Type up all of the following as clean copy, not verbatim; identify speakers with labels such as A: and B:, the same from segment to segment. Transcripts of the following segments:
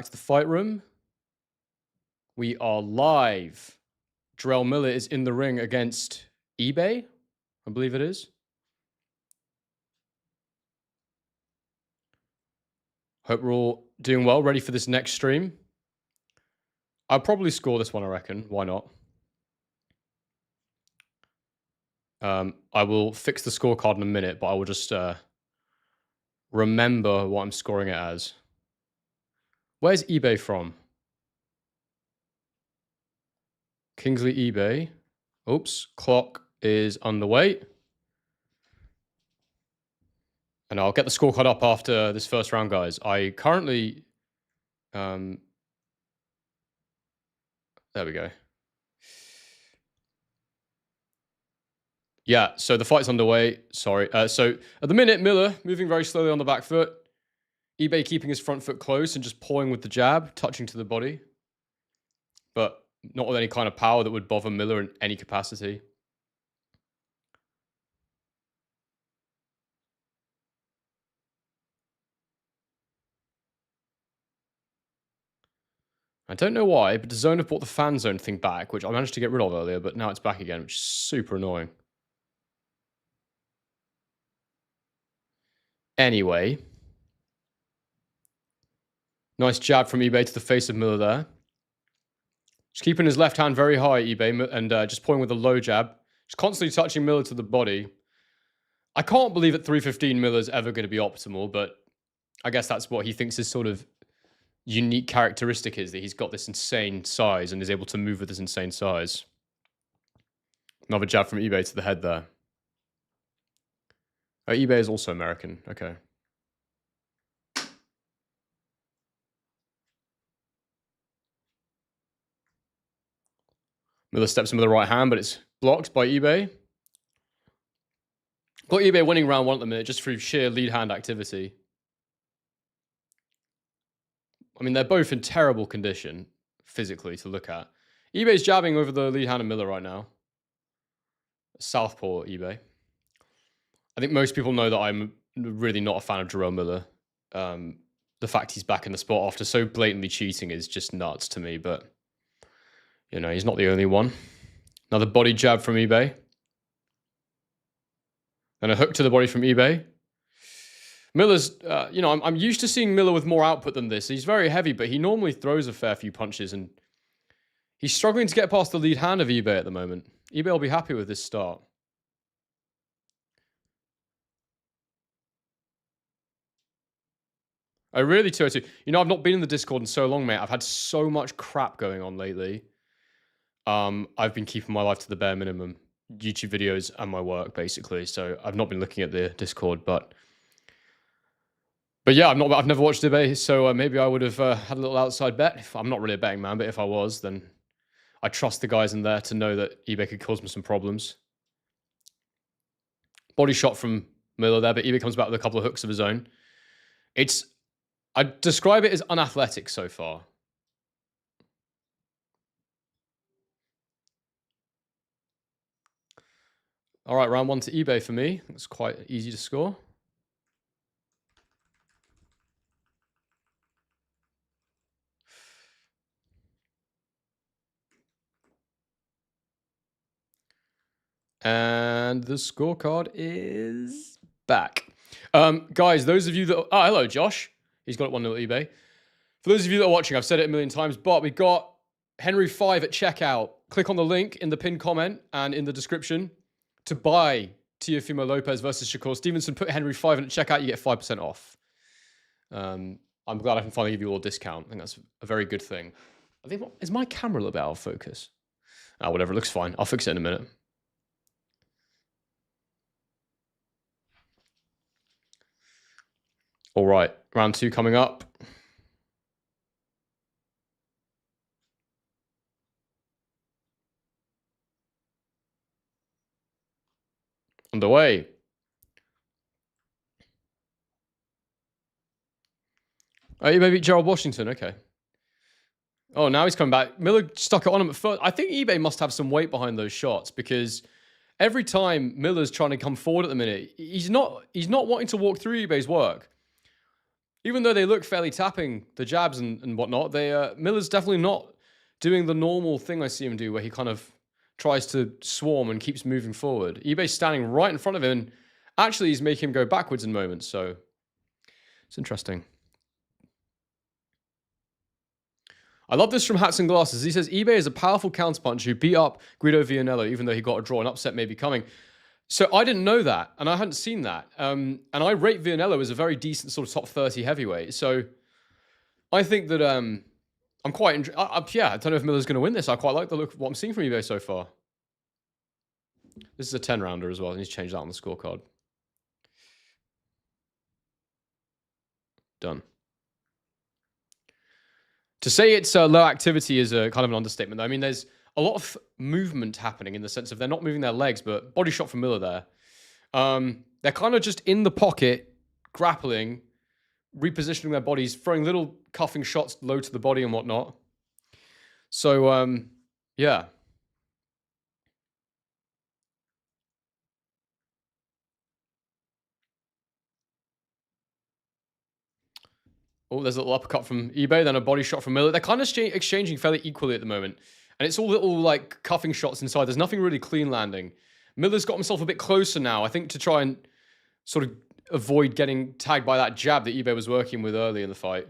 A: It's the fight room. We are live. Jarrell Miller is in the ring against Ibeh, I believe it is. Hope we're all doing well, ready for this next stream. I'll probably score this one, I reckon. Why not? I will fix the scorecard in a minute, but I will just remember what I'm scoring it as. Where's Ibeh from? Kingsley Ibeh. Oops, clock is underway. And I'll get the scorecard up after this first round, guys. I currently... there we go. Yeah, so the fight's underway. Sorry. So at the minute, Miller moving very slowly on the back foot. Ibeh keeping his front foot close and just pawing with the jab, touching to the body. But not with any kind of power that would bother Miller in any capacity. I don't know why, but the zone have brought the fan zone thing back, which I managed to get rid of earlier, but now it's back again, which is super annoying. Anyway. Nice jab from Ibeh to the face of Miller there. Just keeping his left hand very high, Ibeh, and just pulling with a low jab. Just constantly touching Miller to the body. I can't believe at 315 Miller's ever going to be optimal, but I guess that's what he thinks his sort of unique characteristic is, that he's got this insane size and is able to move with this insane size. Another jab from Ibeh to the head there. Oh, Ibeh is also American. Okay. Miller steps in with the right hand, but it's blocked by Ibeh. Got Ibeh winning round one at the minute just through sheer lead hand activity. I mean, they're both in terrible condition physically to look at. Ibeh's jabbing over the lead hand of Miller right now. Southpaw Ibeh. I think most people know that I'm really not a fan of Jarrell Miller. The fact he's back in the spot after so blatantly cheating is just nuts to me, but you know, he's not the only one. Another body jab from Ibeh. And a hook to the body from Ibeh. Miller's, you know, I'm used to seeing Miller with more output than this. He's very heavy, but he normally throws a fair few punches, and he's struggling to get past the lead hand of Ibeh at the moment. Ibeh will be happy with this start. I really 202. You know, I've not been in the Discord in so long, mate. I've had so much crap going on lately. I've been keeping my life to the bare minimum. YouTube videos and my work, basically. So I've not been looking at the Discord, but yeah, I've never watched Ibeh, so maybe I would have had a little outside bet. I'm not really a betting man, but if I was, then I trust the guys in there to know that Ibeh could cause me some problems. Body shot from Miller there, but Ibeh comes back with a couple of hooks of his own. I'd describe it as unathletic so far. All right, round one to Ibeh for me. It's quite easy to score. And the scorecard is back. Guys, those of you that... Oh, hello, Josh. He's got it 1-0 Ibeh. For those of you that are watching, I've said it a million times, but we got Henry 5 at checkout. Click on the link in the pinned comment and in the description to buy Teofimo Lopez versus Shakur Stevenson. Put Henry 5 in at checkout, you get 5% off. I'm glad I can finally give you all a discount. I think that's a very good thing. I think, is my camera a little bit out of focus? Whatever, it looks fine. I'll fix it in a minute. All right, round two coming up. Underway. Oh, you maybe Gerald Washington, okay. Oh, now he's coming back. Miller stuck it on him at first. I think Ibeh must have some weight behind those shots, because every time Miller's trying to come forward at the minute, he's not wanting to walk through Ibeh's work. Even though they look fairly tapping the jabs and whatnot, Miller's definitely not doing the normal thing I see him do, where he kind of tries to swarm and keeps moving forward. Ibeh's standing right in front of him, and actually he's making him go backwards in moments, so it's interesting. I love this from Hats and Glasses. He says, Ibeh is a powerful counterpuncher who beat up Guido Vianello, even though he got a draw. An upset may be coming. So I didn't know that, and I hadn't seen that. And I rate Vianello as a very decent sort of top 30 heavyweight. So I think that I'm quite... yeah, I don't know if Miller's going to win this. I quite like the look of what I'm seeing from Ibeh so far. This is a 10-rounder as well. I need to change that on the scorecard. Done. To say it's low activity is a kind of an understatement, though. I mean, there's a lot of movement happening in the sense of they're not moving their legs, but body shot from Miller there. They're kind of just in the pocket, grappling, repositioning their bodies, throwing little cuffing shots low to the body and whatnot. So, yeah. Oh, there's a little uppercut from Ibeh, then a body shot from Miller. They're kind of exchanging fairly equally at the moment. And it's all little, like, cuffing shots inside. There's nothing really clean landing. Miller's got himself a bit closer now, I think, to try and sort of avoid getting tagged by that jab that Ibeh was working with early in the fight.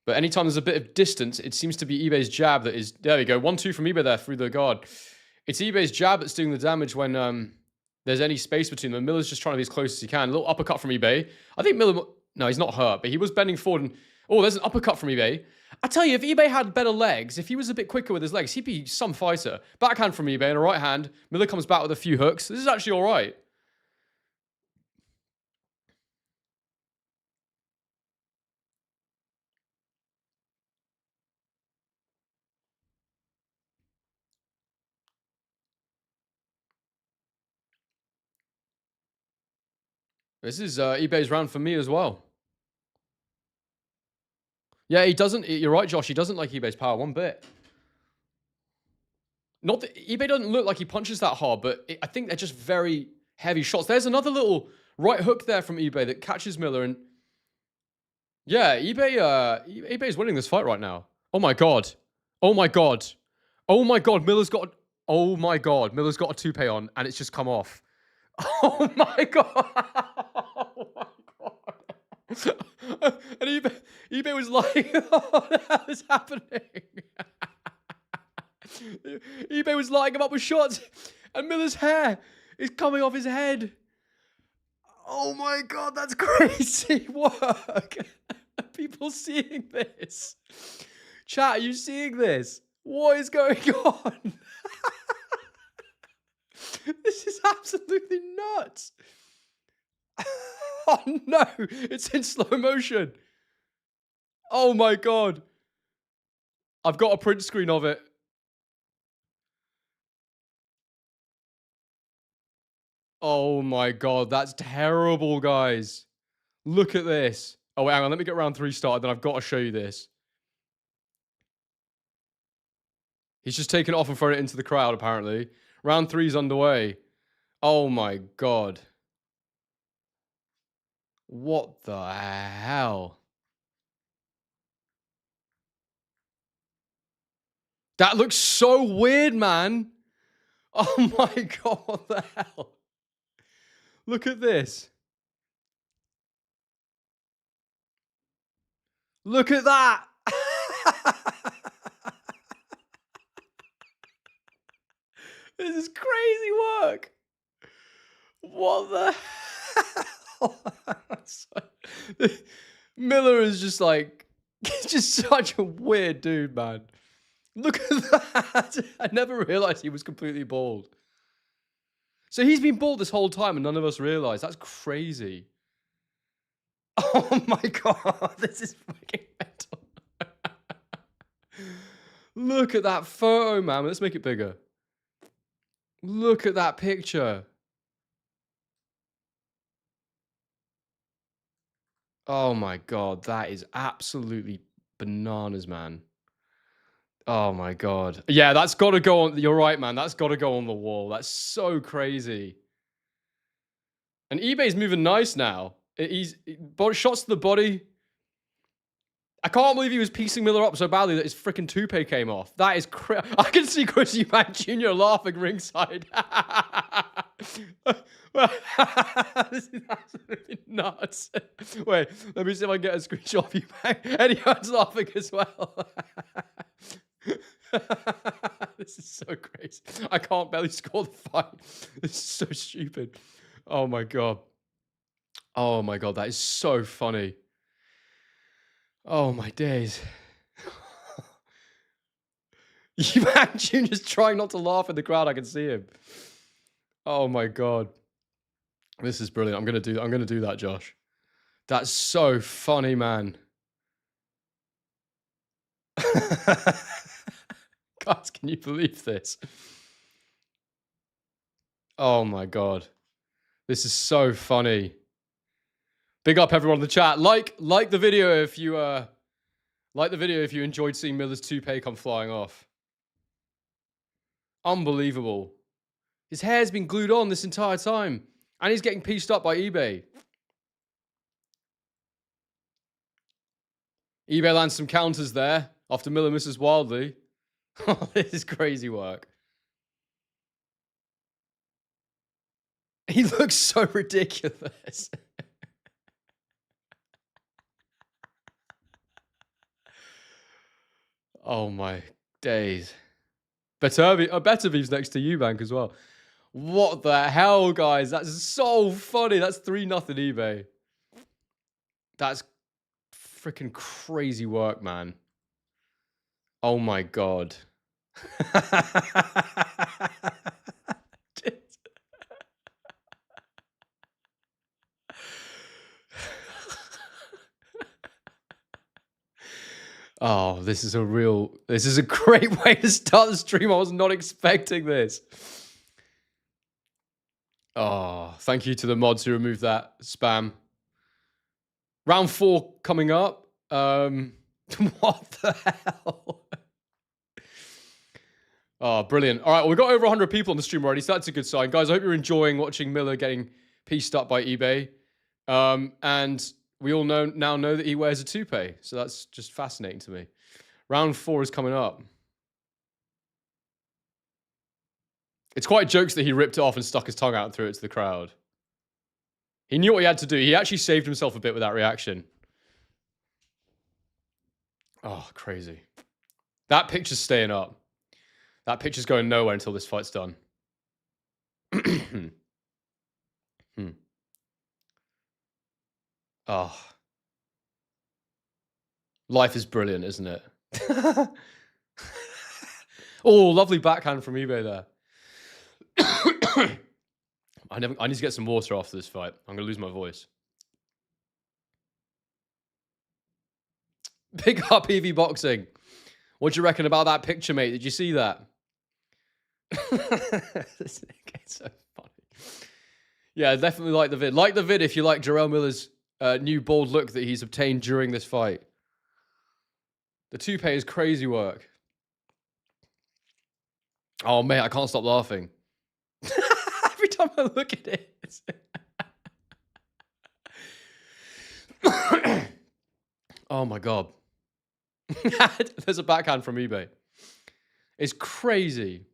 A: But anytime there's a bit of distance, it seems to be Ibeh's jab that is... There we go. 1-2 from Ibeh there through the guard. It's Ibeh's jab that's doing the damage when there's any space between them. Miller's just trying to be as close as he can. A little uppercut from Ibeh. I think Miller... No, he's not hurt, but he was bending forward. And oh, there's an uppercut from Ibeh. I tell you, if Ibeh had better legs, if he was a bit quicker with his legs, he'd be some fighter. Backhand from Ibeh and a right hand. Miller comes back with a few hooks. This is actually all right. This is Ibeh's round for me as well. Yeah, he doesn't... You're right, Josh. He doesn't like Ibeh's power one bit. Not that... Ibeh doesn't look like he punches that hard, but I think they're just very heavy shots. There's another little right hook there from Ibeh that catches Miller, and... Yeah, Ibeh is winning this fight right now. Oh my god. Oh my god. Oh my god, Miller's got... Oh my god, Miller's got a toupee on, and it's just come off. Oh my god. Oh my god. And Ibeh was like, what the hell is happening? Ibeh was lighting him up with shots, and Miller's hair is coming off his head. Oh my god, that's crazy work. Are people seeing this? Chat, are you seeing this? What is going on? This is absolutely nuts. Oh no, it's in slow motion. Oh my god. I've got a print screen of it. Oh my god, that's terrible, guys. Look at this. Oh, wait, hang on, let me get round 3 started, then I've got to show you this. He's just taken it off and thrown it into the crowd, apparently. Round 3's underway. Oh my god. What the hell? That looks so weird, man. Oh my god, what the hell? Look at this. Look at that. This is crazy work. What the hell? Miller is just like, just such a weird dude, man. Look at that. I never realized he was completely bald. So he's been bald this whole time and none of us realized. That's crazy. Oh my god, this is fucking mental. Look at that photo, man. Let's make it bigger. Look at that picture. Oh my god, that is absolutely bananas, man. Oh my god. Yeah, that's got to go on. You're right, man. That's got to go on the wall. That's so crazy. And Ibeh's moving nice now. Shots to the body. I can't believe he was piecing Miller up so badly that his freaking toupee came off. That is crazy. I can see Chris Eubank Jr. laughing ringside. This is absolutely nuts. Wait, let me see if I can get a screenshot of Eubank. Eddie Hearn's laughing as well. This is so crazy. I can't barely score the fight. This is so stupid. Oh my God. Oh my God, that is so funny. Oh my days. Eubank Jr.'s trying not to laugh in the crowd. I can see him. Oh my God. This is brilliant. I'm gonna do that, Josh. That's so funny, man. Guys, can you believe this? Oh my God. This is so funny. Big up everyone in the chat. Like the video if you enjoyed seeing Miller's toupee come flying off. Unbelievable. His hair's been glued on this entire time. And he's getting pieced up by Ibeh. Ibeh lands some counters there after Miller misses wildly. Oh, this is crazy work. He looks so ridiculous. Oh my days. Beterbeef's next to Eubank as well. What the hell, guys? That's so funny. That's 3-0 Ibeh. That's freaking crazy work, man. Oh my God. Oh, this is a great way to start the stream. I was not expecting this. Oh, thank you to the mods who removed that spam. Round 4 coming up. What the hell? Oh, brilliant. All right, well, we've got over 100 people on the stream already, so that's a good sign. Guys, I hope you're enjoying watching Miller getting pieced up by Ibeh. And we all now know that he wears a toupee, so that's just fascinating to me. Round 4 is coming up. It's quite jokes that he ripped it off and stuck his tongue out and threw it to the crowd. He knew what he had to do. He actually saved himself a bit with that reaction. Oh, crazy. That picture's staying up. That picture's going nowhere until this fight's done. Oh. Life is brilliant, isn't it? Oh, lovely backhand from Ibeh there. I need to get some water after this fight. I'm going to lose my voice. Big up EV Boxing. What do you reckon about that picture, mate? Did you see that? This gets so funny. Yeah, definitely like the vid. Like the vid if you like Jarrell Miller's new bold look that he's obtained during this fight. The toupee is crazy work. Oh, mate, I can't stop laughing. Every time I look at it. Oh, my God. There's a backhand from Ibeh. It's crazy.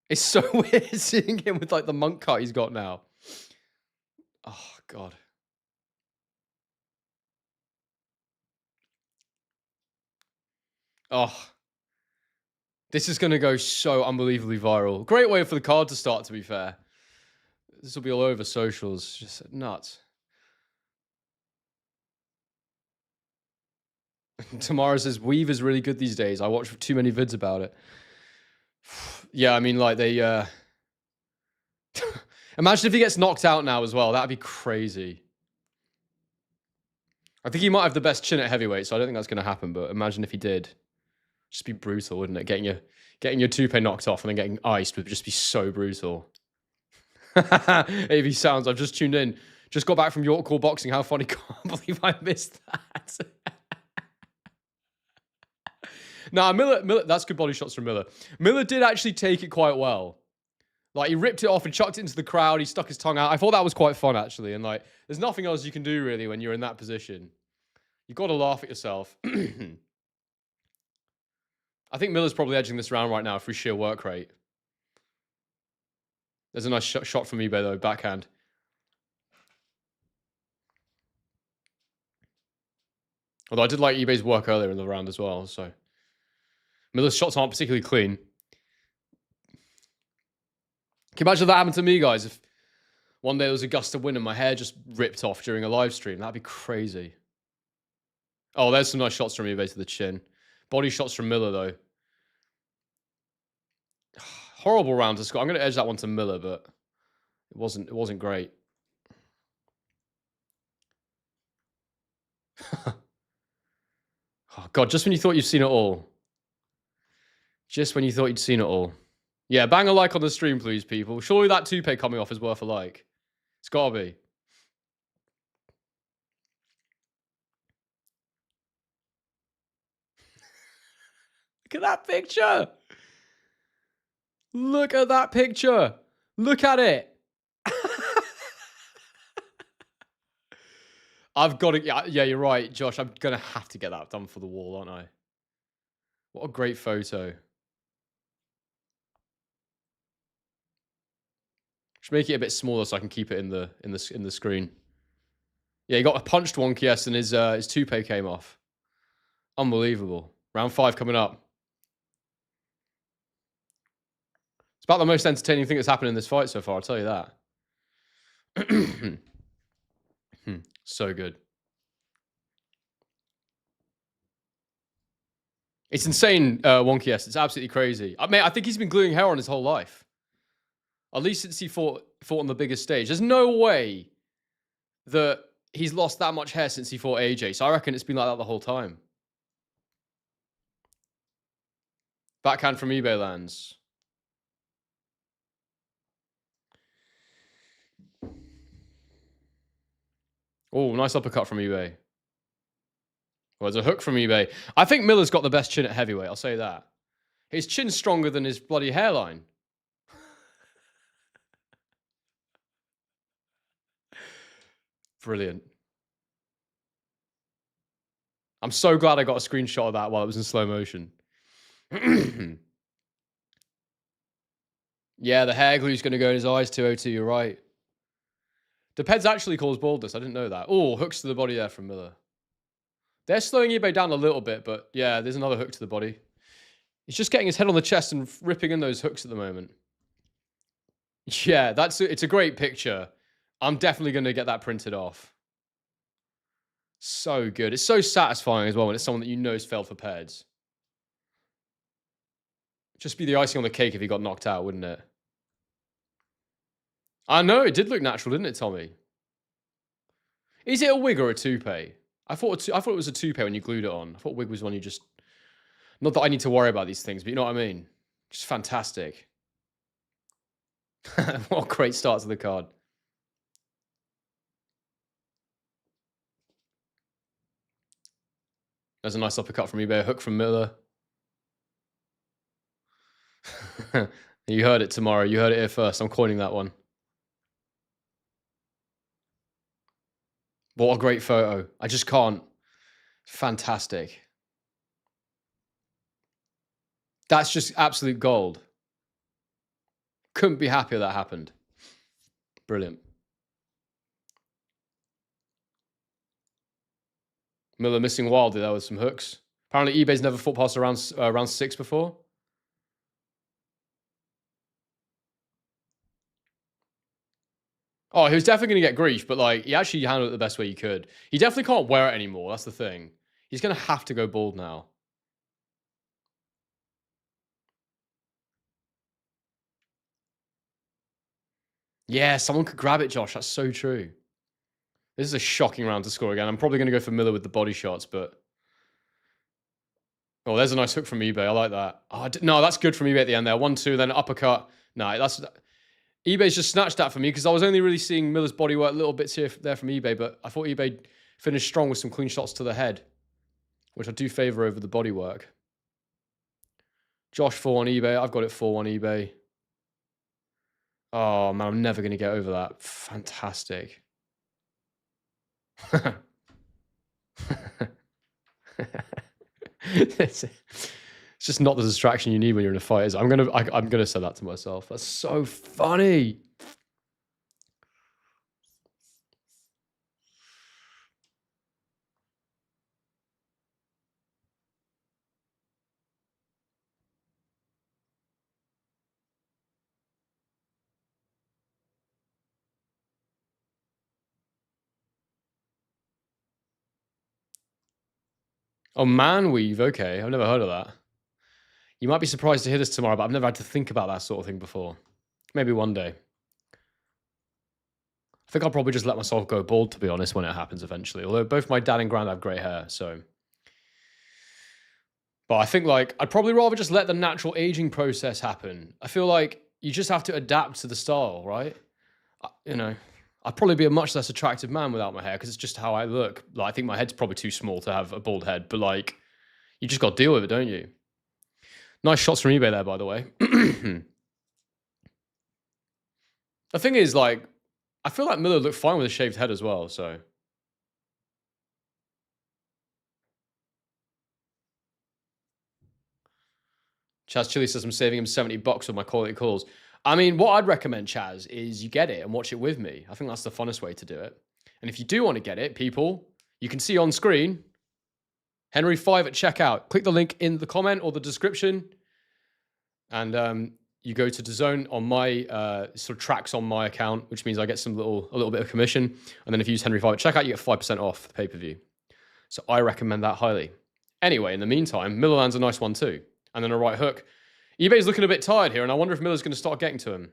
A: It's so weird seeing him with, like, the monk cut he's got now. Oh, God. Oh. This is going to go so unbelievably viral. Great way for the card to start, to be fair. This will be all over socials. Just nuts. Tamara says, Weave is really good these days. I watch too many vids about it. Yeah, I mean, like, they... Imagine if he gets knocked out now as well. That'd be crazy. I think he might have the best chin at heavyweight, so I don't think that's going to happen. But imagine if he did. Just be brutal, wouldn't it? Getting your toupee knocked off and then getting iced would just be so brutal. AV Sounds, I've just tuned in. Just got back from York Hall Boxing. How funny. Can't believe I missed that. Nah, Miller, that's good body shots from Miller. Miller did actually take it quite well. Like, he ripped it off and chucked it into the crowd. He stuck his tongue out. I thought that was quite fun, actually. And, like, there's nothing else you can do, really, when you're in that position. You've got to laugh at yourself. I think Miller's probably edging this round right now for sheer work rate. There's a nice shot from Ibeh, though. Backhand. Although I did like Ibeh's work earlier in the round as well, so. Miller's shots aren't particularly clean. Can you imagine if that happened to me, guys? If one day there was a gust of wind and my hair just ripped off during a live stream, that'd be crazy. Oh, there's some nice shots from Ibeh to the chin. Body shots from Miller, though. Horrible round to score. I'm going to edge that one to Miller, but it wasn't great. Oh, God, just when you thought you'd seen it all. Just when you thought you'd seen it all. Yeah, bang a like on the stream, please, people. Surely that toupee coming off is worth a like. It's gotta be. Look at that picture. Look at that picture. Look at it. I've got to... Yeah, you're right, Josh. I'm going to have to get that done for the wall, aren't I? What a great photo. Should make it a bit smaller so I can keep it in the screen. Yeah, he got punched wonky yes, and his toupee came off. Unbelievable. Round 5 coming up. It's about the most entertaining thing that's happened in this fight so far, I'll tell you that. So good. It's insane, wonky yes. It's absolutely crazy. I mean, I think he's been gluing hair on his whole life. At least since he fought on the biggest stage. There's no way that he's lost that much hair since he fought AJ. So I reckon it's been like that the whole time. Backhand from Ibeh lands. Oh, nice uppercut from Ibeh. Well, there's a hook from Ibeh. I think Miller's got the best chin at heavyweight. I'll say that. His chin's stronger than his bloody hairline. Brilliant. I'm so glad I got a screenshot of that while it was in slow motion. Yeah, the hair glue's going to go in his eyes, 202, you're right. The Peds actually cause baldness. I didn't know that. Oh, hooks to the body there from Miller. They're slowing Ibeh down a little bit, but yeah, there's another hook to the body. He's just getting his head on the chest and ripping in those hooks at the moment. Yeah, it's a great picture. I'm definitely going to get that printed off. So good. It's so satisfying as well when it's someone that you know has failed for Peds. Just be the icing on the cake if he got knocked out, wouldn't it? I know, it did look natural, didn't it, Tommy? Is it a wig or a toupee? I thought it was a toupee when you glued it on. I thought wig was one you just... Not that I need to worry about these things, but you know what I mean? Just fantastic. What a great start to the card. There's a nice uppercut from Ibeh, a hook from Miller. You heard it tomorrow. You heard it here first. I'm coining that one. What a great photo. I just can't. Fantastic. That's just absolute gold. Couldn't be happier that happened. Brilliant. Miller missing wildly there with some hooks. Apparently Ibeh's never fought past round 6 before. Oh, he was definitely going to get grief, but like he actually handled it the best way he could. He definitely can't wear it anymore. That's the thing. He's going to have to go bald now. Yeah, someone could grab it, Josh. That's so true. This is a shocking round to score again. I'm probably going to go for Miller with the body shots, but... Oh, there's a nice hook from Ibeh. I like that. Oh, no, that's good from Ibeh at the end there. 1-2, then uppercut. No, that's... Ibeh's just snatched that for me because I was only really seeing Miller's body work little bits here there from Ibeh, but I thought Ibeh finished strong with some clean shots to the head, which I do favour over the body work. Josh 4 on Ibeh. I've got it 4 on Ibeh. Oh, man, I'm never going to get over that. Fantastic. It's just not the distraction you need when you're in a fight. I'm gonna say that to myself. That's so funny. Oh, man weave. Okay, I've never heard of that. You might be surprised to hear this tomorrow, but I've never had to think about that sort of thing before. Maybe one day. I think I'll probably just let myself go bald, to be honest, when it happens eventually. Although both my dad and grand have grey hair, so. But I think, like, I'd probably rather just let the natural aging process happen. I feel like you just have to adapt to the style, right? You know, I'd probably be a much less attractive man without my hair because it's just how I look. Like, I think my head's probably too small to have a bald head, but like, you just got to deal with it, don't you? Nice shots from eBay there, by the way. The thing is, like, I feel like Miller looked fine with a shaved head as well, so. Chaz Chili says I'm saving him $70 with my quality calls. I mean, what I'd recommend, Chaz, is you get it and watch it with me. I think that's the funnest way to do it. And if you do want to get it, people, you can see on screen, Henry 5 at checkout. Click the link in the comment or the description. And you go to DAZN on my sort of tracks on my account, which means I get a little bit of commission. And then if you use Henry 5 at checkout, you get 5% off the pay-per-view. So I recommend that highly. Anyway, in the meantime, Miller lands a nice one too. And then a right hook. eBay's looking a bit tired here, and I wonder if Miller's going to start getting to him.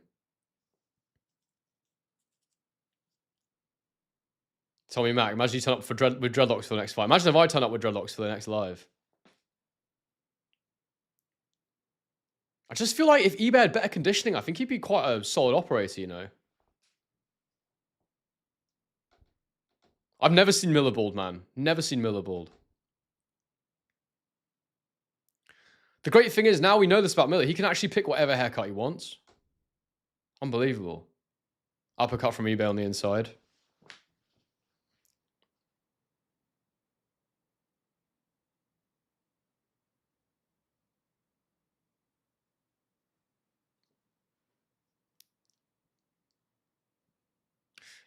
A: Tommy Mac, imagine you turn up with dreadlocks for the next fight. Imagine if I turn up with dreadlocks for the next live. I just feel like if eBay had better conditioning, I think he'd be quite a solid operator, you know. I've never seen Miller bald, man. Never seen Miller bald. The great thing is, now we know this about Miller. He can actually pick whatever haircut he wants. Unbelievable. Uppercut from eBay on the inside.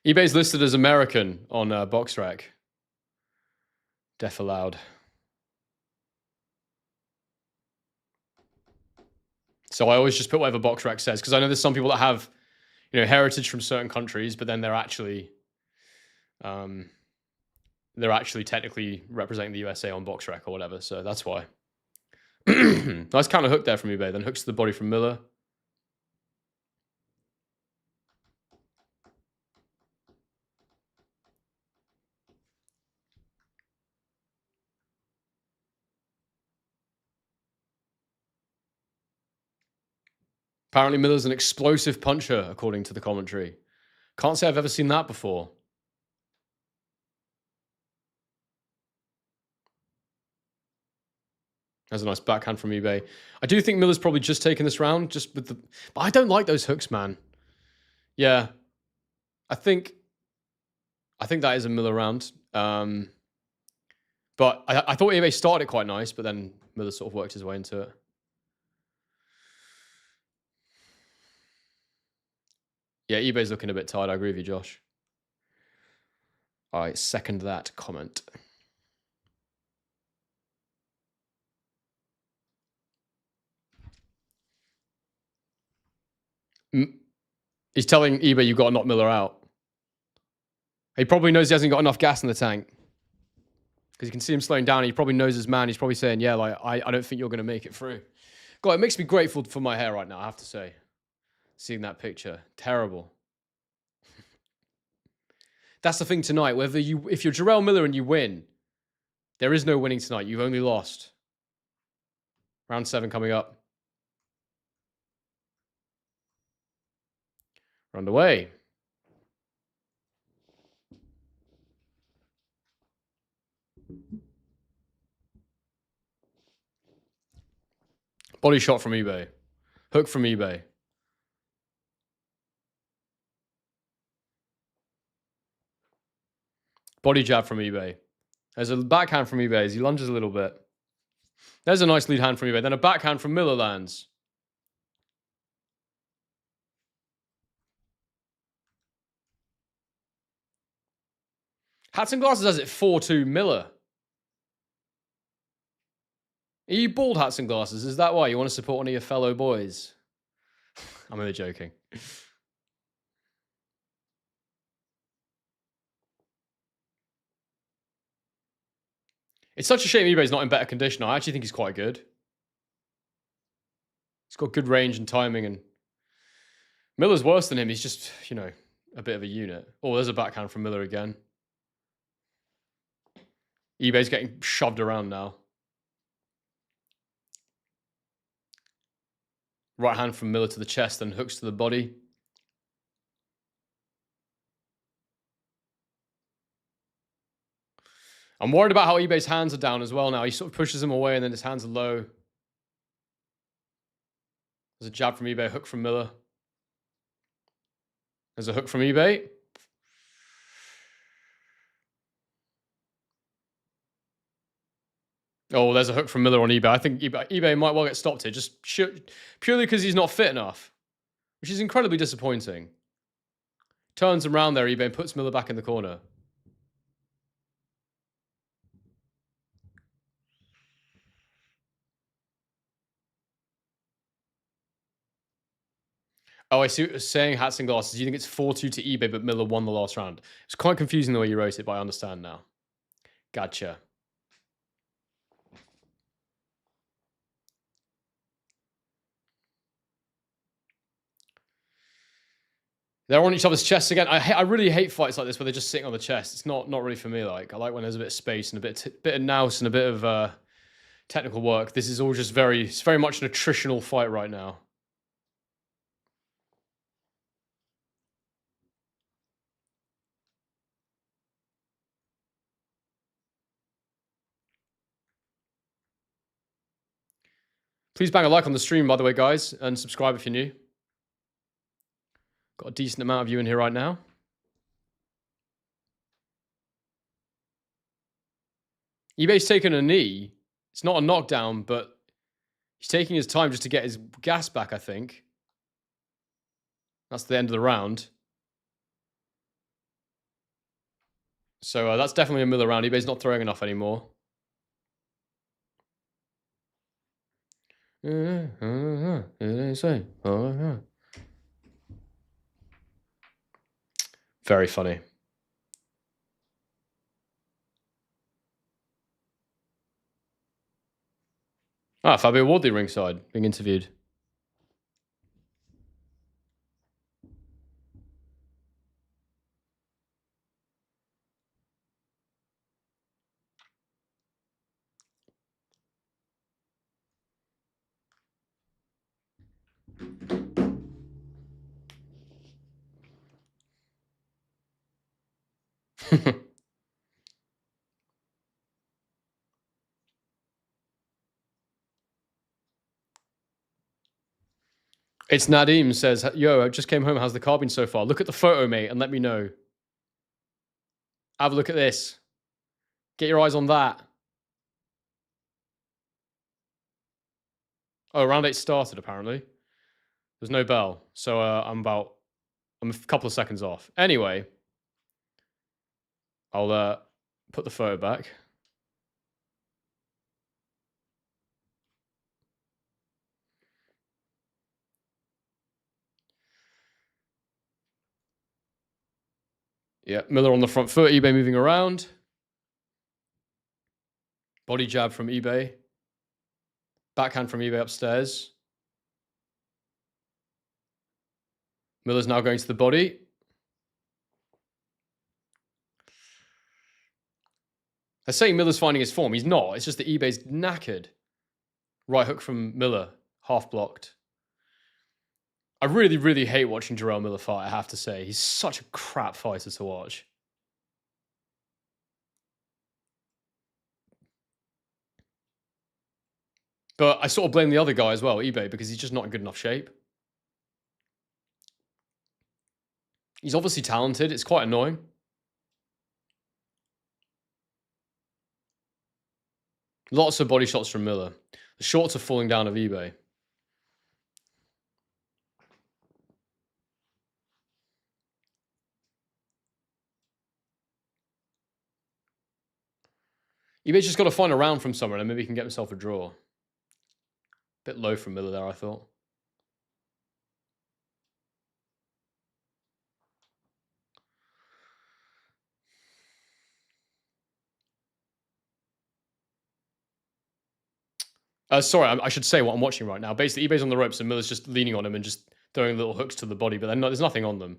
A: eBay's listed as American on BoxRec. Def allowed. So I always just put whatever BoxRec says, because I know there's some people that have, you know, heritage from certain countries, but then they're actually technically representing the USA on BoxRec or whatever. So that's why. Nice counter hook there from eBay. Then hooks to the body from Miller. Apparently Miller's an explosive puncher, according to the commentary. Can't say I've ever seen that before. That's a nice backhand from eBay. I do think Miller's probably just taken this round, just with the... But I don't like those hooks, man. Yeah. I think that is a Miller round. But I thought eBay started quite nice, but then Miller sort of worked his way into it. Yeah, eBay's looking a bit tired. I agree with you, Josh. I second that comment. He's telling eBay you've got to knock Miller out. He probably knows he hasn't got enough gas in the tank. Because you can see him slowing down. He probably knows his man. He's probably saying, yeah, like, I don't think you're going to make it through. God, it makes me grateful for my hair right now, I have to say. Seeing that picture. Terrible. That's the thing tonight. If you're Jarrell Miller and you win, there is no winning tonight. You've only lost. Round 7 coming up. Round away. Body shot from eBay. Hook from eBay. Body jab from Ibeh. There's a backhand from Ibeh as he lunges a little bit. There's a nice lead hand from Ibeh. Then a backhand from Miller lands. Hats and Glasses has it 4-2 Miller. Are you bald, Hats and Glasses? Is that why you want to support one of your fellow boys? I'm only joking. It's such a shame Ibeh's not in better condition. I actually think he's quite good. He's got good range and timing, and Miller's worse than him. He's just, you know, a bit of a unit. Oh, there's a backhand from Miller again. Ibeh's getting shoved around now. Right hand from Miller to the chest and hooks to the body. I'm worried about how Ibeh's hands are down as well now. He sort of pushes him away and then his hands are low. There's a jab from Ibeh, hook from Miller. There's a hook from Ibeh. Oh, there's a hook from Miller on Ibeh. I think Ibeh might well get stopped here, just purely because he's not fit enough, which is incredibly disappointing. Turns around there, Ibeh, and puts Miller back in the corner. Oh, I see what you're saying, Hats and Glasses. You think it's 4-2 to Ibeh, but Miller won the last round. It's quite confusing the way you wrote it, but I understand now. Gotcha. They're on each other's chests again. I really hate fights like this where they're just sitting on the chest. It's not really for me. Like, I like when there's a bit of space and a bit of nous and a bit of technical work. This is all just it's very much an attritional fight right now. Please bang a like on the stream, by the way, guys, and subscribe if you're new. Got a decent amount of you in here right now. Ibeh's taken a knee. It's not a knockdown, but he's taking his time just to get his gas back, I think. That's the end of the round. So that's definitely a Miller round. Ibeh's not throwing enough anymore. Very funny. Ah, Fabio Wardley ringside, being interviewed. It's Nadim says, yo, I just came home. How's the car been so far? Look at the photo, mate, and let me know. Have a look at this. Get your eyes on that. Oh, round 8 started, apparently. There's no bell. So I'm a couple of seconds off. Anyway, I'll put the photo back. Yeah, Miller on the front foot. Ibeh moving around. Body jab from Ibeh. Backhand from Ibeh upstairs. Miller's now going to the body. They're saying Miller's finding his form. He's not. It's just that Ibeh's knackered. Right hook from Miller. Half blocked. I really, really hate watching Jarrell Miller fight, I have to say. He's such a crap fighter to watch. But I sort of blame the other guy as well, Ibeh, because he's just not in good enough shape. He's obviously talented. It's quite annoying. Lots of body shots from Miller. The shorts are falling down of Ibeh. Ibeh's just got to find a round from somewhere and maybe he can get himself a draw. Bit low from Miller there, I thought. Sorry, I should say what I'm watching right now. Basically, Ibeh's on the ropes and Miller's just leaning on him and just throwing little hooks to the body, but there's nothing on them.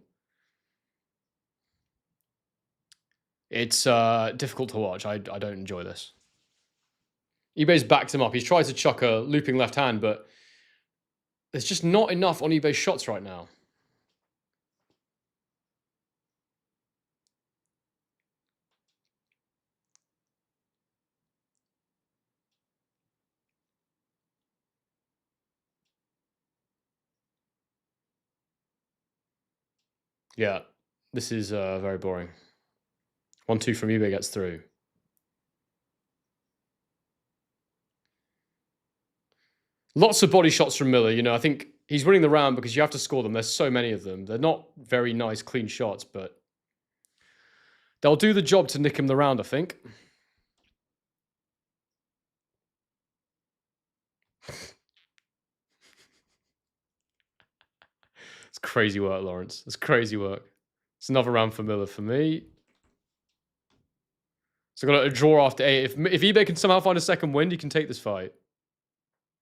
A: It's difficult to watch. I don't enjoy this. Ibeh's backed him up. He's tried to chuck a looping left hand, but there's just not enough on Ibeh's shots right now. Yeah, this is very boring. 1-2 from Ibeh gets through. Lots of body shots from Miller. You know, I think he's winning the round because you have to score them. There's so many of them. They're not very nice, clean shots, but they'll do the job to nick him the round, I think. It's crazy work, Lawrence. It's crazy work. It's another round for Miller for me. So I got a draw after 8. If Ibeh can somehow find a second win, you can take this fight.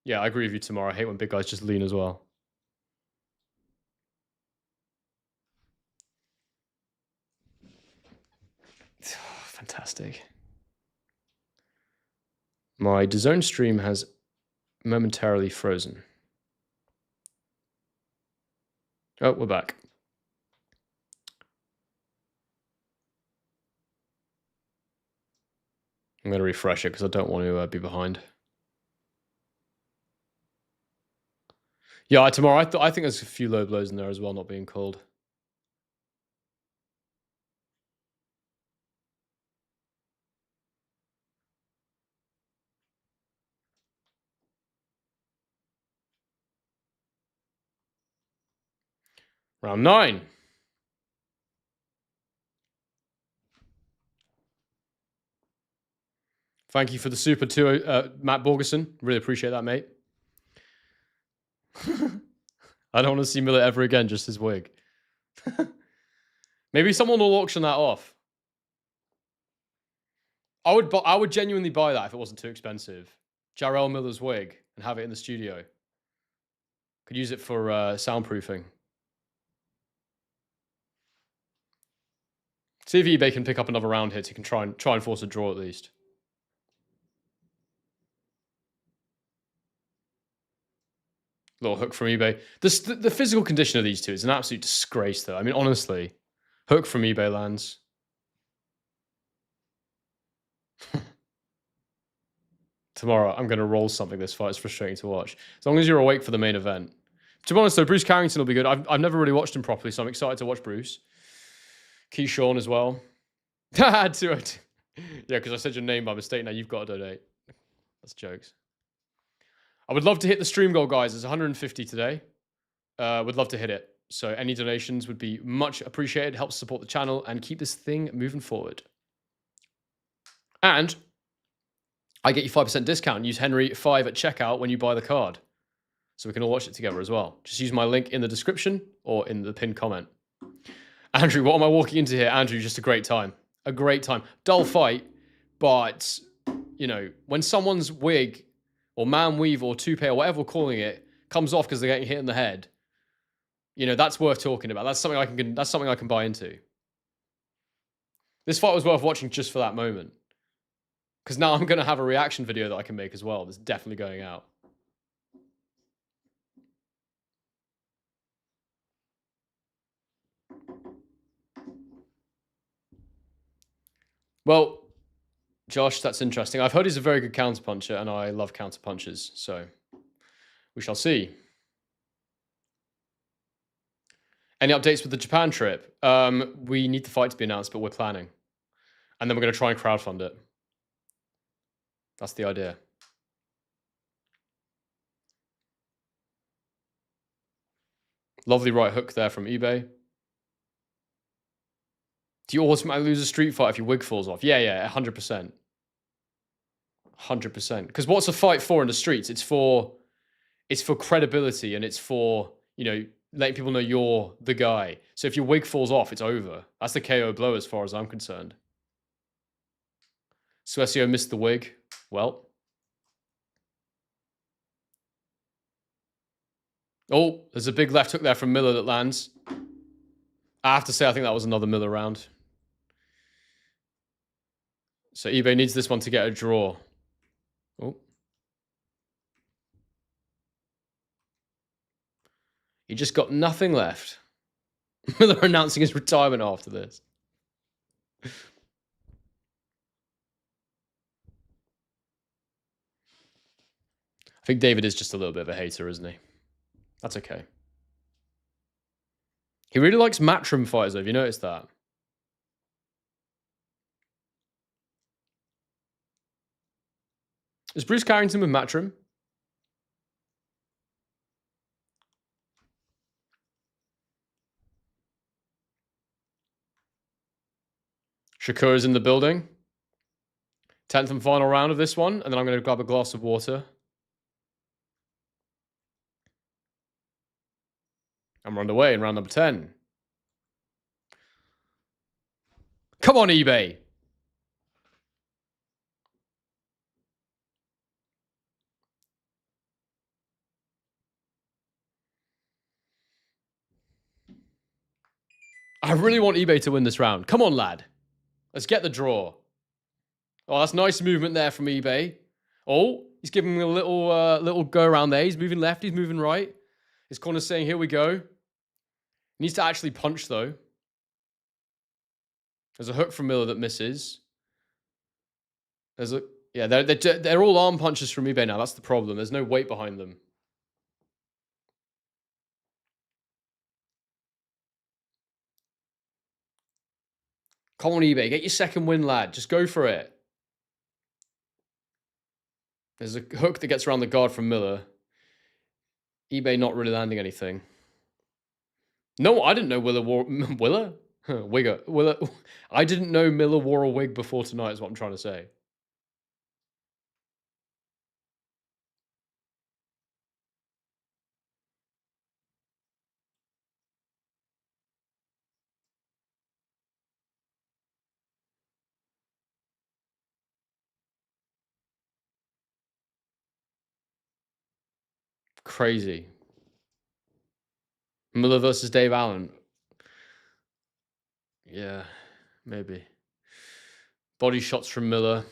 A: Yeah, I agree with you tomorrow. I hate when big guys just lean as well. Fantastic. My DAZN stream has momentarily frozen. Oh, we're back. I'm going to refresh it because I don't want to be behind. Yeah, tomorrow, I think there's a few low blows in there as well, not being called. Round 9. Thank you for the super too, Matt Borgeson. Really appreciate that, mate. I don't want to see Miller ever again, just his wig. Maybe someone will auction that off. I would genuinely buy that if it wasn't too expensive. Jarrell Miller's wig and have it in the studio. Could use it for soundproofing. See if Ibeh can pick up another round hit. He can try and force a draw at least. Little hook from Ibeh. The physical condition of these two is an absolute disgrace, though. I mean, honestly, hook from Ibeh lands. Tomorrow, I'm going to roll something this fight. It's frustrating to watch. As long as you're awake for the main event. To be honest, though, Bruce Carrington will be good. I've never really watched him properly, so I'm excited to watch Bruce. Keyshawn as well. Yeah, because I said your name by mistake. Now you've got to donate. That's jokes. I would love to hit the stream goal, guys. It's 150 today. Would love to hit it. So any donations would be much appreciated. Helps support the channel and keep this thing moving forward. And I get you 5% discount. Use Henry5 at checkout when you buy the card. So we can all watch it together as well. Just use my link in the description or in the pinned comment. Andrew, what am I walking into here? Andrew, just a great time. A great time. Dull fight, but, you know, when someone's wig or man weave or toupee or whatever we're calling it comes off because they're getting hit in the head, you know, that's worth talking about. That's something I can buy into. This fight was worth watching just for that moment. Because now I'm going to have a reaction video that I can make as well. That's definitely going out. Well, Josh, that's interesting. I've heard he's a very good counterpuncher, and I love counterpunchers. So we shall see. Any updates with the Japan trip? We need the fight to be announced, but we're planning. And then we're going to try and crowdfund it. That's the idea. Lovely right hook there from Ibeh. Do you automatically lose a street fight if your wig falls off? Yeah, 100%. 100%. Because what's a fight for in the streets? It's for credibility, and it's for, letting people know you're the guy. So if your wig falls off, it's over. That's the KO blow as far as I'm concerned. Suecio missed the wig. Well. Oh, there's a big left hook there from Miller that lands. I have to say, I think that was another Miller round. So Ibeh needs this one to get a draw. Oh. He just got nothing left. Miller announcing his retirement after this. I think David is just a little bit of a hater, isn't he? That's okay. He really likes Matchroom fighters, though. Have you noticed that? Is Bruce Carrington with Matchroom? Shakur is in the building. 10th and final round of this one. And then I'm going to grab a glass of water. I'm underway in round number 10. Come on, Ibeh. I really want Ibeh to win this round. Come on, lad. Let's get the draw. Oh, that's nice movement there from Ibeh. Oh, he's giving me a little go around there. He's moving left. He's moving right. His corner's saying, here we go. He needs to actually punch, though. There's a hook from Miller that misses. They're all arm punches from Ibeh now. That's the problem. There's no weight behind them. Come on, Ibeh. Get your second win, lad. Just go for it. There's a hook that gets around the guard from Miller. Ibeh not really landing anything. No, I didn't know Willer wore... Willer? Wigger. Willer... I didn't know Miller wore a wig before tonight is what I'm trying to say. Crazy. Miller versus Dave Allen. Yeah, maybe. Body shots from Miller.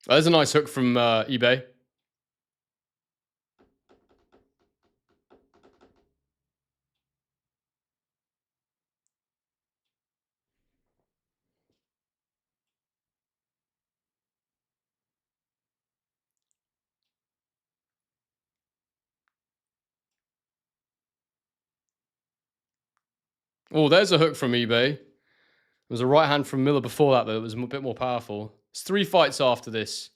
A: Oh, there's a nice hook from Ibeh. Oh, there's a hook from Ibeh. There was a right hand from Miller before that, though. That was a bit more powerful. It's 3 fights after this.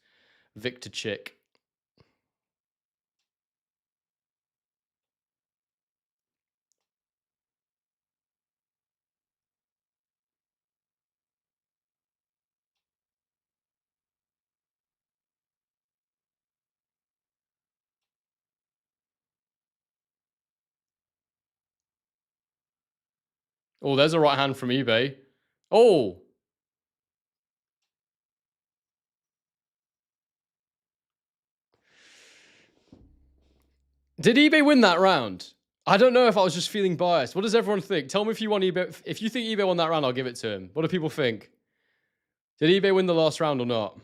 A: Victor Chick. Oh, there's a right hand from Ibeh. Oh! Did Ibeh win that round? I don't know if I was just feeling biased. What does everyone think? Tell me if you want Ibeh. If you think Ibeh won that round, I'll give it to him. What do people think? Did Ibeh win the last round or not?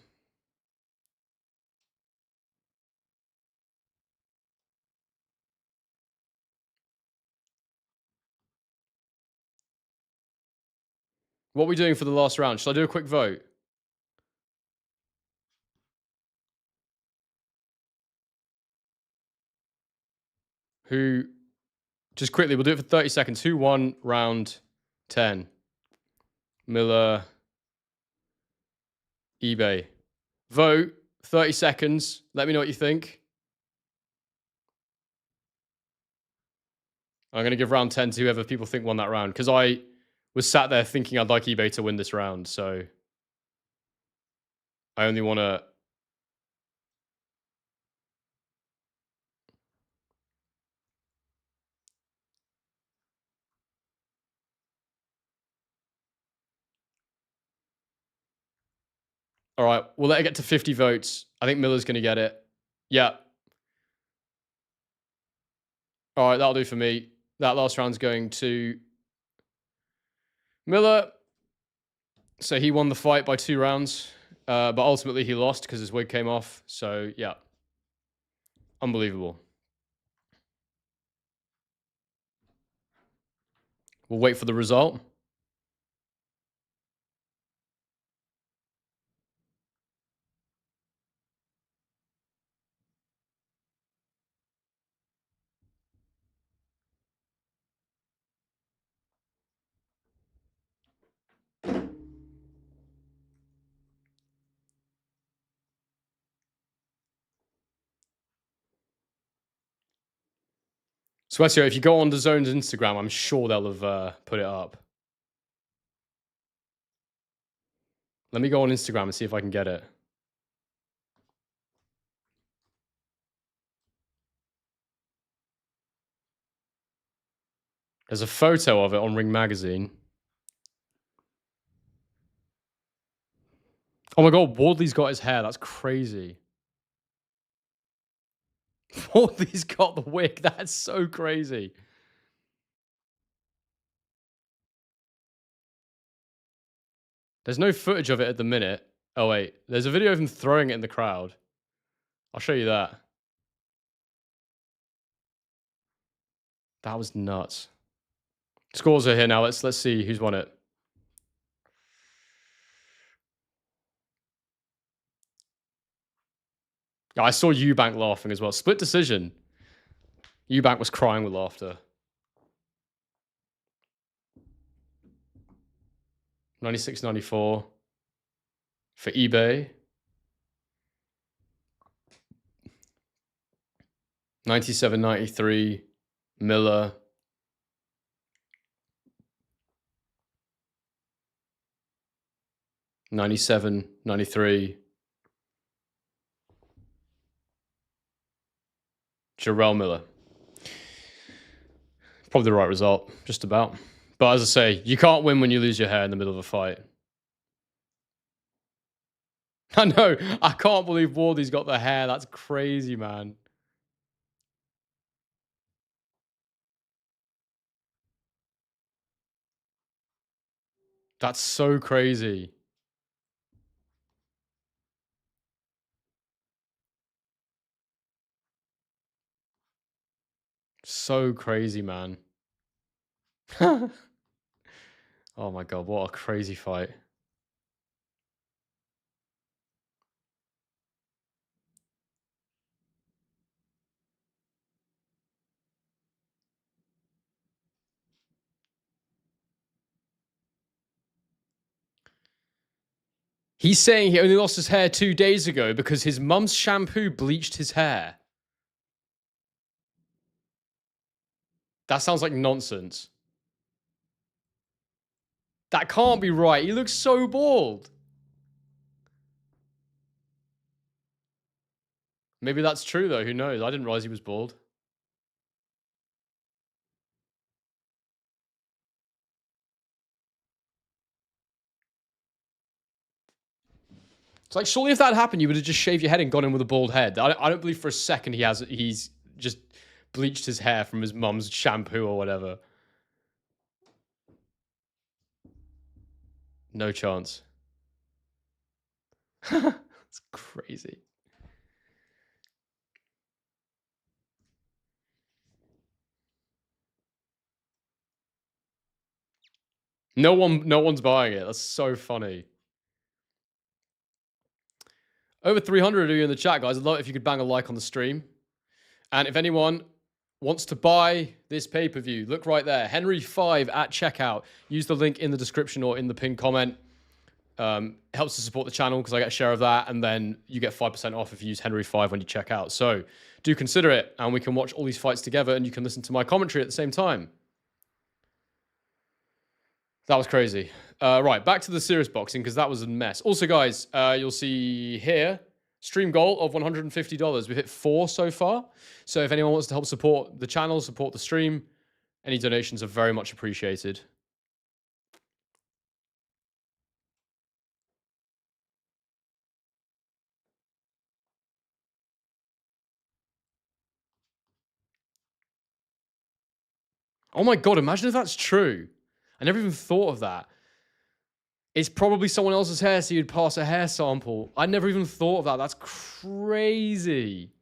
A: What are we doing for the last round? Should I do a quick vote? Who... Just quickly, we'll do it for 30 seconds. Who won round 10? Miller... Ibeh. Vote. 30 seconds. Let me know what you think. I'm going to give round 10 to whoever people think won that round. Because I was sat there thinking I'd like Ibeh to win this round. So I only want to... All right, we'll let it get to 50 votes. I think Miller's going to get it. Yeah. All right, that'll do for me. That last round's going to Miller. So he won the fight by 2 rounds. But ultimately he lost because his wig came off. So, yeah. Unbelievable. We'll wait for the result. Sweatio, if you go on the Zone's Instagram, I'm sure they'll have put it up. Let me go on Instagram and see if I can get it. There's a photo of it on Ring Magazine. Oh my god, Wardley's got his hair. That's crazy. Wardley's got the wig. That's so crazy. There's no footage of it at the minute. Oh, wait. There's a video of him throwing it in the crowd. I'll show you that. That was nuts. Scores are here now. Let's see who's won it. Yeah, I saw Eubank laughing as well. Split decision. Eubank was crying with laughter. 96-94 for Ibeh. 97-93 Miller. 97-93 Jarrell Miller. Probably the right result, just about. But as I say, you can't win when you lose your hair in the middle of a fight. I know. I can't believe Wardy's got the hair. That's crazy, man. That's so crazy. So crazy, man. Oh my god, what a crazy fight. He's saying he only lost his hair 2 days ago because his mum's shampoo bleached his hair. That sounds like nonsense. That can't be right. He looks so bald. Maybe that's true, though. Who knows? I didn't realize he was bald. It's like, surely if that had happened, you would have just shaved your head and gone in with a bald head. I don't believe for a second he's just bleached his hair from his mum's shampoo or whatever. No chance. It's crazy. No one's buying it. That's so funny. Over 300 of you in the chat, guys. I'd love it if you could bang a like on the stream. And if anyone wants to buy this pay-per-view, look right there. Henry 5 at checkout. Use the link in the description or in the pinned comment. Helps to support the channel because I get a share of that. And then you get 5% off if you use Henry 5 when you check out. So do consider it. And we can watch all these fights together and you can listen to my commentary at the same time. That was crazy. Right, back to the serious boxing because that was a mess. Also, guys, you'll see here, stream goal of $150. We've hit 4 so far. So if anyone wants to help support the channel, support the stream, any donations are very much appreciated. Oh my God, imagine if that's true. I never even thought of that. It's probably someone else's hair, so you'd pass a hair sample. I never even thought of that. That's crazy.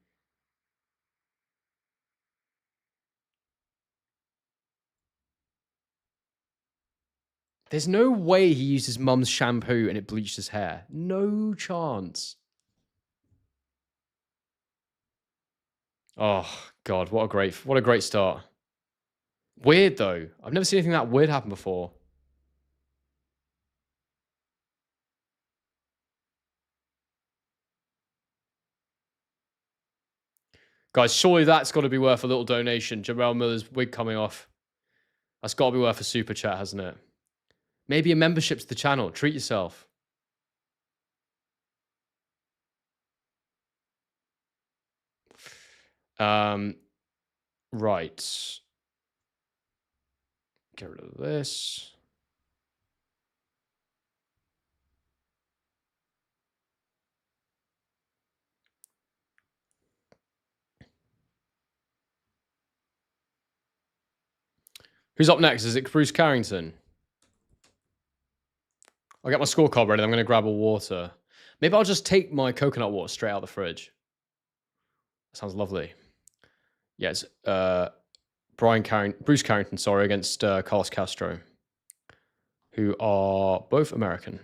A: There's no way he used his mum's shampoo and it bleached his hair. No chance. Oh God, what a great start. Weird though. I've never seen anything that weird happen before. Guys, surely that's got to be worth a little donation. Jarrell Miller's wig coming off. That's got to be worth a super chat, hasn't it? Maybe a membership to the channel. Treat yourself. Right. Get rid of this. Who's up next? Is it Bruce Carrington? I'll get my scorecard ready. I'm going to grab a water. Maybe I'll just take my coconut water straight out of the fridge. That sounds lovely. Yeah, it's Bruce Carrington, sorry, against Carlos Castro, who are both American.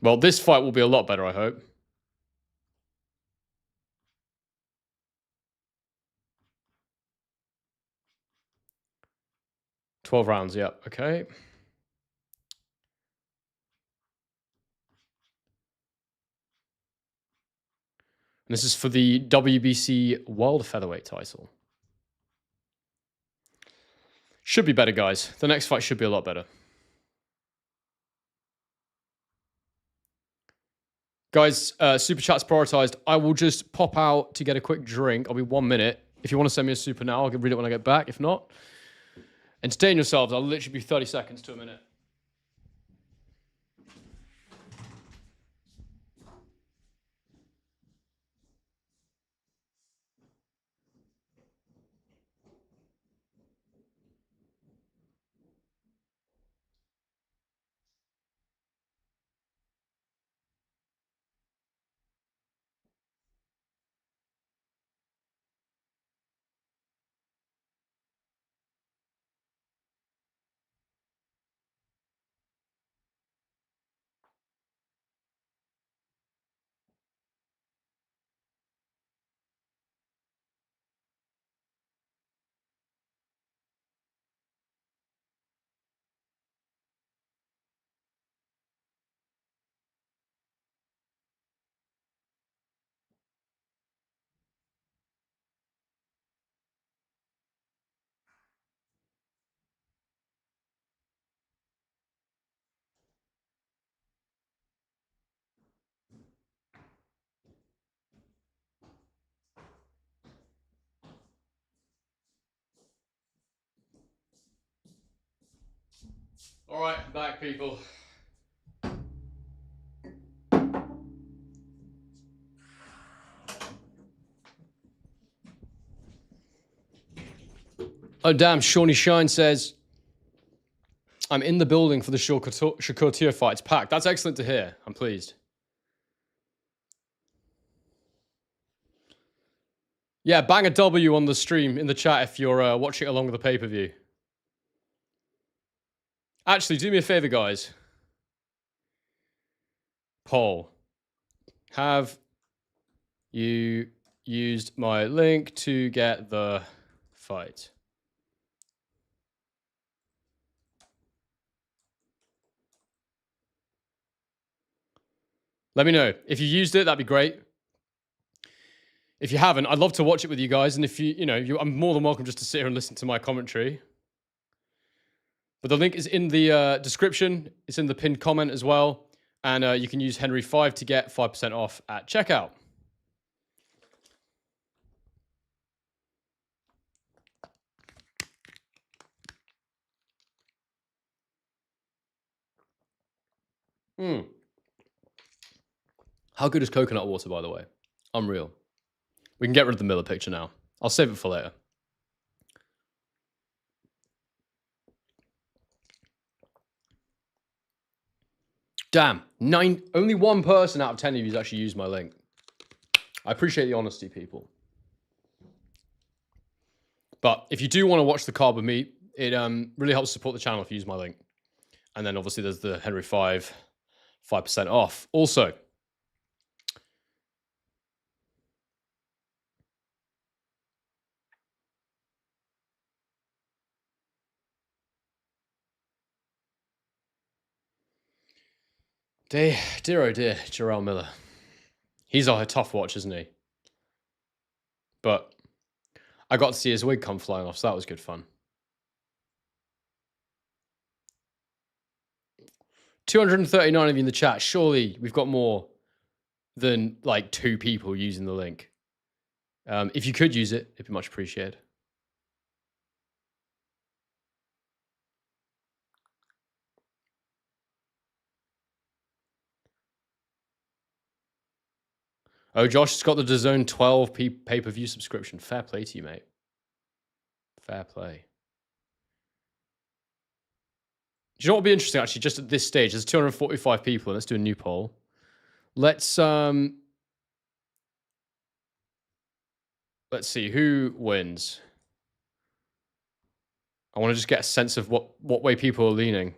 A: Well, this fight will be a lot better, I hope. $12 rounds, yeah, okay. And this is for the WBC World Featherweight title. Should be better, guys. The next fight should be a lot better. Guys, super chat's prioritized. I will just pop out to get a quick drink. I'll be 1 minute. If you want to send me a super now, I'll read it when I get back. If not, entertain yourselves. I'll literally be 30 seconds to a minute. All right, I'm back, people. Oh, damn. Shawnee Shine says, I'm in the building for the Shakur Teo fight. It's packed. That's excellent to hear. I'm pleased. Yeah, bang a W on the stream in the chat if you're watching along with the pay-per-view. Actually, do me a favor, guys. Poll. Have you used my link to get the fight? Let me know. If you used it, that'd be great. If you haven't, I'd love to watch it with you guys. And if I'm more than welcome just to sit here and listen to my commentary. But the link is in the description. It's in the pinned comment as well. And you can use Henry5 to get 5% off at checkout. How good is coconut water, by the way? Unreal. We can get rid of the Miller picture now. I'll save it for later. Damn, only 1 person out of 10 of you has actually used my link. I appreciate the honesty, people. But if you do want to watch the card with me, it really helps support the channel if you use my link. And then obviously there's the Henry 5, 5% off. Also, dear oh dear, Jarrell Miller. He's a tough watch, isn't he? But I got to see his wig come flying off, so that was good fun. 239 of you in the chat. Surely we've got more than like 2 people using the link. If you could use it, it'd be much appreciated. Oh, Josh has got the DAZN 12 pay-per-view subscription. Fair play to you, mate. Fair play. Do you know what would be interesting, actually, just at this stage? There's 245 people, and let's do a new poll. Let's see, who wins? I want to just get a sense of what way people are leaning.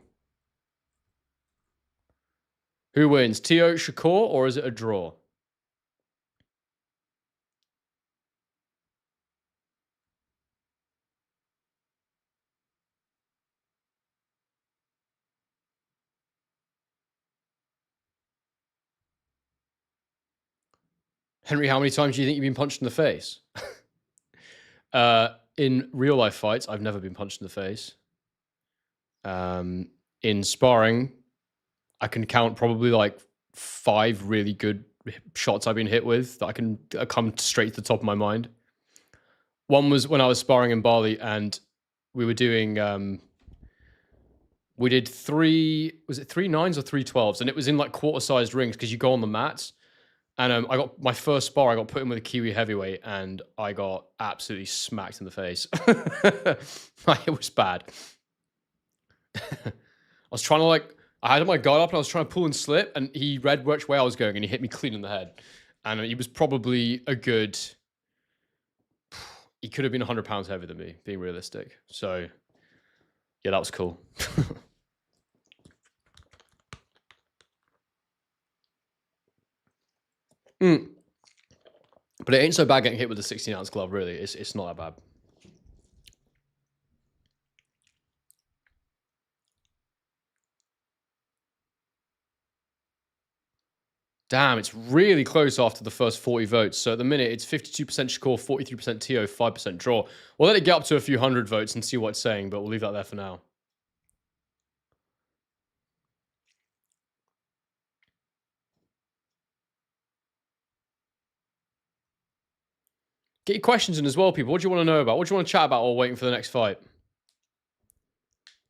A: Who wins? Teo, Shakur, or is it a draw? Henry, how many times do you think you've been punched in the face? In real life fights, I've never been punched in the face. In sparring, I can count probably like 5 really good shots I've been hit with that I can come straight to the top of my mind. One was when I was sparring in Bali, and we were doing we did 3 9s or 3 12s, and it was in like quarter-sized rings because you go on the mats. And I got my first spar, I got put in with a Kiwi heavyweight, and I got absolutely smacked in the face. It was bad. I was trying to I had my guard up and I was trying to pull and slip, and he read which way I was going and he hit me clean in the head. And he was probably he could have been 100 pounds heavier than me, being realistic. So yeah, that was cool. But it ain't so bad getting hit with a 16-ounce glove, really. It's not that bad. Damn, it's really close after the first 40 votes. So at the minute, it's 52% Shakur, 43% Teo, 5% draw. We'll let it get up to a few hundred votes and see what it's saying, but we'll leave that there for now. Get your questions in as well, people. What do you want to know about? What do you want to chat about while waiting for the next fight?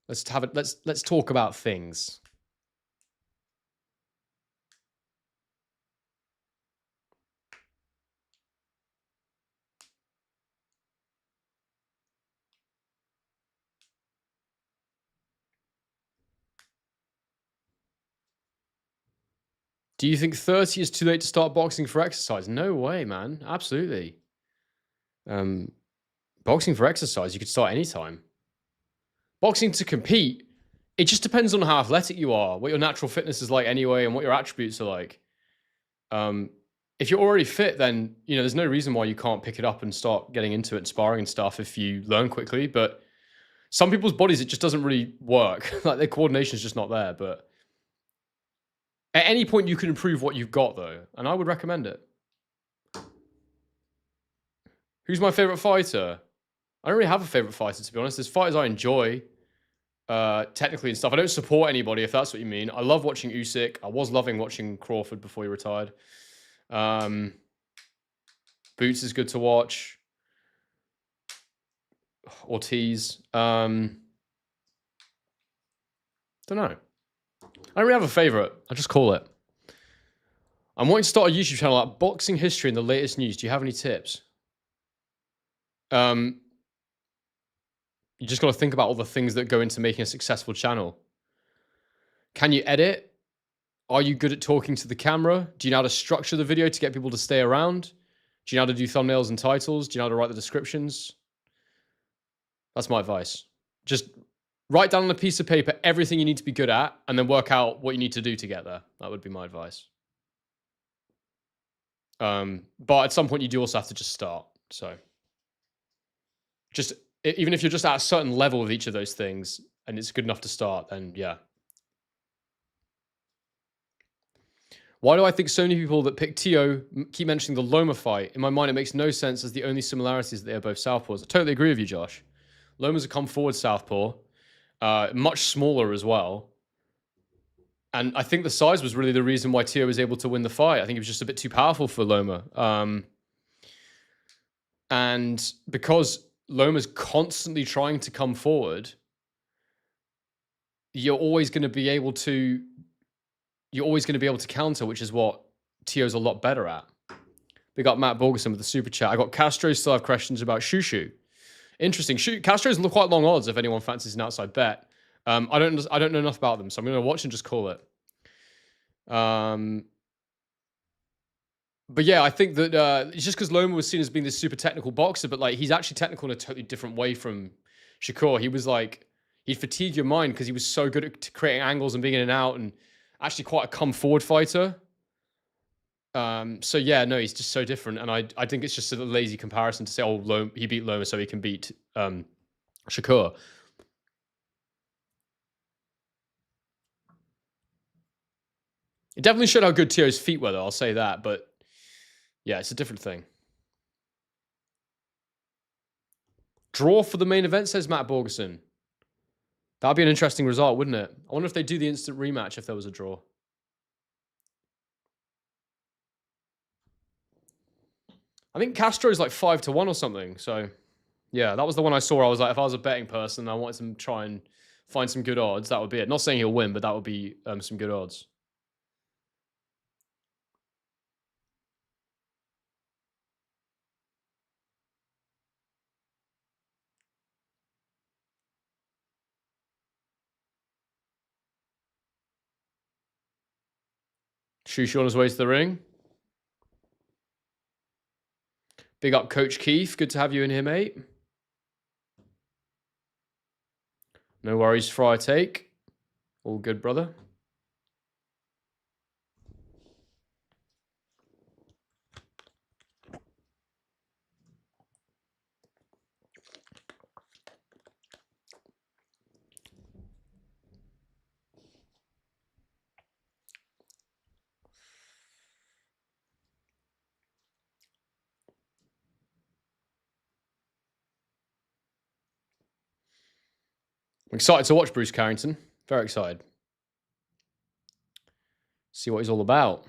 A: Let's have it. Let's talk about things. Do you think 30 is too late to start boxing for exercise? No way, man. Absolutely. Boxing for exercise, you could start anytime. Boxing to compete, it just depends on how athletic you are, what your natural fitness is like anyway, and what your attributes are like. If you're already fit, then there's no reason why you can't pick it up and start getting into it and sparring and stuff if you learn quickly. But some people's bodies, it just doesn't really work. Like their coordination is just not there. But at any point, you can improve what you've got, though, and I would recommend it. Who's my favorite fighter? I don't really have a favorite fighter, to be honest. There's fighters I enjoy, technically and stuff. I don't support anybody, if that's what you mean. I love watching Usyk. I was loving watching Crawford before he retired. Boots is good to watch. Ortiz. Don't know. I don't really have a favorite. I just call it. I'm wanting to start a YouTube channel like boxing history and the latest news. Do you have any tips? You just got to think about all the things that go into making a successful channel. Can you edit? Are you good at talking to the camera? Do you know how to structure the video to get people to stay around? Do you know how to do thumbnails and titles? Do you know how to write the descriptions? That's my advice. Just write down on a piece of paper everything you need to be good at and then work out what you need to do to get there. That would be my advice. But at some point you do also have to just start. So just, even if you're just at a certain level of each of those things and it's good enough to start, then yeah. Why do I think so many people that pick Teo keep mentioning the Loma fight? In my mind, it makes no sense as the only similarities that they are both southpaws. I totally agree with you, Josh. Loma's a come forward southpaw, much smaller as well. And I think the size was really the reason why Teo was able to win the fight. I think he was just a bit too powerful for Loma. And because Loma's constantly trying to come forward, you're always going to be able to counter, which is what Teo's a lot better at. We got Matt Borgerson with the super chat. I got Castro still have questions about Shushu. Interesting. Castro's quite long odds if anyone fancies an outside bet. I don't know enough about them, so I'm going to watch and just call it. But yeah, I think that it's just because Loma was seen as being this super technical boxer, but like he's actually technical in a totally different way from Shakur. He was like, he'd fatigue your mind because he was so good at creating angles and being in and out, and actually quite a come forward fighter. So yeah, no, he's just so different, and I think it's just a lazy comparison to say, oh, he beat Loma, so he can beat Shakur. It definitely showed how good Teo's feet were, though. I'll say that, but yeah, it's a different thing. Draw for the main event, says Matt Borgerson. That'd be an interesting result, wouldn't it? I wonder if they do the instant rematch if there was a draw. I think Castro's like 5-1 or something. So yeah, that was the one I saw. I was like, if I was a betting person, I wanted to try and find some good odds. That would be it. Not saying he'll win, but that would be some good odds. Shushu on his way to the ring. Big up Coach Keith. Good to have you in here, mate. No worries, Friar Take. All good, brother. I'm excited to watch Bruce Carrington. Very excited. See what he's all about.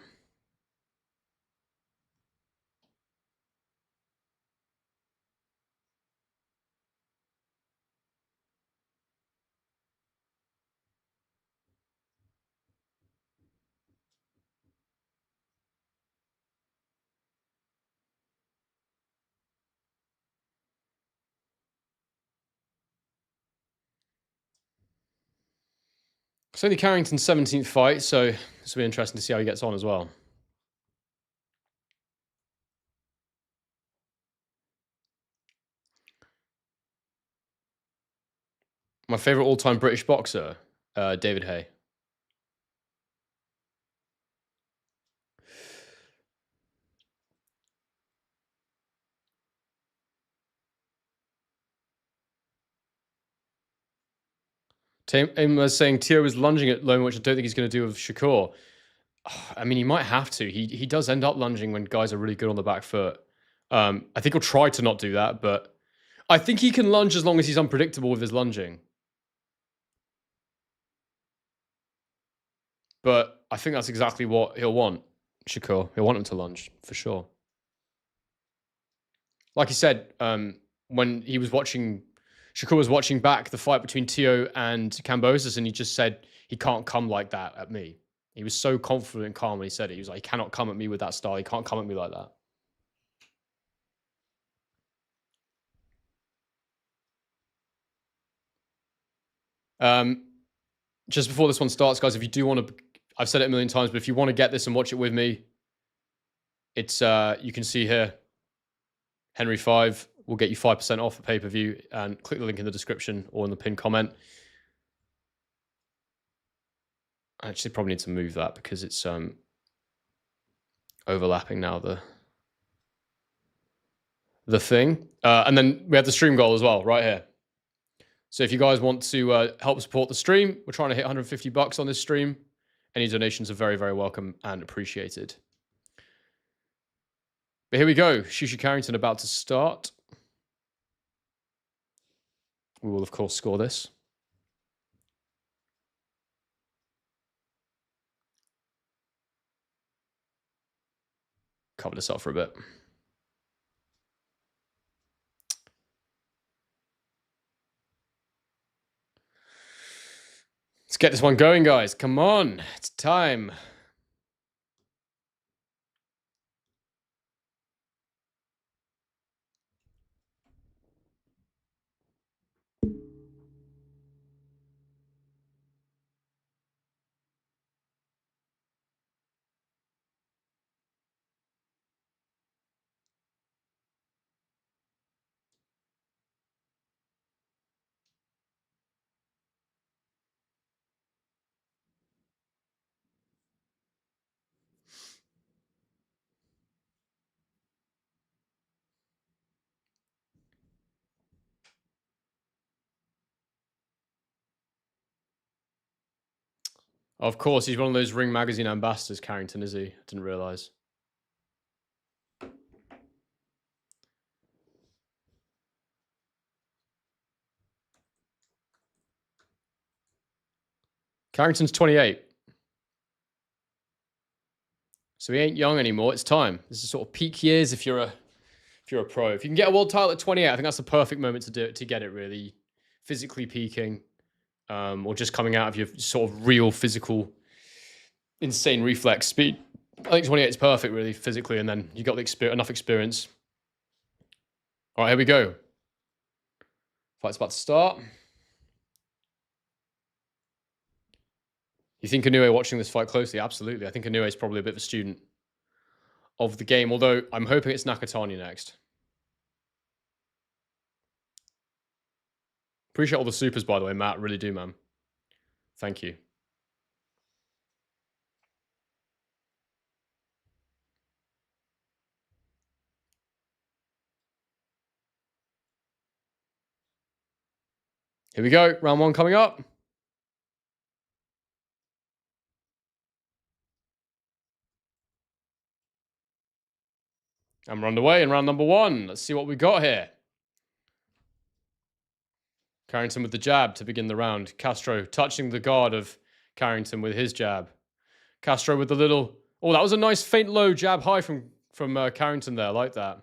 A: It's only Carrington's 17th fight, so This will be interesting to see how he gets on as well. My favorite all-time British boxer, David Haye. Tim was saying Teo was lunging at low, which I don't think he's going to do with Shakur. I mean, he might have to. He does end up lunging when guys are really good on the back foot. I think he'll try to not do that, but I think he can lunge as long as he's unpredictable with his lunging. But I think that's exactly what he'll want, Shakur. He'll want him to lunge, for sure. Like he said, when he was watching, Shakur was watching back the fight between Teo and Kambosos, and he just said, he can't come like that at me. He was so confident and calm when he said it. He was like, he cannot come at me with that style. He can't come at me like that. Just before this one starts, guys, if you do want to, I've said it a million times, but if you want to get this and watch it with me, it's, you can see here, Henry 5 will get you 5% off the pay-per-view, and click the link in the description or in the pinned comment. I actually probably need to move that because it's overlapping now, the thing. And then we have the stream goal as well, right here. So if you guys want to help support the stream, we're trying to hit 150 bucks on this stream. Any donations are very, very welcome and appreciated. But here we go. Shushu Carrington about to start. We will, of course, score this. Cover this up for a bit. Let's get this one going, guys. Come on. It's time. Of course, he's one of those Ring Magazine ambassadors, Carrington, is he? I didn't realize. Carrington's 28. So he ain't young anymore. It's time. This is sort of peak years if you're a pro. If you can get a world title at 28, I think that's the perfect moment to do it, to get it, really. Physically peaking, or just coming out of your sort of real physical, insane reflex speed. I think 28 is perfect, really, physically, and then you got the enough experience. All right, here we go. Fight's about to start. You think Inoue watching this fight closely? Absolutely. I think Inoue is probably a bit of a student of the game, although I'm hoping it's Nakatani next. Appreciate all the supers, by the way, Matt. Really do, man. Thank you. Here we go. Round one coming up. And we're underway in round number one. Let's see what we got here. Carrington with the jab to begin the round. Castro touching the guard of Carrington with his jab. Castro with the little... Oh, that was a nice faint low jab high from Carrington there. I like that.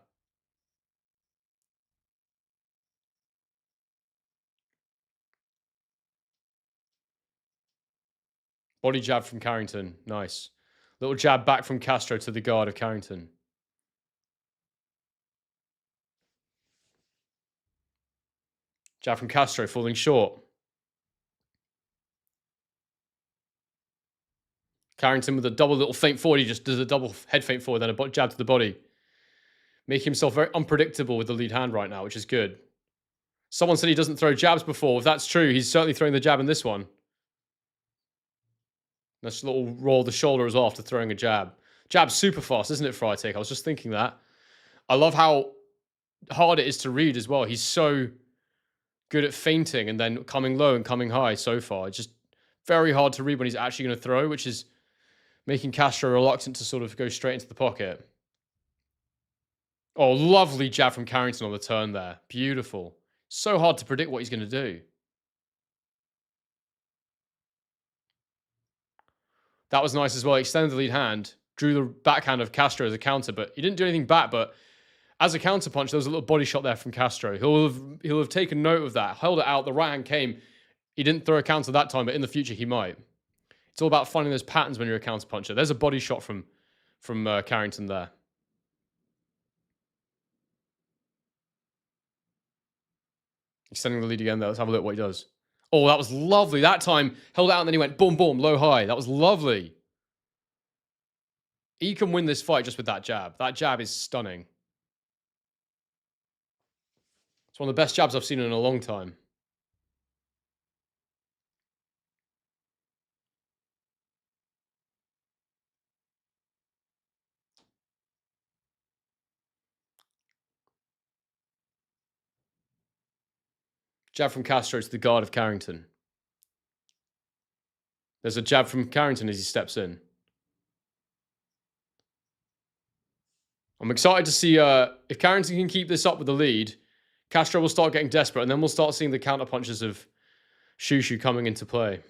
A: Body jab from Carrington. Nice. Little jab back from Castro to the guard of Carrington. Jab from Castro falling short. Carrington with a double little feint forward. He just does a double head feint forward, then a jab to the body. Making himself very unpredictable with the lead hand right now, which is good. Someone said he doesn't throw jabs before. If that's true, he's certainly throwing the jab in this one. Nice little roll of the shoulder as well after throwing a jab. Jab's super fast, isn't it, Freitag? I was just thinking that. I love how hard it is to read as well. He's so good at feinting and then coming low and coming high so far. It's just very hard to read when he's actually going to throw, which is making Castro reluctant to sort of go straight into the pocket. Oh, lovely jab from Carrington on the turn there. Beautiful. So hard to predict what he's going to do. That was nice as well. He extended the lead hand, drew the backhand of Castro as a counter, but he didn't do anything back. But as a counter punch, there was a little body shot there from Castro. He'll have taken note of that, held it out. The right hand came. He didn't throw a counter that time, but in the future he might. It's all about finding those patterns when you're a counter puncher. There's a body shot from Carrington there. Extending the lead again, though. Let's have a look at what he does. Oh, that was lovely. That time, held out, and then he went boom, boom, low, high. That was lovely. He can win this fight just with that jab. That jab is stunning. It's one of the best jabs I've seen in a long time. Jab from Castro to the guard of Carrington. There's a jab from Carrington as he steps in. I'm excited to see if Carrington can keep this up with the lead. Castro will start getting desperate, and then we'll start seeing the counter punches of Shushu coming into play.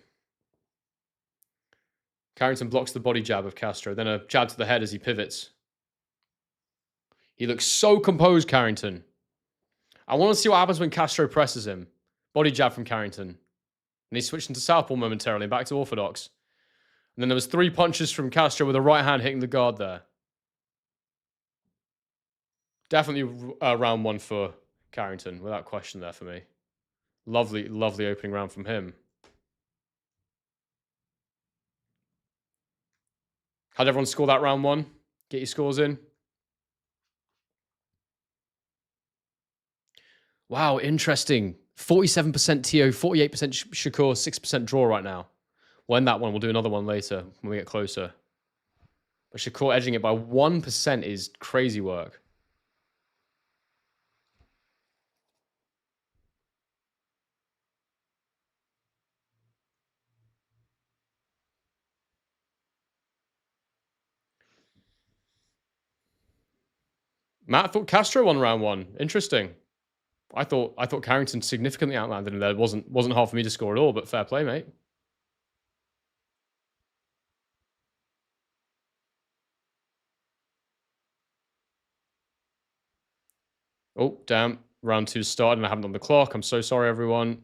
A: Carrington blocks the body jab of Castro, then a jab to the head as he pivots. He looks so composed, Carrington. I want to see what happens when Castro presses him. Body jab from Carrington. And he switched into southpaw momentarily, back to orthodox. And then there was 3 punches from Castro with a right hand hitting the guard there. Definitely round 1 for Carrington, without question there for me. Lovely, lovely opening round from him. How'd everyone score that round 1? Get your scores in. Wow, interesting. 47% Teo, 48% Shakur, 6% draw right now. We'll end that one. We'll do another one later when we get closer. But Shakur edging it by 1% is crazy work. Matt thought Castro won round 1. Interesting. I thought Carrington significantly outlanded him there. It wasn't hard for me to score at all, but fair play, mate. Oh, damn. Round 2 started and I haven't on the clock. I'm so sorry, everyone.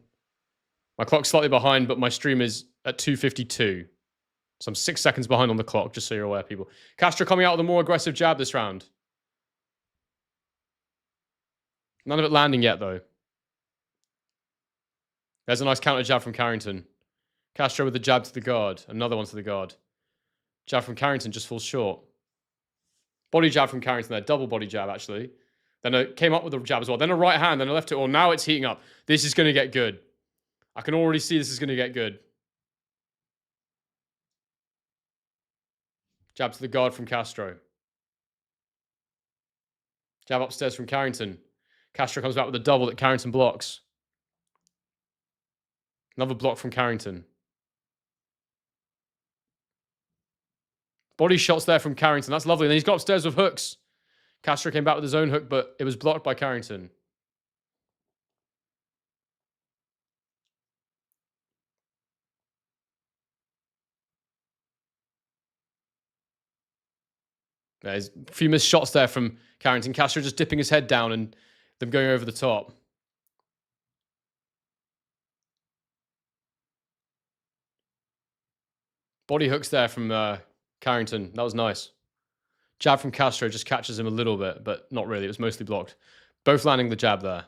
A: My clock's slightly behind, but my stream is at 2:52. So I'm 6 seconds behind on the clock, just so you're aware, people. Castro coming out with a more aggressive jab this round. None of it landing yet, though. There's a nice counter jab from Carrington. Castro with the jab to the guard. Another one to the guard. Jab from Carrington just falls short. Body jab from Carrington there. Double body jab, actually. Then it came up with a jab as well. Then a right hand, then a left hook. Oh, now it's heating up. This is going to get good. I can already see this is going to get good. Jab to the guard from Castro. Jab upstairs from Carrington. Castro comes back with a double that Carrington blocks. Another block from Carrington. Body shots there from Carrington. That's lovely. And then he's got upstairs with hooks. Castro came back with his own hook, but it was blocked by Carrington. There's a few missed shots there from Carrington. Castro just dipping his head down and them going over the top. Body hooks there from Carrington. That was nice. Jab from Castro just catches him a little bit, but not really. It was mostly blocked. Both landing the jab there.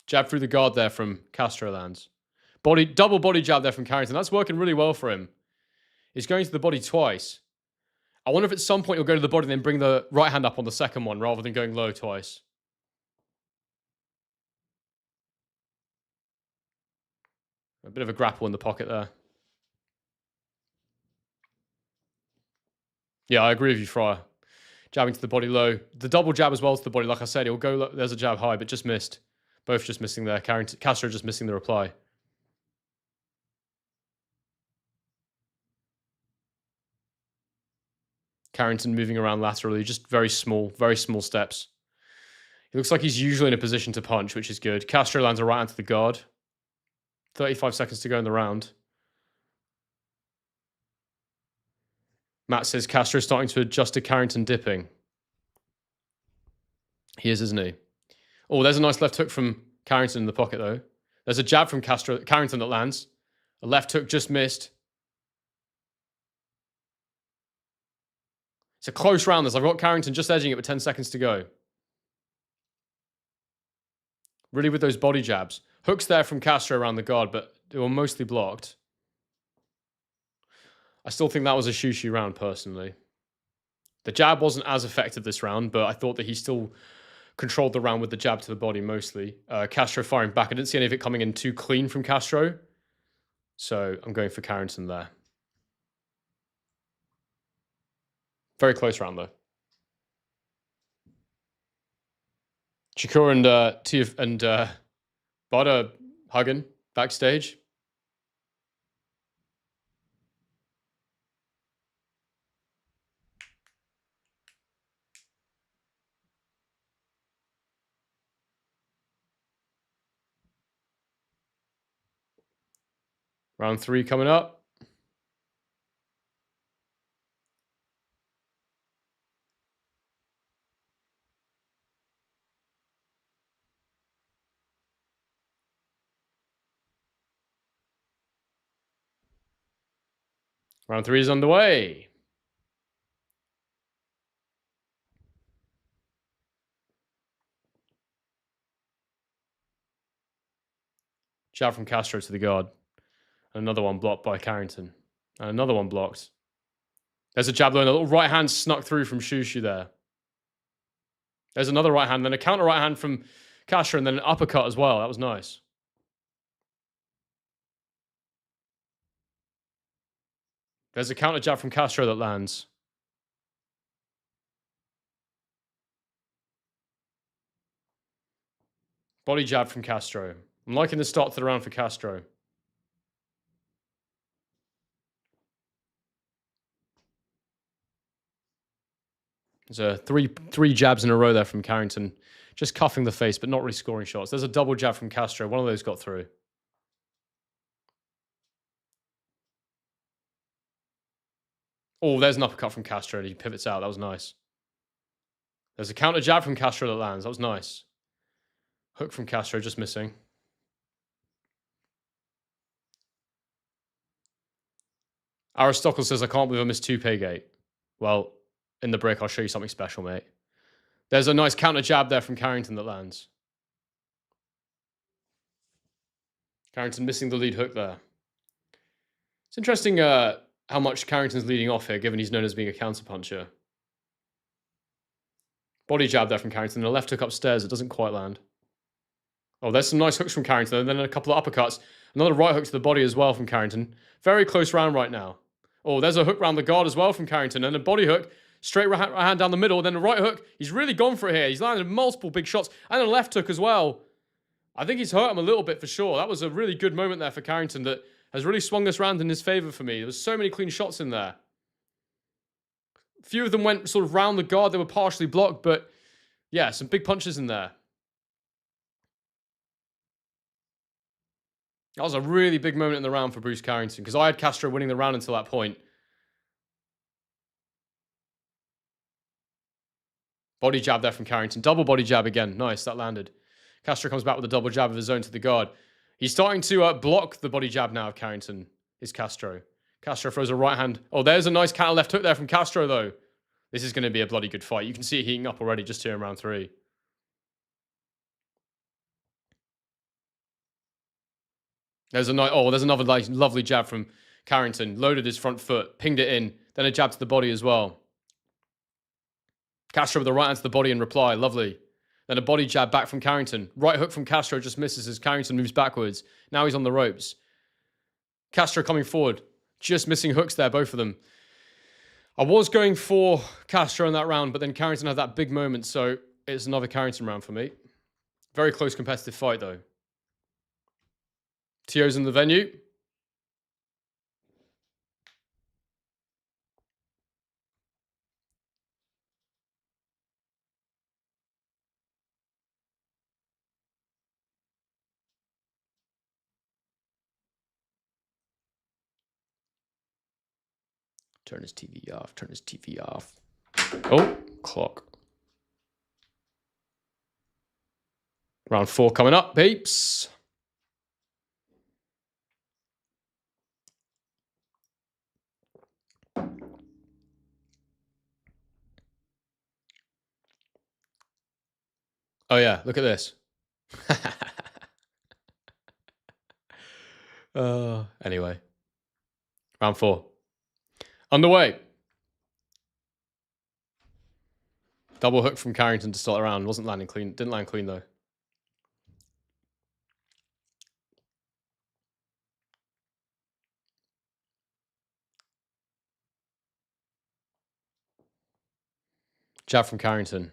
A: Jab through the guard there from Castro lands. Double body jab there from Carrington. That's working really well for him. He's going to the body twice. I wonder if at some point he'll go to the body and then bring the right hand up on the second one rather than going low twice. A bit of a grapple in the pocket there. Yeah, I agree with you, Fryer. Jabbing to the body low. The double jab as well to the body. Like I said, he'll go low. There's a jab high, but just missed. Both just missing there. Castro just missing the reply. Carrington moving around laterally. Just very small steps. He looks like he's usually in a position to punch, which is good. Castro lands a right hand to the guard. 35 seconds to go in the round. Matt says Castro starting to adjust to Carrington dipping. He is, isn't he? Oh, there's a nice left hook from Carrington in the pocket, though. There's a jab from Carrington that lands. A left hook just missed. It's a close round, this. I've got Carrington just edging it with 10 seconds to go. Really with those body jabs. Hooks there from Castro around the guard, but they were mostly blocked. I still think that was a shoo-shoo round, personally. The jab wasn't as effective this round, but I thought that he still controlled the round with the jab to the body mostly. Castro firing back. I didn't see any of it coming in too clean from Castro. So I'm going for Carrington there. Very close round, though. Shakur and Tiaf and Bout are hugging backstage. Round 3 coming up. Round 3 is underway. Jab from Castro to the guard. Another one blocked by Carrington. And another one blocked. There's a jab though, and a little right hand snuck through from Shushu there. There's another right hand, then a counter right hand from Castro, and then an uppercut as well. That was nice. There's a counter jab from Castro that lands. Body jab from Castro. I'm liking the start to the round for Castro. There's a three jabs in a row there from Carrington. Just cuffing the face, but not really scoring shots. There's a double jab from Castro. One of those got through. Oh, there's an uppercut from Castro. He pivots out. That was nice. There's a counter jab from Castro that lands. That was nice. Hook from Castro, just missing. Aristotle says, I can't believe I missed 2 pay gate. Well, in the break, I'll show you something special, mate. There's a nice counter jab there from Carrington that lands. Carrington missing the lead hook there. It's interesting how much Carrington's leading off here, given he's known as being a counterpuncher. Body jab there from Carrington. And a left hook upstairs. It doesn't quite land. Oh, there's some nice hooks from Carrington. And then a couple of uppercuts. Another right hook to the body as well from Carrington. Very close round right now. Oh, there's a hook round the guard as well from Carrington. And a body hook. Straight right hand down the middle. Then a right hook. He's really gone for it here. He's landed multiple big shots. And a left hook as well. I think he's hurt him a little bit for sure. That was a really good moment there for Carrington that has really swung this round in his favor for me. There was so many clean shots in there. A few of them went sort of round the guard. They were partially blocked, but yeah, some big punches in there. That was a really big moment in the round for Bruce Carrington because I had Castro winning the round until that point. Body jab there from Carrington. Double body jab again. Nice, that landed. Castro comes back with a double jab of his own to the guard. He's starting to block the body jab now of Carrington, is Castro. Castro throws a right hand. Oh, there's a nice counter left hook there from Castro, though. This is going to be a bloody good fight. You can see it heating up already just here in round 3. There's another lovely jab from Carrington. Loaded his front foot, pinged it in, then a jab to the body as well. Castro with the right hand to the body in reply. Lovely. Then a body jab back from Carrington. Right hook from Castro just misses as Carrington moves backwards. Now he's on the ropes. Castro coming forward. Just missing hooks there, both of them. I was going for Castro in that round, but then Carrington had that big moment, so it's another Carrington round for me. Very close competitive fight, though. Teo's in the venue. Turn his TV off. Turn his TV off. Oh, clock. Round 4 coming up, peeps. Oh, yeah. Look at this. Anyway. Round 4. Underway. Double hook from Carrington to start the round. Wasn't landing clean. Didn't land clean, though. Jab from Carrington.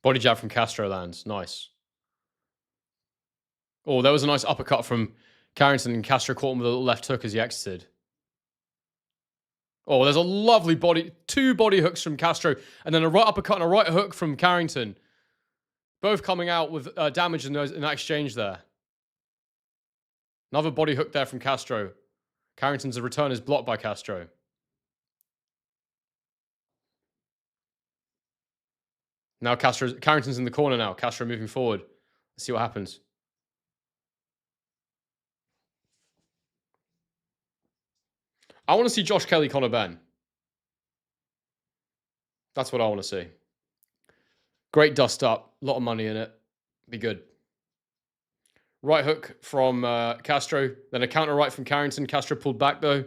A: Body jab from Castro lands. Nice. Oh, there was a nice uppercut from Carrington, and Castro caught him with a little left hook as he exited. Oh, there's a lovely two body hooks from Castro, and then a right uppercut and a right hook from Carrington. Both coming out with damage in that exchange there. Another body hook there from Castro. Carrington's return is blocked by Castro. Now Carrington's in the corner now. Castro moving forward. Let's see what happens. I want to see Josh Kelly, Conor Benn. That's what I want to see. Great dust up. A lot of money in it. Be good. Right hook from Castro. Then a counter right from Carrington. Castro pulled back, though.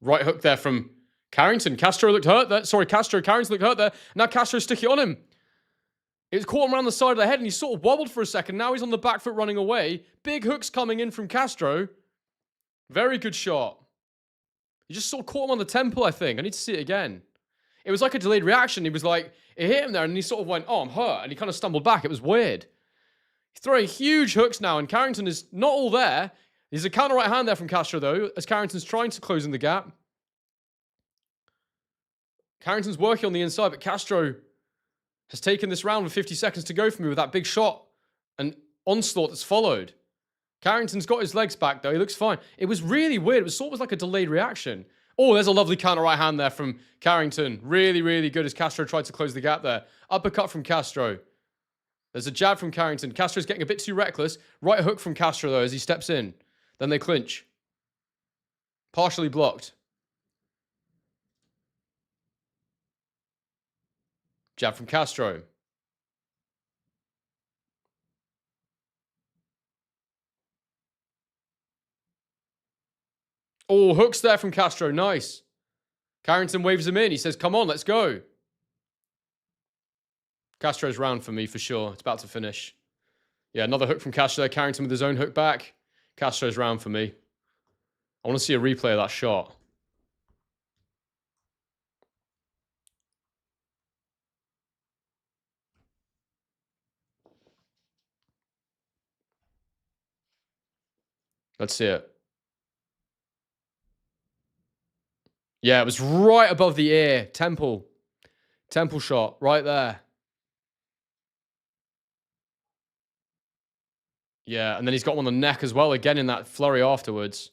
A: Right hook there from Carrington. Castro looked hurt there. Sorry, Carrington looked hurt there. Now Castro sticking on him. It caught him around the side of the head and he sort of wobbled for a second. Now he's on the back foot running away. Big hooks coming in from Castro. Very good shot. He just sort of caught him on the temple, I think. I need to see it again. It was like a delayed reaction. He was like, it hit him there and he sort of went, oh, I'm hurt. And he kind of stumbled back. It was weird. He's throwing huge hooks now and Carrington is not all there. There's a counter right hand there from Castro, though, as Carrington's trying to close in the gap. Carrington's working on the inside, but Castro has taken this round with 50 seconds to go for me with that big shot and onslaught that's followed. Carrington's got his legs back, though. He looks fine. It was really weird. It was sort of like a delayed reaction. Oh, there's a lovely counter right hand there from Carrington. Really, really good as Castro tried to close the gap there. Uppercut from Castro. There's a jab from Carrington. Castro's getting a bit too reckless. Right hook from Castro, though, as he steps in. Then they clinch. Partially blocked. Jab from Castro. Oh, hooks there from Castro. Nice. Carrington waves him in. He says, come on, let's go. Castro's round for me for sure. It's about to finish. Yeah, another hook from Castro there. Carrington with his own hook back. Castro's round for me. I want to see a replay of that shot. Let's see it. Yeah, it was right above the ear. Temple. Temple shot. Right there. Yeah, and then he's got one on the neck as well, again in that flurry afterwards.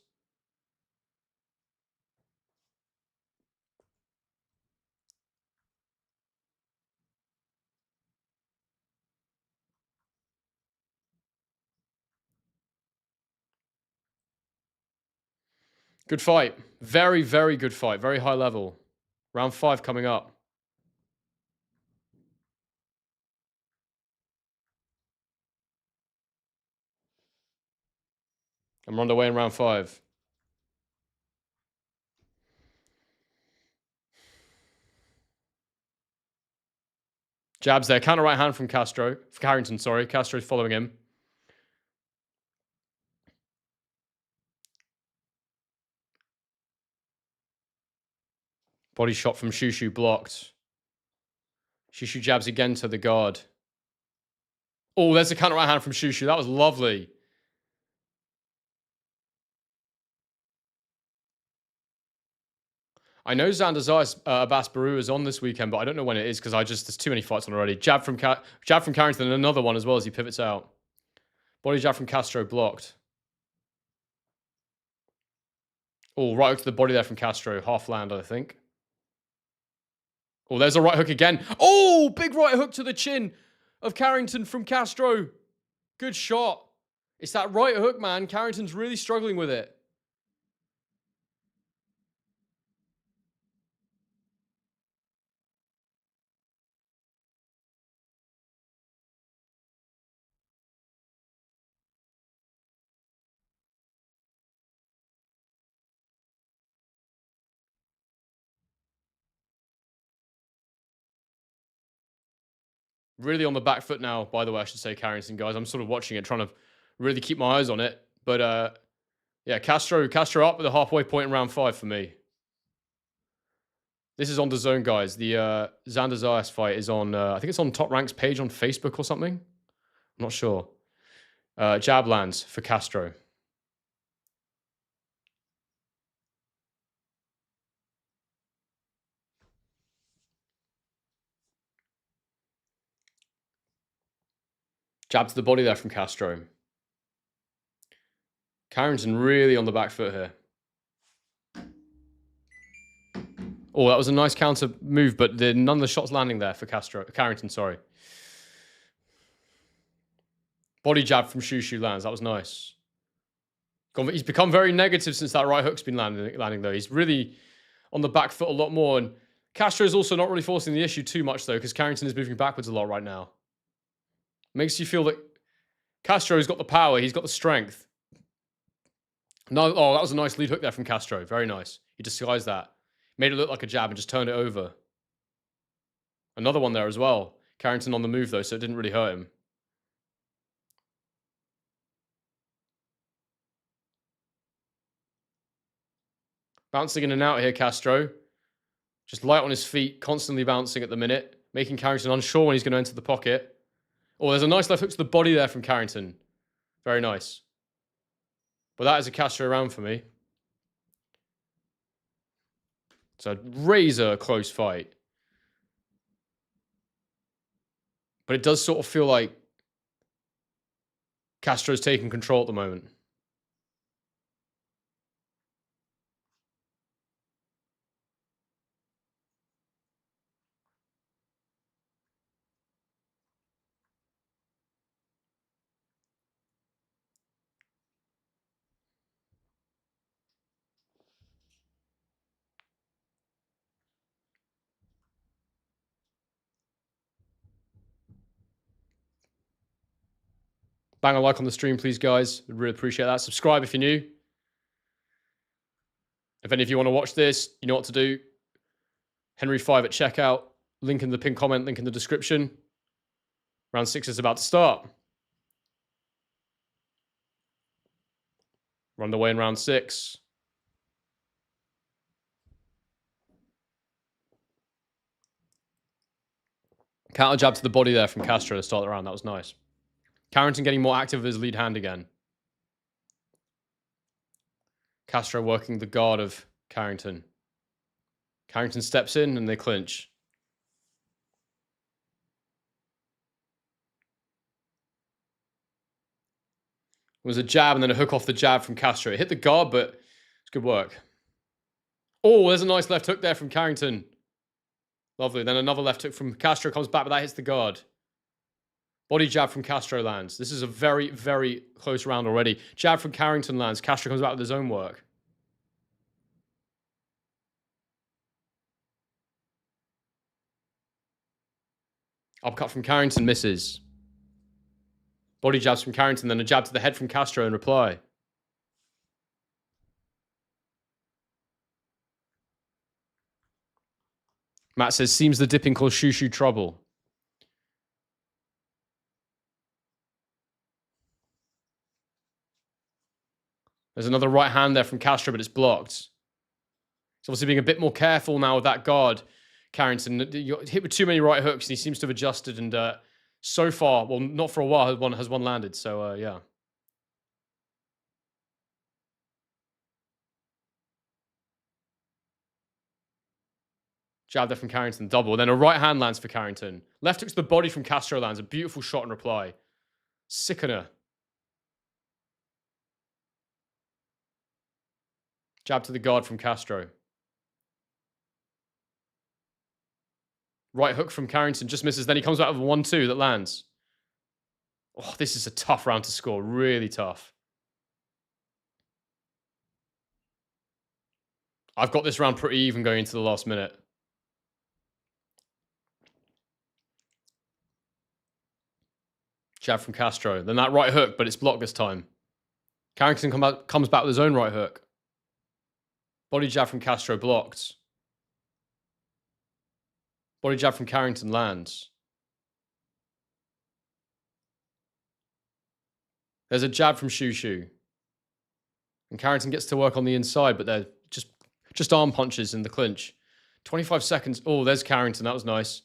A: Good fight. Very, very good fight. Very high level. Round 5 coming up. I'm underway in round 5. Jabs there. Counter right hand from Castro. Carrington, sorry. Castro's following him. Body shot from Shushu blocked. Shushu jabs again to the guard. Oh, there's a counter right hand from Shushu. That was lovely. I know Xander Zayas, Abbas Baru is on this weekend, but I don't know when it is because there's too many fights on already. Jab from Carrington and another one as well as he pivots out. Body jab from Castro blocked. Oh, right hook to the body there from Castro. Half land, I think. Oh, there's a right hook again. Oh, big right hook to the chin of Carrington from Castro. Good shot. It's that right hook, man. Carrington's really struggling with it. Really on the back foot now, by the way, I should say, Carrington, guys. I'm sort of watching it, trying to really keep my eyes on it. But, yeah, Castro up at the halfway point in round 5 for me. This is on DAZN, guys. The Xander Zayas fight is on, I think it's on Top Rank's page on Facebook or something. I'm not sure. Jab lands for Castro. Jab to the body there from Castro. Carrington really on the back foot here. Oh, that was a nice counter move, but none of the shots landing there for Carrington, sorry. Body jab from Shushu lands. That was nice. He's become very negative since that right hook's been landing though. He's really on the back foot a lot more. And Castro's also not really forcing the issue too much, though, because Carrington is moving backwards a lot right now. Makes you feel that Castro's got the power. He's got the strength. No, oh, that was a nice lead hook there from Castro. Very nice. He disguised that. Made it look like a jab and just turned it over. Another one there as well. Carrington on the move, though, so it didn't really hurt him. Bouncing in and out here, Castro. Just light on his feet, constantly bouncing at the minute, making Carrington unsure when he's going to enter the pocket. Oh, there's a nice left hook to the body there from Carrington. Very nice. But that is a Castro round for me. It's a razor close fight. But it does sort of feel like Castro's taking control at the moment. Bang a like on the stream, please, guys. I'd really appreciate that. Subscribe if you're new. If any of you want to watch this, you know what to do. Henry 5 at checkout. Link in the pinned comment, link in the description. Round 6 is about to start. We're underway in round 6. Counter jab to the body there from Castro to start the round. That was nice. Carrington getting more active with his lead hand again. Castro working the guard of Carrington. Carrington steps in and they clinch. It was a jab and then a hook off the jab from Castro. It hit the guard, but it's good work. Oh, there's a nice left hook there from Carrington. Lovely. Then another left hook from Castro comes back, but that hits the guard. Body jab from Castro lands. This is a very, very close round already. Jab from Carrington lands. Castro comes back with his own work. Uppercut from Carrington misses. Body jabs from Carrington, then a jab to the head from Castro in reply. Matt says, seems the dipping caused Shushu trouble. There's another right hand there from Castro, but it's blocked. He's obviously being a bit more careful now with that guard. Carrington, you're hit with too many right hooks, and he seems to have adjusted. And so far, well, not for a while, has one landed. So, yeah. Jab there from Carrington, double. Then a right hand lands for Carrington. Left hook to the body from Castro lands. A beautiful shot in reply. Sickener. Jab to the guard from Castro. Right hook from Carrington just misses. Then he comes out with a 1-2 that lands. Oh, this is a tough round to score. Really tough. I've got this round pretty even going into the last minute. Jab from Castro. Then that right hook, but it's blocked this time. Carrington comes back with his own right hook. Body jab from Castro blocked. Body jab from Carrington lands. There's a jab from Shushu. And Carrington gets to work on the inside, but they're just arm punches in the clinch. 25 seconds. Oh, there's Carrington. That was nice.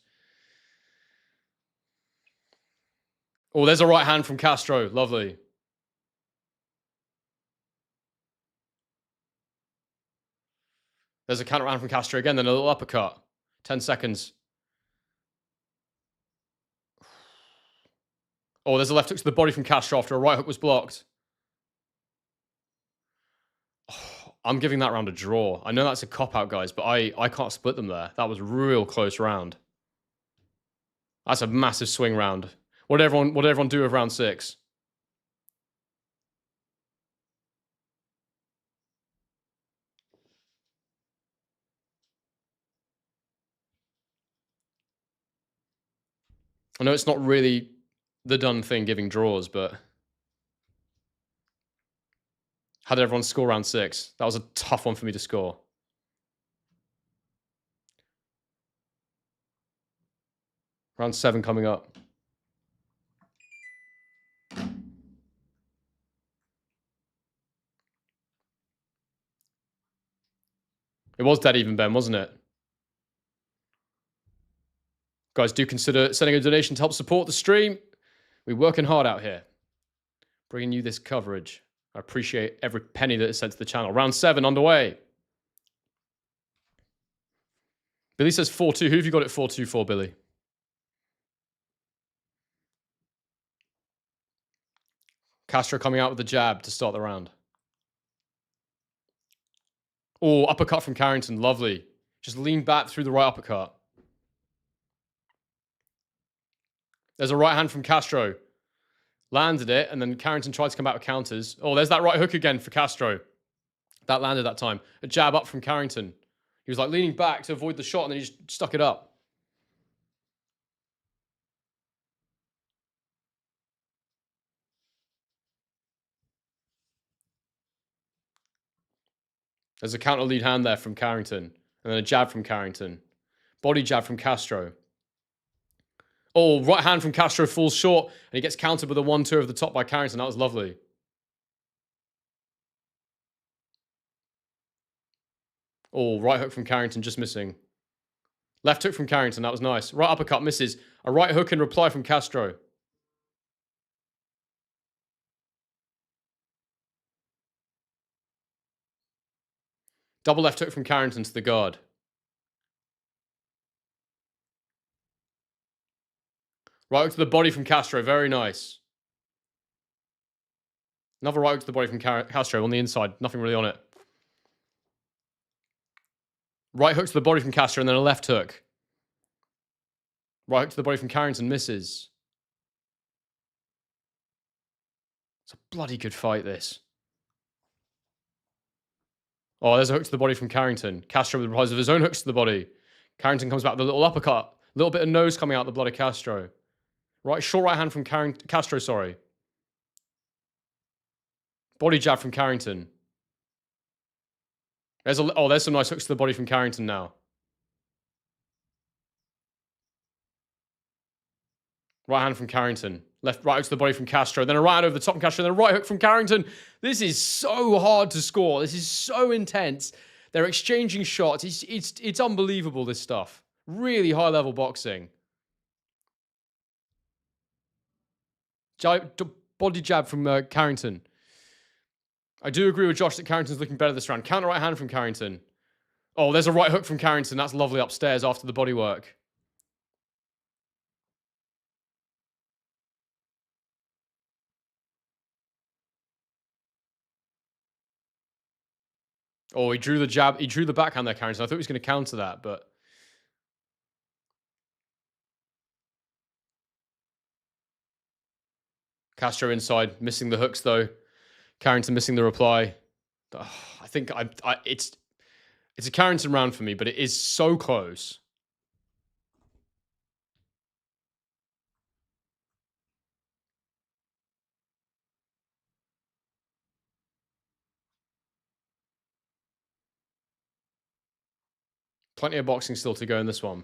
A: Oh, there's a right hand from Castro. Lovely. There's a counter round from Castro again, then a little uppercut. 10 seconds. Oh, there's a left hook to the body from Castro after a right hook was blocked. Oh, I'm giving that round a draw. I know that's a cop-out, guys, but I can't split them there. That was a real close round. That's a massive swing round. What did everyone do with round 6? I know it's not really the done thing giving draws, but how did everyone score round 6? That was a tough one for me to score. Round 7 coming up. It was dead even, Ben, wasn't it? Guys, do consider sending a donation to help support the stream. We're working hard out here, bringing you this coverage. I appreciate every penny that is sent to the channel. Round 7 underway. Billy says 4-2. Who have you got it 4-2 for, Billy? Castro coming out with the jab to start the round. Oh, uppercut from Carrington. Lovely. Just lean back through the right uppercut. There's a right hand from Castro. Landed it, and then Carrington tried to come out with counters. Oh, there's that right hook again for Castro. That landed that time. A jab up from Carrington. He was like leaning back to avoid the shot, and then he just stuck it up. There's a counter lead hand there from Carrington. And then a jab from Carrington. Body jab from Castro. Oh, right hand from Castro falls short. And he gets countered with a 1-2 over the top by Carrington. That was lovely. Oh, right hook from Carrington just missing. Left hook from Carrington. That was nice. Right uppercut misses. A right hook in reply from Castro. Double left hook from Carrington to the guard. Right hook to the body from Castro. Very nice. Another right hook to the body from Castro on the inside. Nothing really on it. Right hook to the body from Castro and then a left hook. Right hook to the body from Carrington. Misses. It's a bloody good fight, this. Oh, there's a hook to the body from Carrington. Castro with replies of his own hooks to the body. Carrington comes back with a little uppercut. Little bit of nose coming out the blood of Castro. Right, short right hand from Castro, sorry. Body jab from Carrington. There's some nice hooks to the body from Carrington now. Right hand from Carrington. Right hook to the body from Castro. Then a right hand over the top from Castro. Then a right hook from Carrington. This is so hard to score. This is so intense. They're exchanging shots. It's unbelievable, this stuff. Really high-level boxing. Body jab from Carrington. I do agree with Josh that Carrington's looking better this round. Counter right hand from Carrington. Oh, there's a right hook from Carrington. That's lovely upstairs after the body work. Oh, he drew the jab. He drew the backhand there, Carrington. I thought he was going to counter that, but... Castro inside, missing the hooks, though. Carrington missing the reply. Oh, I think it's a Carrington round for me, but it is so close. Plenty of boxing still to go in this one.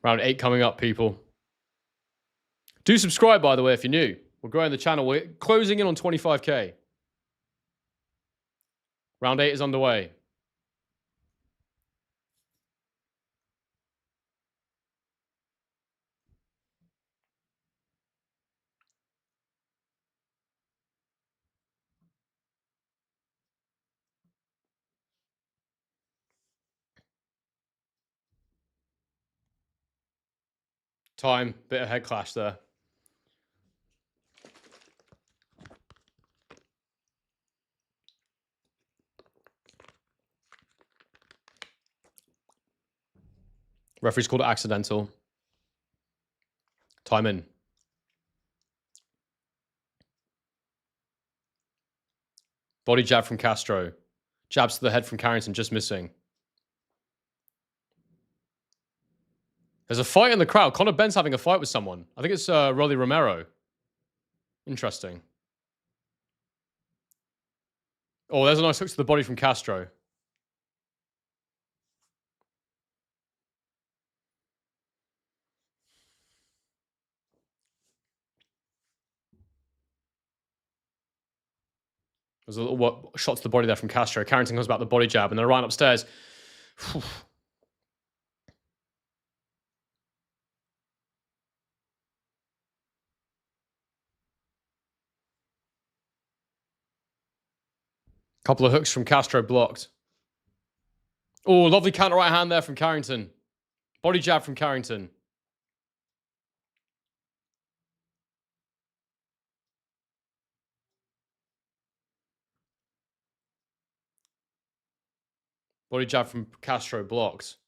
A: Round 8 coming up, people. Do subscribe, by the way, if you're new. We're growing the channel. We're closing in on 25k. Round 8 is underway. Time. Bit of head clash there. Referee's called it accidental. Time in. Body jab from Castro. Jabs to the head from Carrington, just missing. There's a fight in the crowd. Conor Benn's having a fight with someone. I think it's Rolly Romero. Interesting. Oh, there's a nice hook to the body from Castro. There's a little shot to the body there from Castro. Carrington comes back the body jab, and then a right upstairs. Couple of hooks from Castro blocked. Oh, lovely counter right hand there from Carrington. Body jab from Carrington. Body jab from Castro blocked.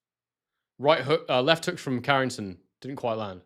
A: Right hook, left hook from Carrington. Didn't quite land.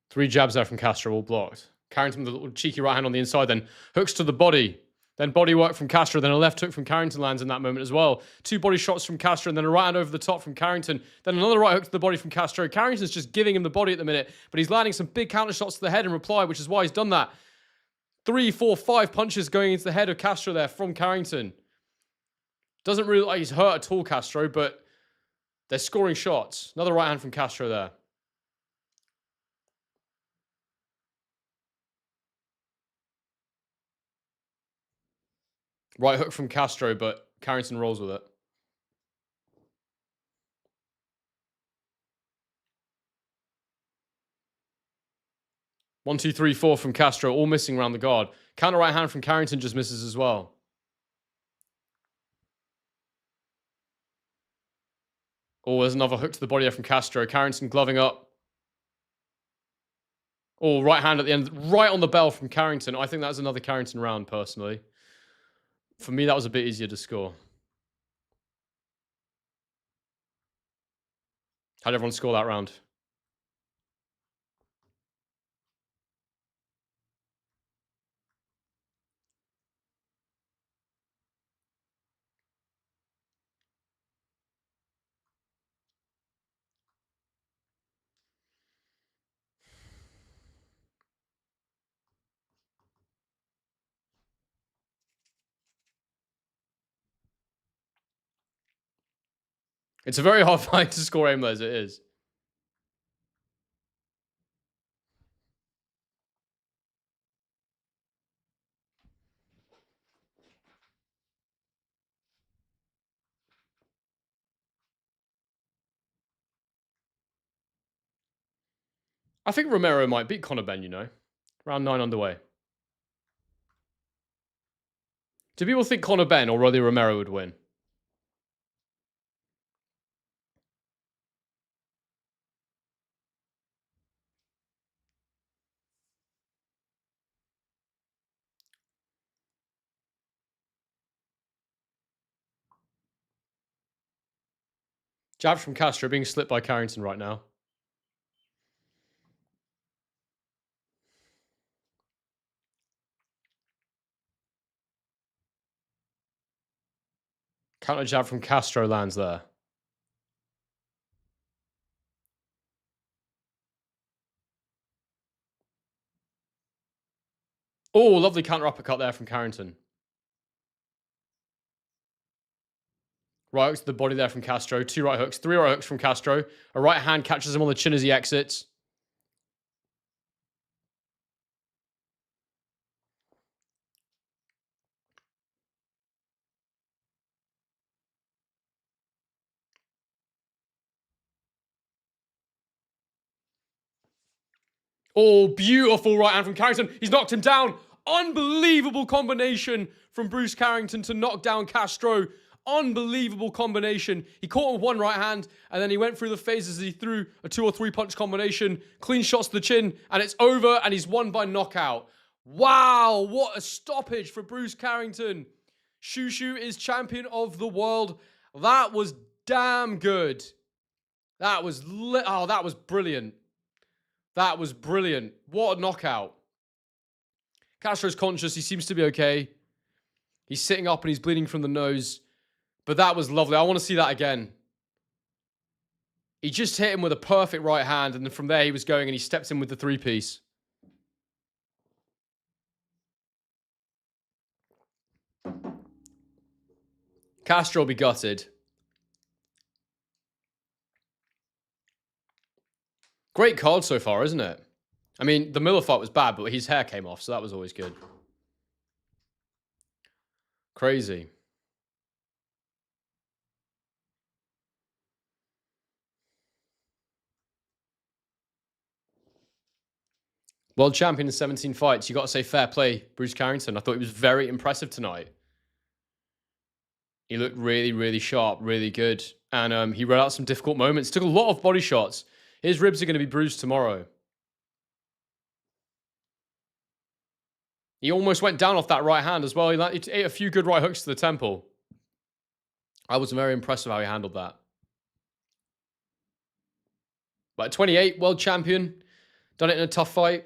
A: Three jabs there from Castro, all blocked. Carrington with a little cheeky right hand on the inside, then hooks to the body. Then body work from Castro, then a left hook from Carrington lands in that moment as well. Two body shots from Castro, and then a right hand over the top from Carrington. Then another right hook to the body from Castro. Carrington's just giving him the body at the minute, but he's landing some big counter shots to the head in reply, which is why he's done that. 3, 4, 5 punches going into the head of Castro there from Carrington. Doesn't really look like he's hurt at all, Castro, but they're scoring shots. Another right hand from Castro there. Right hook from Castro, but Carrington rolls with it. 1, 2, 3, 4 from Castro, all missing around the guard. Counter right hand from Carrington just misses as well. Oh, there's another hook to the body there from Castro. Carrington gloving up. Oh, right hand at the end, right on the bell from Carrington. I think that's another Carrington round, personally. For me, that was a bit easier to score. How'd everyone score that round? It's a very hard fight to score aimless, it is. I think Romero might beat Conor Benn, you know. Round 9 underway. Do people think Conor Benn or Rolly Romero would win? Jabs from Castro being slipped by Carrington right now. Counter jab from Castro lands there. Oh, lovely counter uppercut there from Carrington. Right hooks to the body there from Castro. 2 right hooks, 3 right hooks from Castro. A right hand catches him on the chin as he exits. Oh, beautiful right hand from Carrington. He's knocked him down. Unbelievable combination from Bruce Carrington to knock down Castro. Unbelievable combination. He caught him with one right hand, and then he went through the phases as he threw a 2 or 3 punch combination. Clean shots to the chin, and it's over, and he's won by knockout. Wow, what a stoppage for Bruce Carrington. Shushu is champion of the world. That was damn good. That was that was brilliant. That was brilliant. What a knockout. Castro's conscious. He seems to be okay. He's sitting up and he's bleeding from the nose. But that was lovely. I want to see that again. He just hit him with a perfect right hand, and then from there he was going and he steps in with the 3-piece. Castro will be gutted. Great card so far, isn't it? I mean, the Miller fight was bad, but his hair came off, so that was always good. Crazy. World champion in 17 fights. You got to say fair play, Bruce Carrington. I thought he was very impressive tonight. He looked really, really sharp, really good. And he rode out some difficult moments. Took a lot of body shots. His ribs are going to be bruised tomorrow. He almost went down off that right hand as well. He ate a few good right hooks to the temple. I was very impressed with how he handled that. But at 28, world champion. Done it in a tough fight.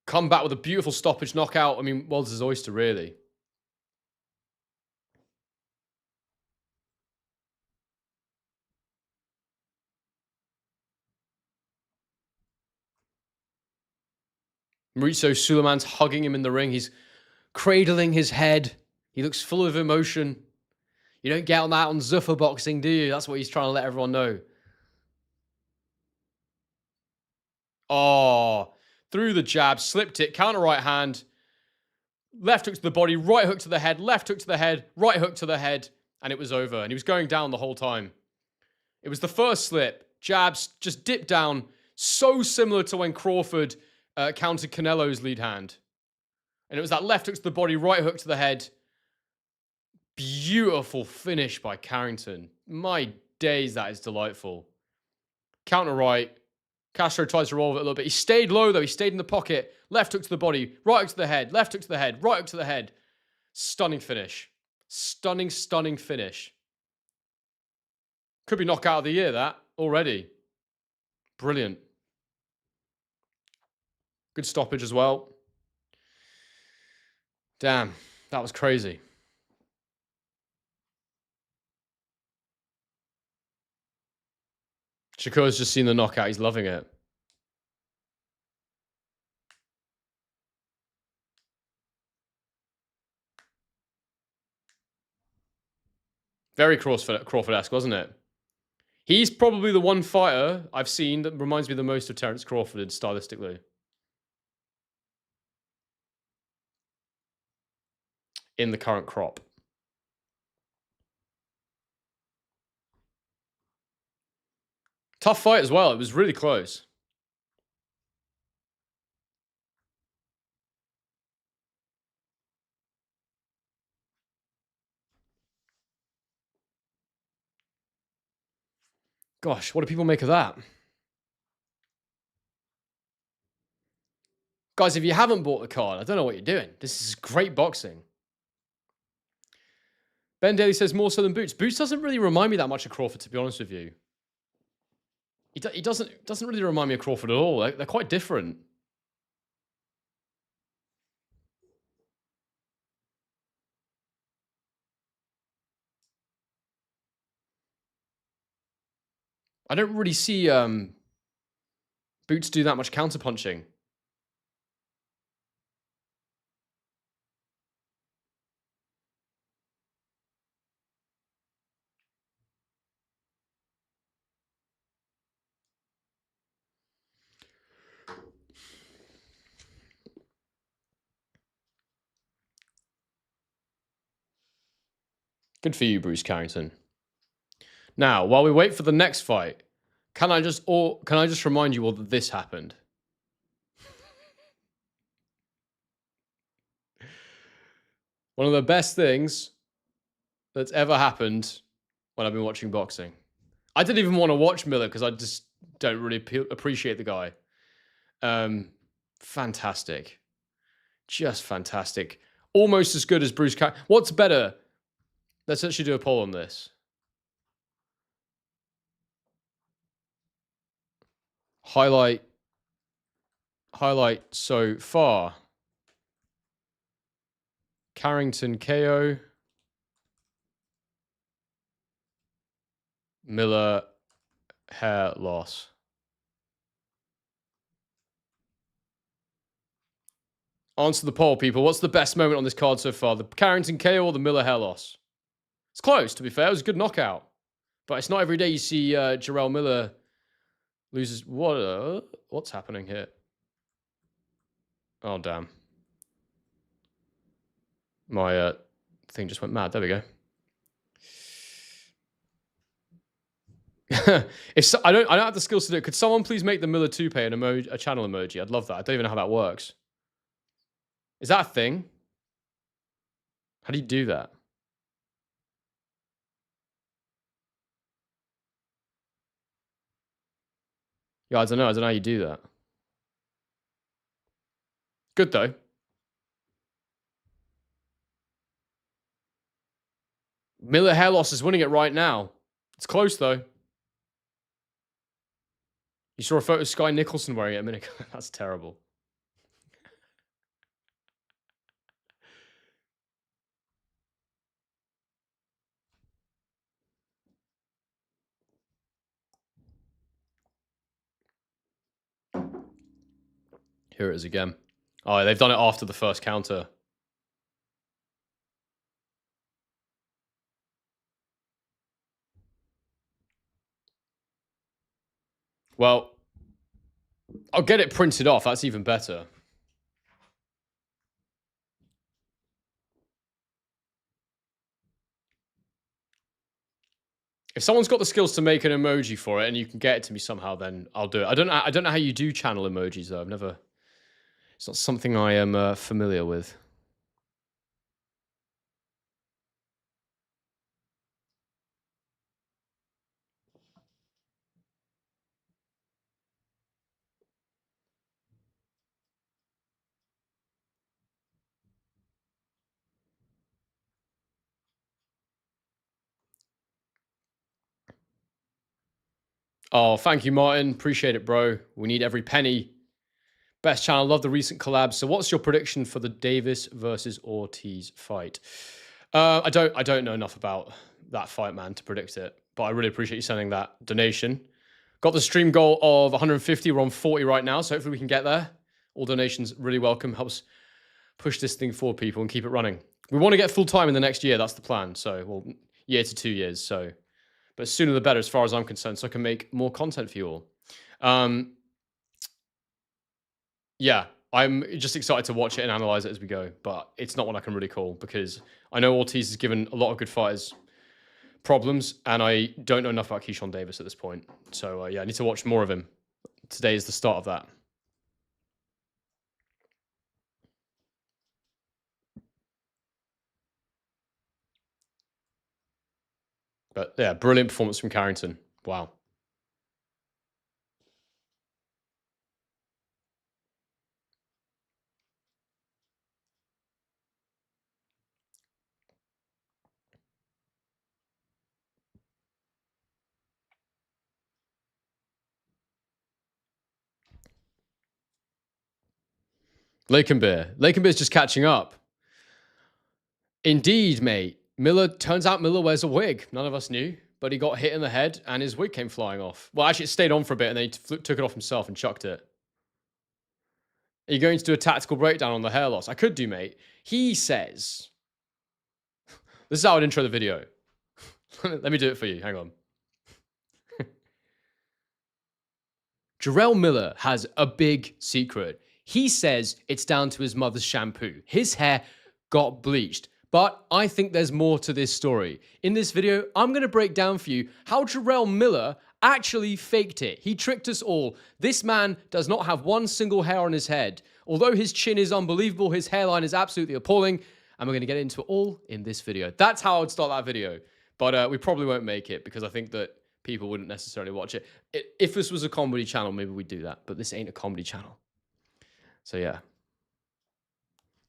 A: Come back with a beautiful stoppage knockout. I mean, world's his oyster, really. Mauricio Suleiman's hugging him in the ring. He's cradling his head. He looks full of emotion. You don't get on that on Zuffa boxing, do you? That's what he's trying to let everyone know. Oh, through the jab, slipped it, counter right hand. Left hook to the body, right hook to the head, left hook to the head, right hook to the head, and it was over. And he was going down the whole time. It was the first slip. Jabs just dipped down, So similar to when Crawford countered Canelo's lead hand. And it was that left hook to the body, right hook to the head. Beautiful finish by Carrington. My days, that is delightful. Counter right. Castro tries to roll it a little bit. He stayed low, though. He stayed in the pocket. Left hook to the body. Right hook to the head. Left hook to the head. Right hook to the head. Stunning finish. Stunning, stunning finish. Could be knockout of the year, that, already. Brilliant. Good stoppage as well. Damn, that was crazy. Shakur's just seen the knockout. He's loving it. Very Crawford-esque, wasn't it? He's probably the one fighter I've seen that reminds me the most of Terence Crawford stylistically. In the current crop. Tough fight as well. It was really close. Gosh, what do people make of that? Guys, if you haven't bought the card, I don't know what you're doing. This is great boxing. Ben Daly says more so than Boots. Boots doesn't really remind me that much of Crawford, to be honest with you. He doesn't really remind me of Crawford at all. They're quite different. I don't really see Boots do that much counterpunching. Good for you, Bruce Carrington. Now, while we wait for the next fight, can I just remind you all that this happened? One of the best things that's ever happened when I've been watching boxing. I didn't even want to watch Miller because I just don't really appreciate the guy. Fantastic. Just fantastic. Almost as good as Bruce Carrington. What's better? Let's actually do a poll on this. Highlight so far. Carrington KO. Miller hair loss. Answer the poll, people. What's the best moment on this card so far? The Carrington KO or the Miller hair loss? It's close, to be fair. It was a good knockout. But it's not every day you see Jarrell Miller loses. What's happening here? Oh, damn. My thing just went mad. There we go. I don't have the skills to do it. Could someone please make the Miller toupee an emoji, a channel emoji? I'd love that. I don't even know how that works. Is that a thing? How do you do that? Yeah, I don't know. I don't know how you do that. Good, though. Miller hair loss is winning it right now. It's close, though. You saw a photo of Sky Nicholson wearing it a minute ago. That's terrible. Here it is again. Oh, they've done it after the first counter. Well, I'll get it printed off. That's even better. If someone's got the skills to make an emoji for it and you can get it to me somehow, then I'll do it. I don't know how you do channel emojis though. It's not something I am familiar with. Oh, thank you, Martin. Appreciate it, bro. We need every penny. Best channel. Love the recent collabs. So, what's your prediction for the Davis versus Ortiz fight? I don't know enough about that fight, man, to predict it. But I really appreciate you sending that donation. Got the stream goal of 150. We're on 40 right now, so hopefully we can get there. All donations really welcome. Helps push this thing for people and keep it running. We want to get full time in the next year. That's the plan. So, well, year to 2 years. So, but sooner the better, as far as I'm concerned, so I can make more content for you all. Yeah, I'm just excited to watch it and analyze it as we go, but it's not one I can really call because I know Ortiz has given a lot of good fighters problems, and I don't know enough about Keyshawn Davis at this point. So, yeah, I need to watch more of him. Today is the start of that. But, yeah, brilliant performance from Carrington. Wow. Lakenbeer is just catching up. Indeed, mate. Turns out Miller wears a wig. None of us knew, but he got hit in the head and his wig came flying off. Well, actually, it stayed on for a bit and then he took it off himself and chucked it. Are you going to do a tactical breakdown on the hair loss? I could do, mate. He says, this is how I'd intro the video. Let me do it for you. Hang on. Jarrell Miller has a big secret. He says it's down to his mother's shampoo. His hair got bleached. But I think there's more to this story. In this video, I'm going to break down for you how Jarrell Miller actually faked it. He tricked us all. This man does not have one single hair on his head. Although his chin is unbelievable, his hairline is absolutely appalling. And we're going to get into it all in this video. That's how I would start that video. But we probably won't make it because I think that people wouldn't necessarily watch it. If this was a comedy channel, maybe we'd do that. But this ain't a comedy channel. So yeah.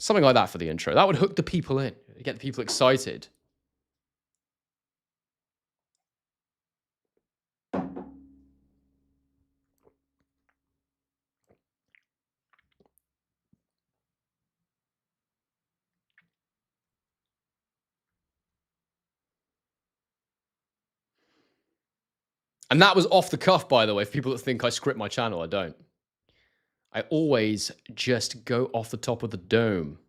A: Something like that for the intro. That would hook the people in. Get the people excited. And that was off the cuff, by the way, for people that think I script my channel. I don't. I always just go off the top of the dome.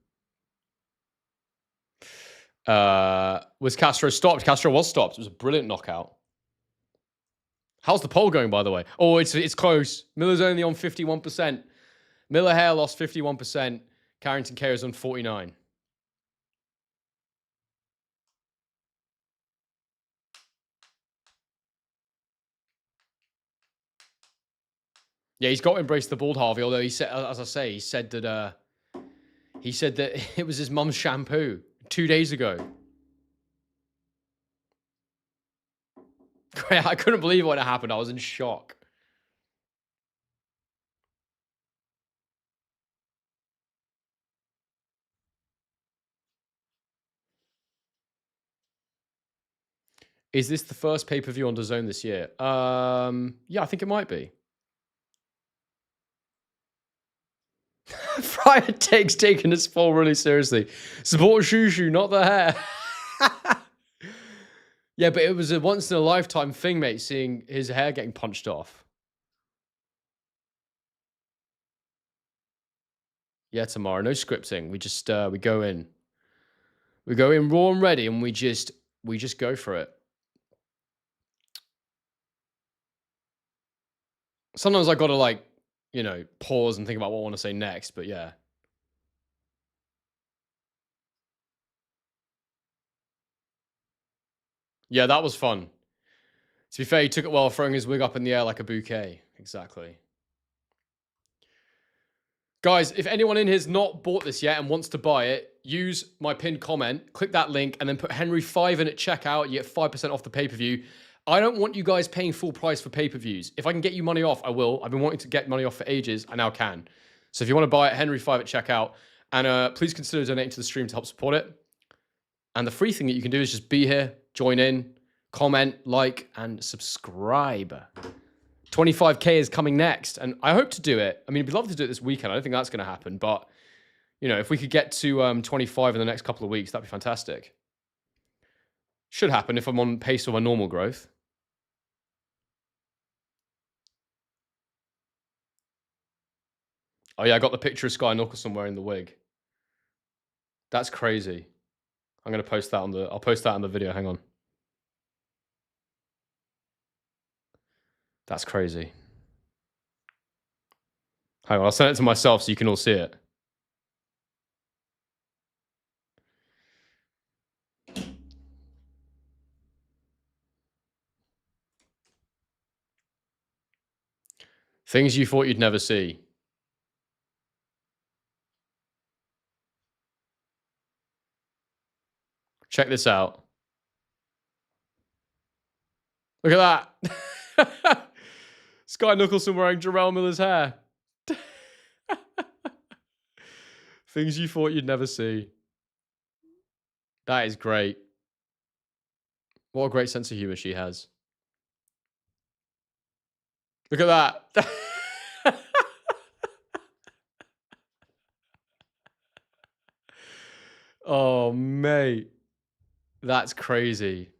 A: Was Castro stopped? Castro was stopped. It was a brilliant knockout. How's the poll going, by the way? Oh, it's close. Miller's only on 51%. Miller hair lost 51%. Carrington KO's on 49%. Yeah, he's got to embrace the bald, Harvey. Although he said, as I say, he said that it was his mum's shampoo 2 days ago. I couldn't believe when it happened. I was in shock. Is this the first pay-per-view on DAZN this year? Yeah, I think it might be. Friar takes taking his fall really seriously. Support Shushu, not the hair. Yeah, but it was a once-in-a-lifetime thing, mate, seeing his hair getting punched off. Yeah, tomorrow. No scripting. We just we go in. We go in raw and ready, and we just go for it. Sometimes I gotta, like, you know, pause and think about what I want to say next, but yeah. Yeah, that was fun. To be fair, he took it well, throwing his wig up in the air like a bouquet. Exactly. Guys, if anyone in here's not bought this yet and wants to buy it, use my pinned comment, click that link, and then put Henry 5 in at checkout. You get 5% off the pay-per-view. I don't want you guys paying full price for pay-per-views. If I can get you money off, I will. I've been wanting to get money off for ages. I now can. So if you want to buy it, Henry 5 at checkout. And please consider donating to the stream to help support it. And the free thing that you can do is just be here, join in, comment, like, and subscribe. 25K is coming next, and I hope to do it. I mean, we'd love to do it this weekend. I don't think that's going to happen, but, you know, if we could get to 25 in the next couple of weeks, that'd be fantastic. Should happen if I'm on pace with my normal growth. Oh, yeah, I got the picture of Sky Nicholson wearing the wig. That's crazy. I'm going to post that on the... I'll post that on the video. Hang on. That's crazy. Hang on, I'll send it to myself so you can all see it. Things you thought you'd never see. Check this out. Look at that. Sky Nicholson wearing Jarrell Miller's hair. Things you thought you'd never see. That is great. What a great sense of humor she has. Look at that. Oh, mate. That's crazy.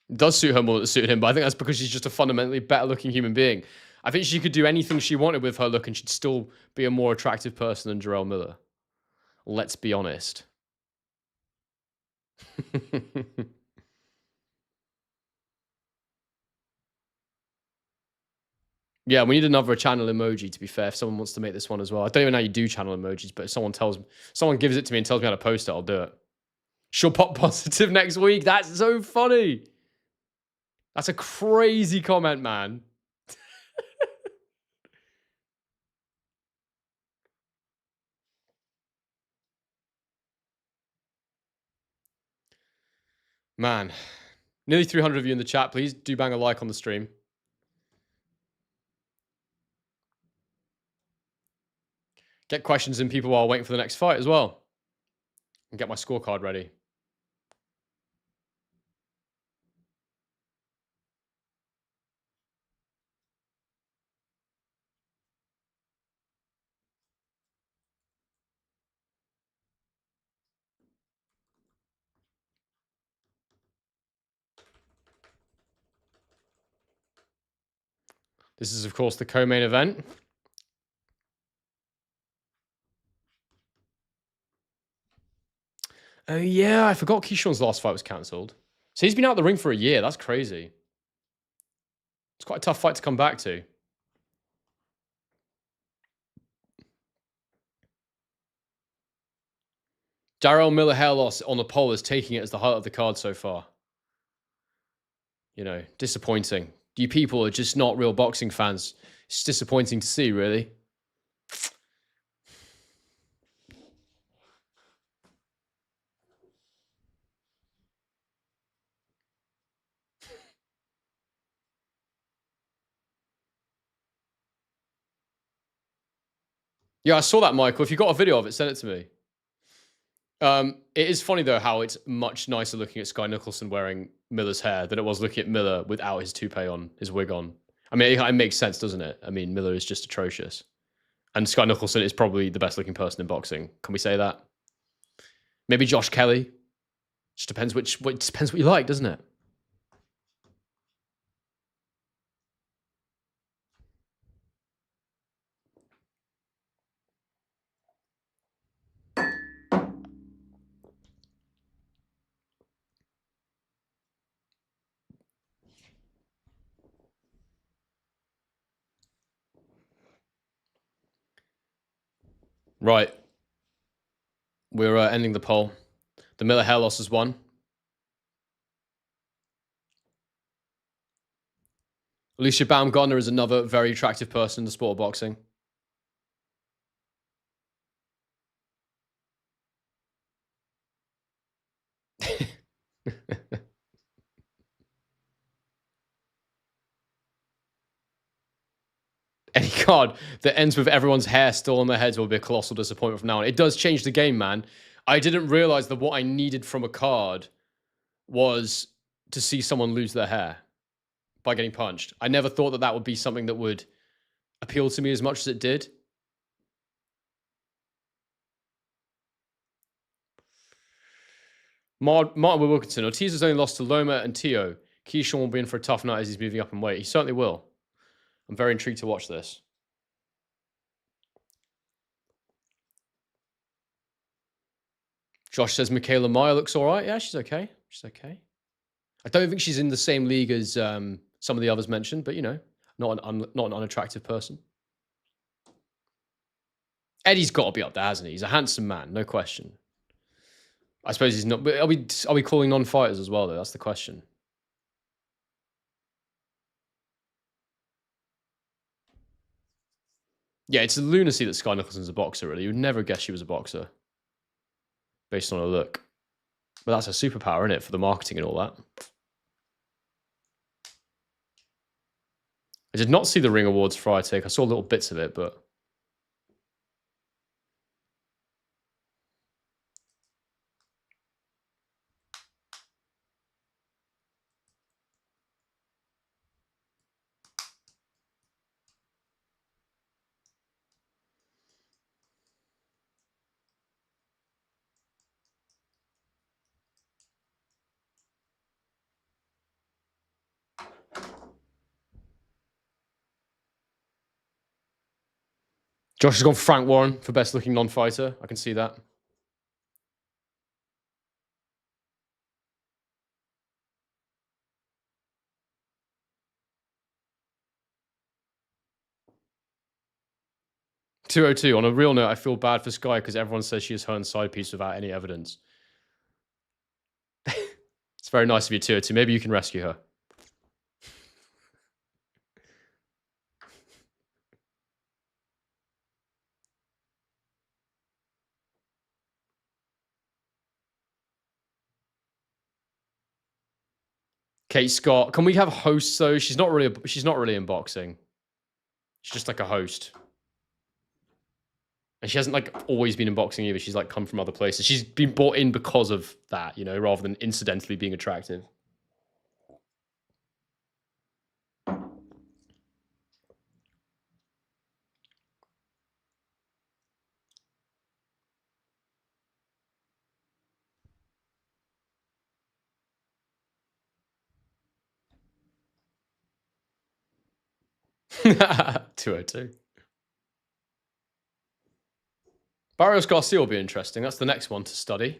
A: It does suit her more than it suited him, but I think that's because she's just a fundamentally better looking human being. I think she could do anything she wanted with her look and she'd still be a more attractive person than Jarrell Miller. Let's be honest. Yeah, we need another channel emoji, to be fair, if someone wants to make this one as well. I don't even know how you do channel emojis, but if someone gives it to me and tells me how to post it, I'll do it. She'll pop positive next week. That's so funny. That's a crazy comment, man. Man, nearly 300 of you in the chat. Please do bang a like on the stream. Get questions in people while waiting for the next fight as well. And get my scorecard ready. This is, of course, the co-main event. Oh, yeah, I forgot Keyshawn's last fight was cancelled. So he's been out of the ring for a year. That's crazy. It's quite a tough fight to come back to. Jarrell Miller hair loss on the poll is taking it as the highlight of the card so far. You know, disappointing. You people are just not real boxing fans. It's disappointing to see, really. Yeah, I saw that, Michael. If you got a video of it, send it to me. It is funny, though, how it's much nicer looking at Sky Nicholson wearing Miller's hair than it was looking at Miller without his toupee on, his wig on. I mean, it makes sense, doesn't it? I mean, Miller is just atrocious. And Sky Nicholson is probably the best looking person in boxing. Can we say that? Maybe Josh Kelly. Just depends depends what you like, doesn't it? Right. We're ending the poll. The Miller hair loss has won. Alicia Baumgartner is another very attractive person in the sport of boxing. Any card that ends with everyone's hair still on their heads will be a colossal disappointment from now on. It does change the game, man. I didn't realize that what I needed from a card was to see someone lose their hair by getting punched. I never thought that that would be something that would appeal to me as much as it did. Martin Wilkinson. Ortiz has only lost to Loma and Teo. Keyshawn will be in for a tough night as he's moving up in weight. He certainly will. I'm very intrigued to watch this. Josh says Michaela Meyer looks all right. Yeah, she's okay. She's okay. I don't think she's in the same league as some of the others mentioned, but, you know, not an unattractive person. Eddie's got to be up there, hasn't he? He's a handsome man, no question. I suppose he's not. But are we calling non-fighters as well, though? That's the question. Yeah, it's a lunacy that Sky Nicholson's a boxer, really. You would never guess she was a boxer based on her look. But that's a superpower, isn't it, for the marketing and all that? I did not see the Ring Awards Friday take. I saw little bits of it, but... Josh has gone Frank Warren for best looking non-fighter. I can see that. .202. On a real note, I feel bad for Sky because everyone says she is her own side piece without any evidence. It's very nice of you, .202. Maybe you can rescue her. Kate Scott. Can we have hosts though? She's not really in boxing. She's just like a host. And she hasn't like always been in boxing either. She's like come from other places. She's been brought in because of that, you know, rather than incidentally being attractive. .202. Barrios Garcia will be interesting. That's the next one to study.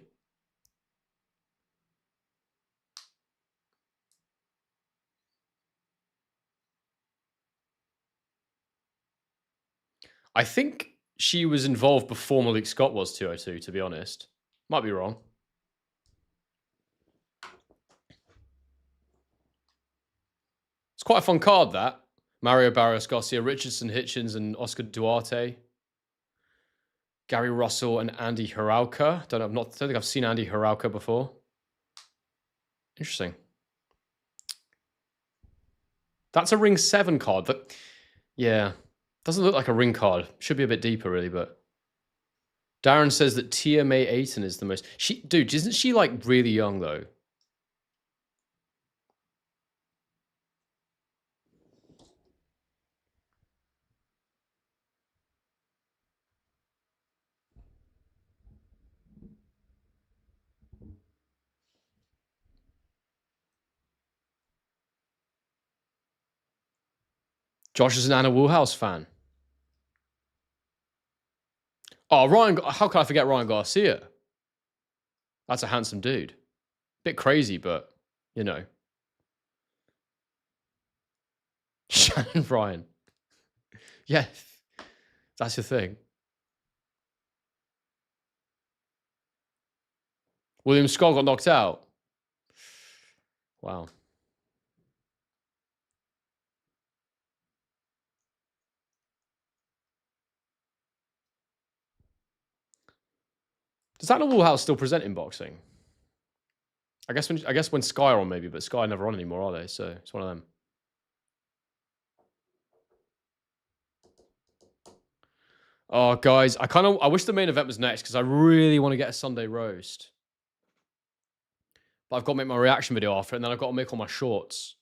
A: I think she was involved before Malik Scott was .202, to be honest. Might be wrong. It's quite a fun card, that. Mario Barrios Garcia, Richardson Hitchens, and Oscar Duarte. Gary Russell and Andy Hirauka. Don't think I've seen Andy Hirauka before. Interesting. That's a Ring 7 card. Yeah, doesn't look like a ring card. Should be a bit deeper, really, but... Darren says that Tia May Ayton is the most... Dude, isn't she, like, really young, though? Josh is an Anna Woolhouse fan. Oh, Ryan... How can I forget Ryan Garcia? That's a handsome dude. Bit crazy, but, you know. Shannon Ryan. Yeah, that's your thing. William Scott got knocked out. Wow. Does Animal House still present in boxing? I guess when Sky are on maybe, but Sky never on anymore, are they? So it's one of them. Oh, guys, I wish the main event was next because I really want to get a Sunday roast. But I've got to make my reaction video after it, and then I've got to make all my shorts.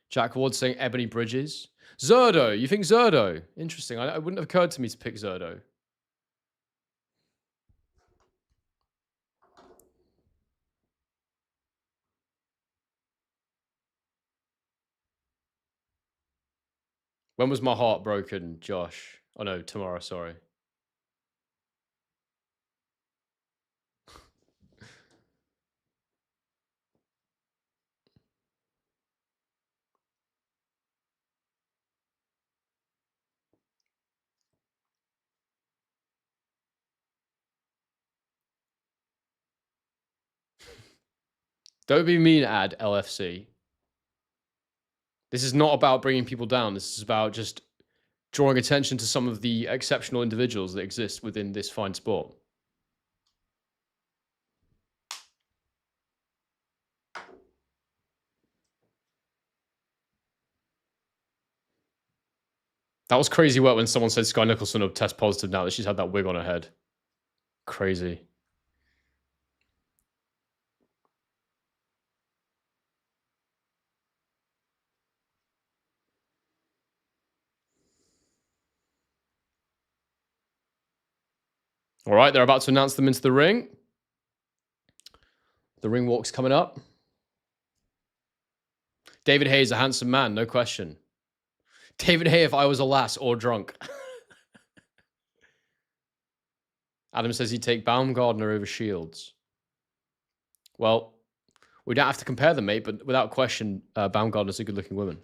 A: Jack Ward saying Ebony Bridges. Zerdo, you think Zerdo? Interesting. It wouldn't have occurred to me to pick Zerdo. When was my heart broken, Josh? Oh no, tomorrow, sorry. Don't be mean, ad LFC. This is not about bringing people down. This is about just drawing attention to some of the exceptional individuals that exist within this fine sport. That was crazy work when someone said Sky Nicholson will test positive now that she's had that wig on her head. Crazy. All right, they're about to announce them into the ring. The ring walk's coming up. David Haye is a handsome man, no question. David Haye if I was a lass or drunk. Adam says he'd take Baumgartner over Shields. Well, we don't have to compare them, mate, but without question, Baumgartner's a good-looking woman.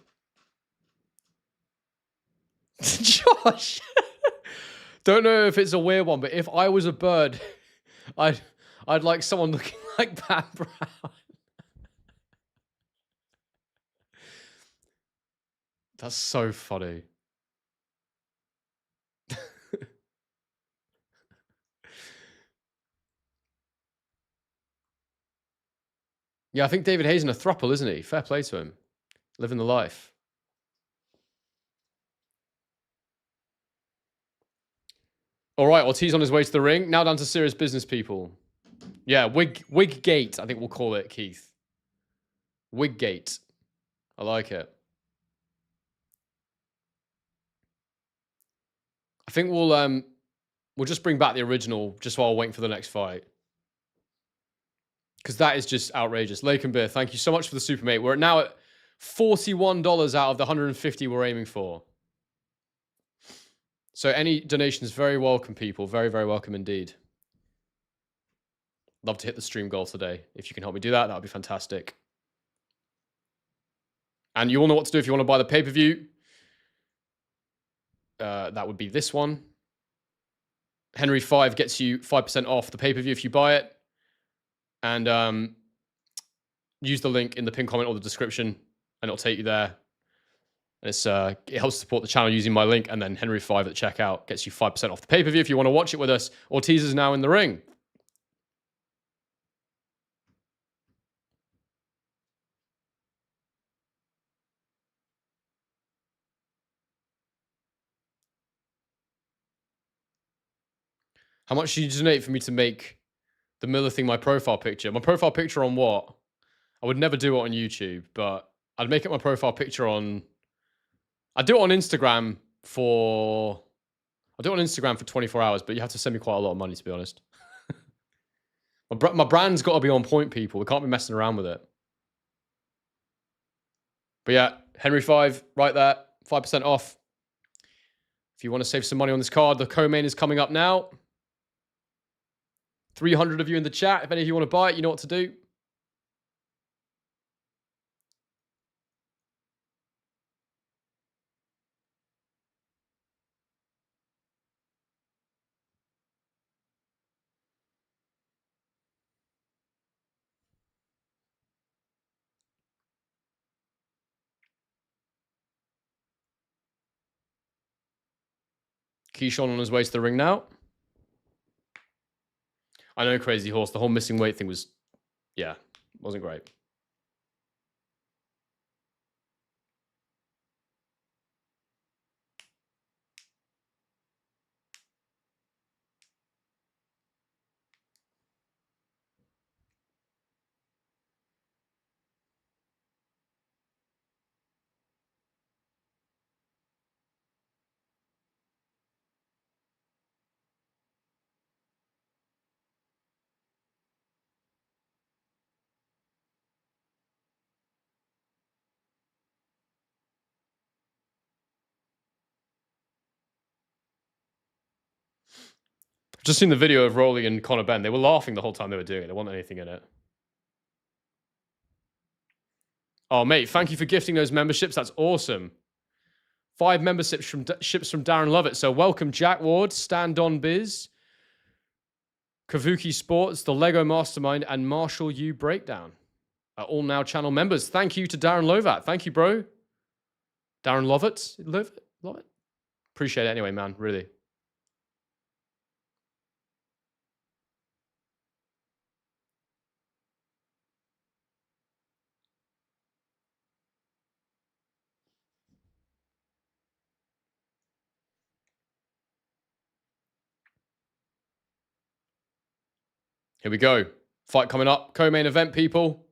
A: Josh! Don't know if it's a weird one, but if I was a bird, I'd like someone looking like Pam Brown. That's so funny. Yeah, I think David Haye's in a throuple, isn't he? Fair play to him. Living the life. All right, Ortiz on his way to the ring. Now down to serious business, people. Yeah, wig gate, I think we'll call it, Keith. Wig gate. I like it. I think we'll just bring back the original just while waiting for the next fight. Because that is just outrageous. Lake and Beer, thank you so much for the super, mate. We're now at $41 out of the 150 we're aiming for. So any donations, very welcome, people. Very, very welcome indeed. Love to hit the stream goal today. If you can help me do that, that would be fantastic. And you all know what to do if you want to buy the pay-per-view. That would be this one. Henry 5 gets you 5% off the pay-per-view if you buy it. And use the link in the pinned comment or the description, and it'll take you there. And it helps support the channel using my link. And then Henry 5 at checkout gets you 5% off the pay-per-view if you want to watch it with us. Ortiz is now in the ring. How much should you donate for me to make the Miller thing my profile picture? My profile picture on what? I would never do it on YouTube, but I'd make it my profile picture on... I'd do it on Instagram for... I'll do it on Instagram for 24 hours, but you have to send me quite a lot of money, to be honest. My brand's got to be on point, people. We can't be messing around with it. But yeah, Henry 5, right there. 5% off. If you want to save some money on this card, the co-main is coming up now. 300 of you in the chat. If any of you want to buy it, you know what to do. Keyshawn on his way to the ring now. I know, Crazy Horse. The whole missing weight thing was, yeah, wasn't great. Just seen the video of Rolly and Conor Benn. They were laughing the whole time they were doing it. There wasn't anything in it. Oh, mate, thank you for gifting those memberships. That's awesome. 5 memberships from Darren Lovett. So welcome, Jack Ward, Stand On Biz, Kavuki Sports, The Lego Mastermind, and Marshall U Breakdown. Are all now channel members. Thank you to Darren Lovat. Thank you, bro. Darren Lovett. Lovett. Appreciate it anyway, man. Really. Here we go. Fight coming up. Co-main event, people.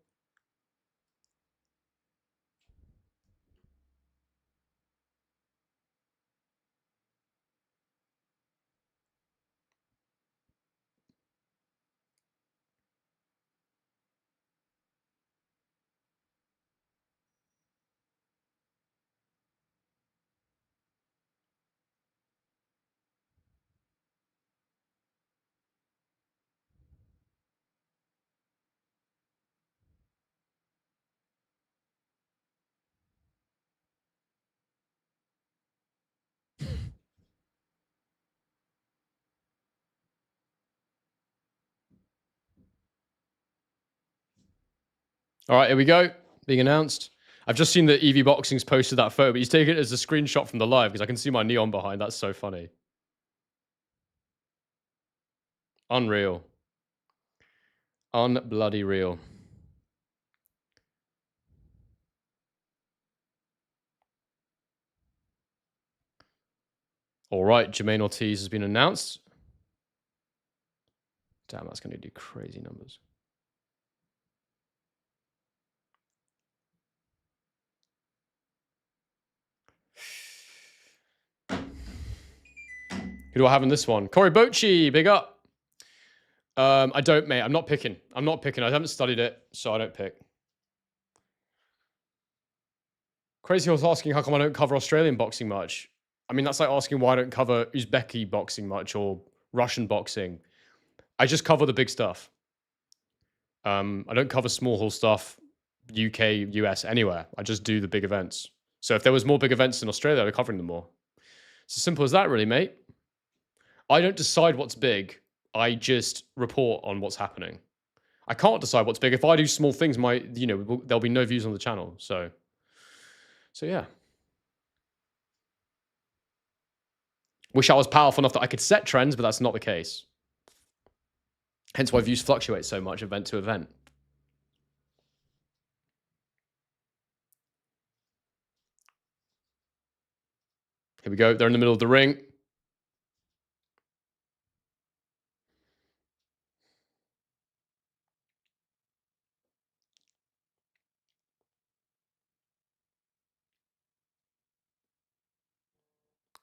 A: All right, here we go. Being announced. I've just seen that EV Boxing's posted that photo, but he's taken it as a screenshot from the live because I can see my neon behind. That's so funny. Unreal. Unbloody real. All right, Jamaine Ortiz has been announced. Damn, that's going to do crazy numbers. Who do I have in this one? Corey Bochi, big up. I don't, mate. I'm not picking. I haven't studied it, so I don't pick. Crazy Horse asking how come I don't cover Australian boxing much. I mean, that's like asking why I don't cover Uzbeki boxing much or Russian boxing. I just cover the big stuff. I don't cover small hall stuff, UK, US, anywhere. I just do the big events. So if there was more big events in Australia, I'd be covering them more. It's as simple as that, really, mate. I don't decide what's big. I just report on what's happening. I can't decide what's big. If I do small things, there'll be no views on the channel. So yeah. Wish I was powerful enough that I could set trends, but that's not the case. Hence why views fluctuate so much event to event. Here we go. They're in the middle of the ring.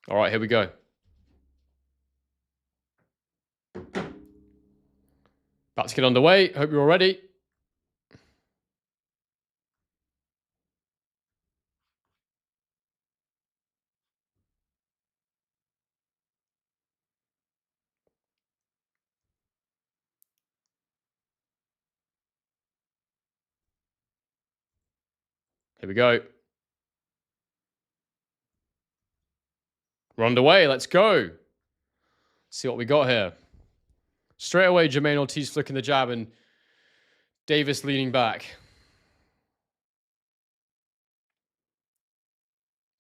A: All right, here we go. About to get underway. Hope you're all ready. Here we go. We're underway. Let's go. See what we got here. Straight away, Jamaine Ortiz flicking the jab and Davis leaning back.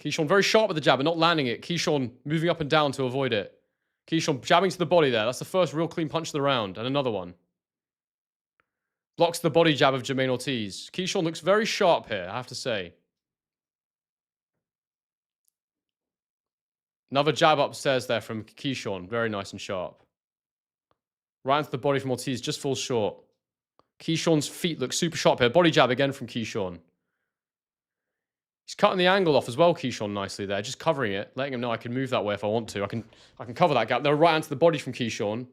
A: Keyshawn very sharp with the jab, but not landing it. Keyshawn moving up and down to avoid it. Keyshawn jabbing to the body there. That's the first real clean punch of the round. And another one. Blocks the body jab of Jamaine Ortiz. Keyshawn looks very sharp here, I have to say. Another jab upstairs there from Keyshawn. Very nice and sharp. Right into the body from Ortiz. Just falls short. Keyshawn's feet look super sharp here. Body jab again from Keyshawn. He's cutting the angle off as well, Keyshawn, nicely there. Just covering it. Letting him know I can move that way if I want to. I can cover that gap. They're right into the body from Keyshawn.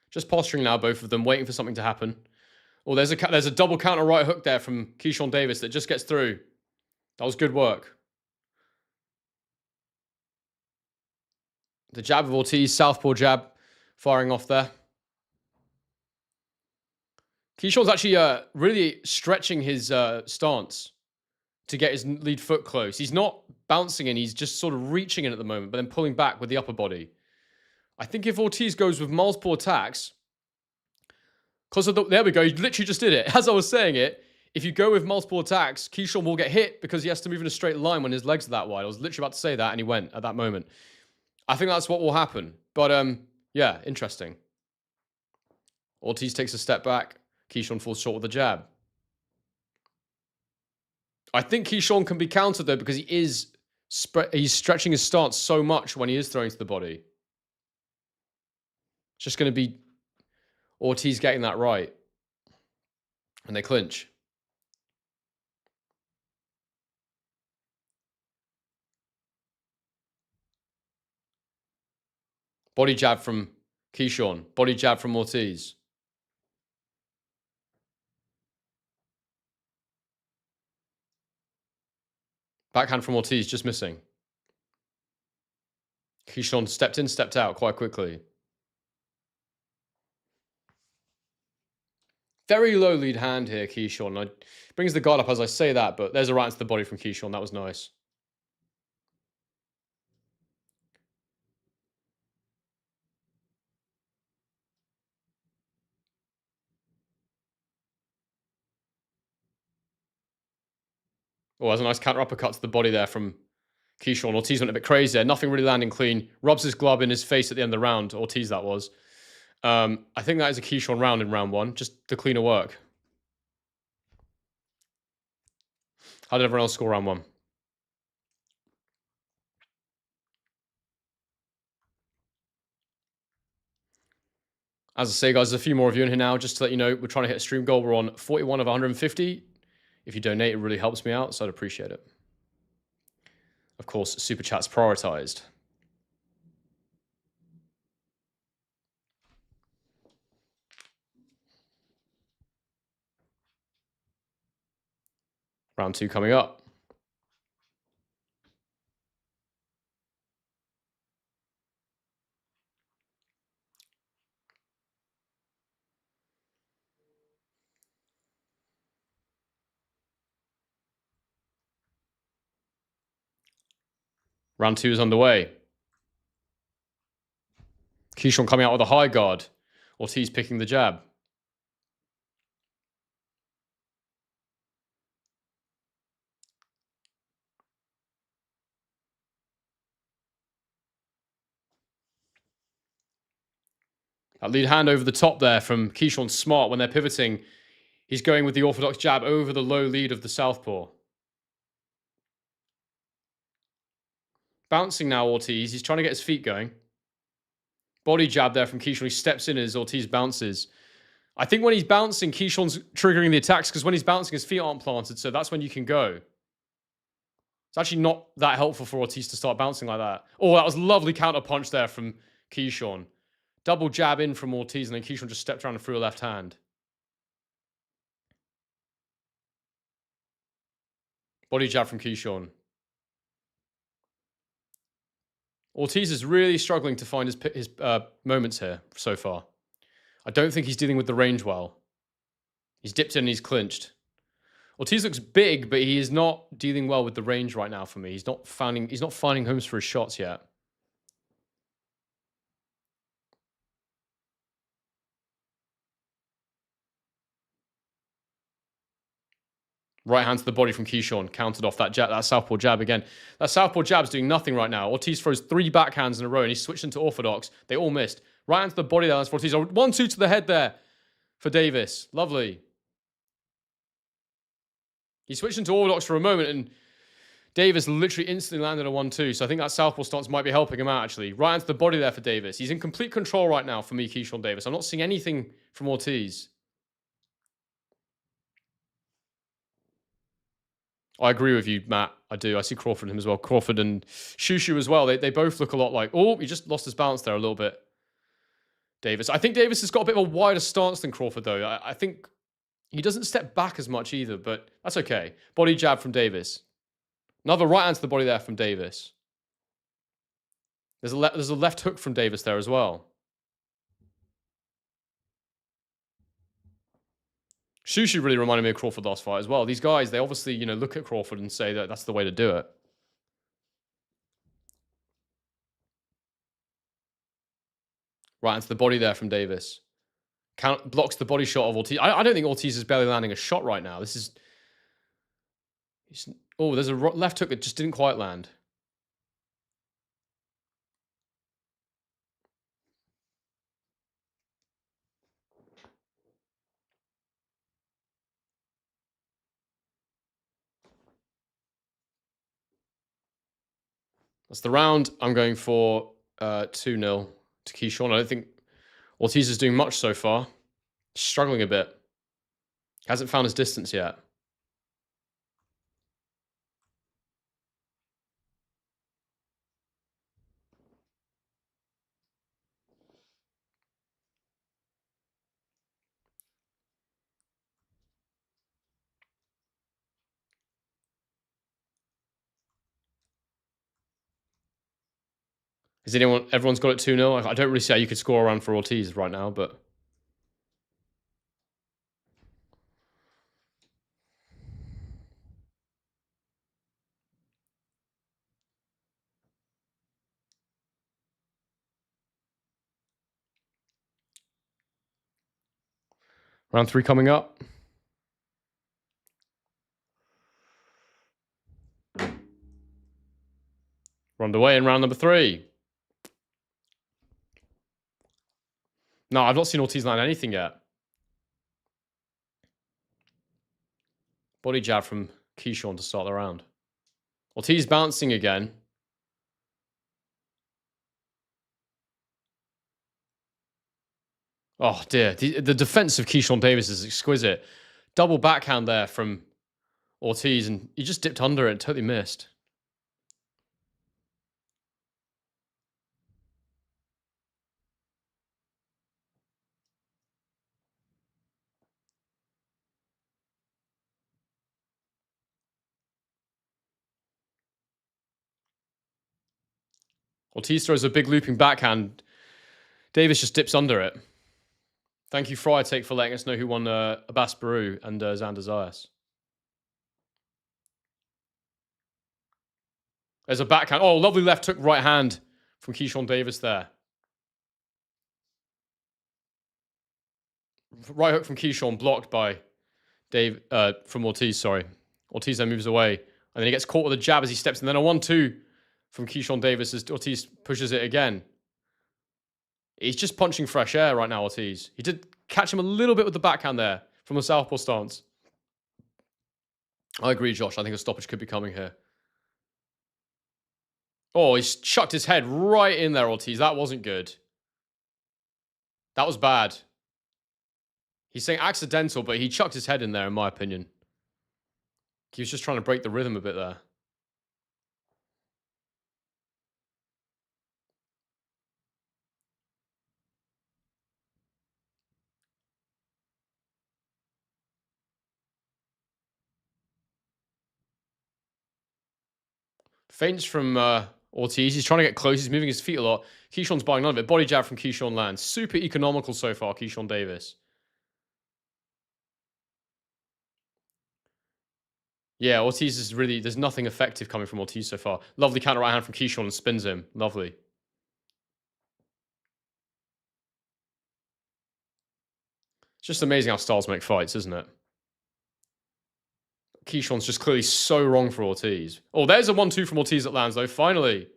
A: Just posturing now, both of them, waiting for something to happen. Oh, there's a double counter right hook there from Keyshawn Davis that just gets through. That was good work. The jab of Ortiz, southpaw jab, firing off there. Keyshawn's actually really stretching his stance to get his lead foot close. He's not bouncing in, he's just sort of reaching in at the moment, but then pulling back with the upper body. I think if Ortiz goes with multiple attacks, there we go, he literally just did it. As I was saying it, if you go with multiple attacks, Keyshawn will get hit because he has to move in a straight line when his legs are that wide. I was literally about to say that, and he went at that moment. I think that's what will happen. But, yeah, interesting. Ortiz takes a step back. Keyshawn falls short with the jab. I think Keyshawn can be countered, though, because he's stretching his stance so much when he is throwing to the body. It's just going to be Ortiz getting that right. And they clinch. Body jab from Keyshawn. Body jab from Ortiz. Backhand from Ortiz, just missing. Keyshawn stepped in, stepped out quite quickly. Very low lead hand here, Keyshawn. Brings the guard up as I say that, but there's a right into the body from Keyshawn. That was nice. Oh, there's a nice counter uppercut to the body there from Keyshawn. Ortiz went a bit crazy there. Nothing really landing clean. Rubs his glove in his face at the end of the round. Ortiz, that was. I think that is a Keyshawn round in round one. Just the cleaner work. How did everyone else score round one? As I say, guys, there's a few more of you in here now. Just to let you know, we're trying to hit a stream goal. We're on 41 of 150. If you donate, it really helps me out, so I'd appreciate it. Of course, Super Chat's prioritized. Round two coming up. Round two is underway. Keyshawn coming out with a high guard. Ortiz picking the jab. That lead hand over the top there from Keyshawn smart when they're pivoting. He's going with the orthodox jab over the low lead of the southpaw. Bouncing now, Ortiz. He's trying to get his feet going. Body jab there from Keyshawn. He steps in as Ortiz bounces. I think when he's bouncing, Keyshawn's triggering the attacks because when he's bouncing, his feet aren't planted, so that's when you can go. It's actually not that helpful for Ortiz to start bouncing like that. Oh, that was a lovely counter punch there from Keyshawn. Double jab in from Ortiz, and then Keyshawn just stepped around and threw a left hand. Body jab from Keyshawn. Ortiz is really struggling to find his moments here so far. I don't think he's dealing with the range well. He's dipped in and he's clinched. Ortiz looks big, but he is not dealing well with the range right now for me. He's not finding homes for his shots yet. Right hand to the body from Keyshawn. Countered off that jab, that southpaw jab again. That southpaw jab's doing nothing right now. Ortiz throws 3 backhands in a row, and he's switched into orthodox. They all missed. Right hand to the body there. That's for Ortiz. 1-2 to the head there for Davis. Lovely. He switched into orthodox for a moment, and Davis literally instantly landed a 1-2. So I think that southpaw stance might be helping him out, actually. Right hand to the body there for Davis. He's in complete control right now for me, Keyshawn Davis. I'm not seeing anything from Ortiz. I agree with you, Matt. I do. I see Crawford in him as well. Crawford and Shushu as well. They both look a lot like... Oh, he just lost his balance there a little bit. Davis. I think Davis has got a bit of a wider stance than Crawford, though. I think he doesn't step back as much either, but that's okay. Body jab from Davis. Another right hand to the body there from Davis. There's a left hook from Davis there as well. Shushu really reminded me of Crawford last fight as well. These guys, they obviously, look at Crawford and say that that's the way to do it. Right into the body there from Davis. Blocks the body shot of Ortiz. I don't think Ortiz is barely landing a shot right now. This is... Oh, there's a left hook that just didn't quite land. That's the round. I'm going for 2-0 to Keyshawn. I don't think Ortiz is doing much so far. Struggling a bit. Hasn't found his distance yet. Everyone's got it 2-0? I don't really see how you could score a run for Ortiz right now, but... Round 3 coming up. We're underway in round number 3. No, I've not seen Ortiz land anything yet. Body jab from Keyshawn to start the round. Ortiz bouncing again. Oh, dear. The defense of Keyshawn Davis is exquisite. Double backhand there from Ortiz, and he just dipped under it and totally missed. Ortiz throws a big looping backhand. Davis just dips under it. Thank you, Friatake, for letting us know who won Abbas Baru and Xander Zayas. There's a backhand. Oh, lovely left hook right hand from Keyshawn Davis there. Right hook from Keyshawn blocked by from Ortiz, sorry. Ortiz then moves away. And then he gets caught with a jab as he steps in. Then a 1-2 from Keyshawn Davis as Ortiz pushes it again. He's just punching fresh air right now, Ortiz. He did catch him a little bit with the backhand there from the southpaw stance. I agree, Josh. I think a stoppage could be coming here. Oh, he's chucked his head right in there, Ortiz. That wasn't good. That was bad. He's saying accidental, but he chucked his head in there, in my opinion. He was just trying to break the rhythm a bit there. Feints from Ortiz. He's trying to get close. He's moving his feet a lot. Keyshawn's buying none of it. Body jab from Keyshawn lands. Super economical so far, Keyshawn Davis. Yeah, Ortiz is really... There's nothing effective coming from Ortiz so far. Lovely counter right hand from Keyshawn and spins him. Lovely. It's just amazing how styles make fights, isn't it? Keyshawn's just clearly so wrong for Ortiz. Oh, there's a 1-2 from Ortiz that lands, though. Finally.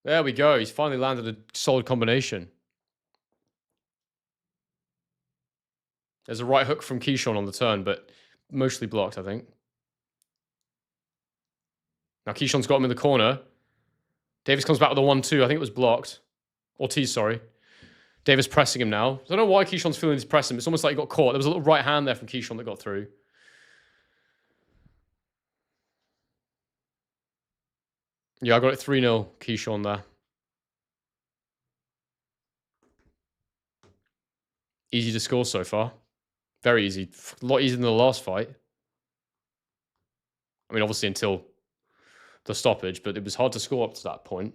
A: There we go. He's finally landed a solid combination. There's a right hook from Keyshawn on the turn, but mostly blocked, I think. Now Keyshawn's got him in the corner. Davis comes back with a 1-2. I think it was blocked. Ortiz, sorry. Davis pressing him now. I don't know why Keyshawn's feeling he's pressing him. It's almost like he got caught. There was a little right hand there from Keyshawn that got through. Yeah, I got it 3-0 Keyshawn there. Easy to score so far. Very easy. A lot easier than the last fight. I mean, obviously until the stoppage, but it was hard to score up to that point.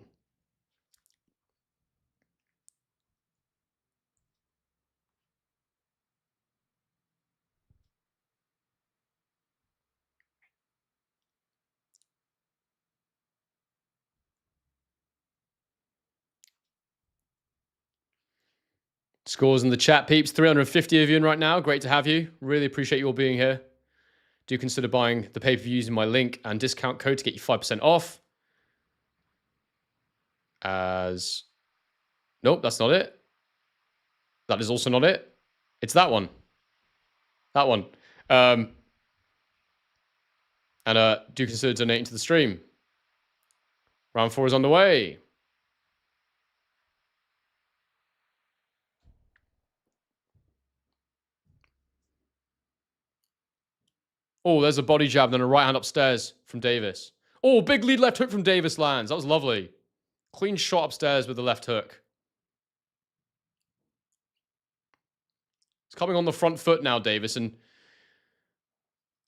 A: Scores in the chat, peeps. 350 of you in right now. Great to have you. Really appreciate you all being here. Do consider buying the pay-per-view using my link and discount code to get you 5% off. As... Nope, that's not it. That is also not it. It's that one. That one. And do consider donating to the stream. Round 4 is on the way. Oh, there's a body jab, then a right hand upstairs from Davis. Oh, big lead left hook from Davis lands. That was lovely. Clean shot upstairs with the left hook. It's coming on the front foot now, Davis, and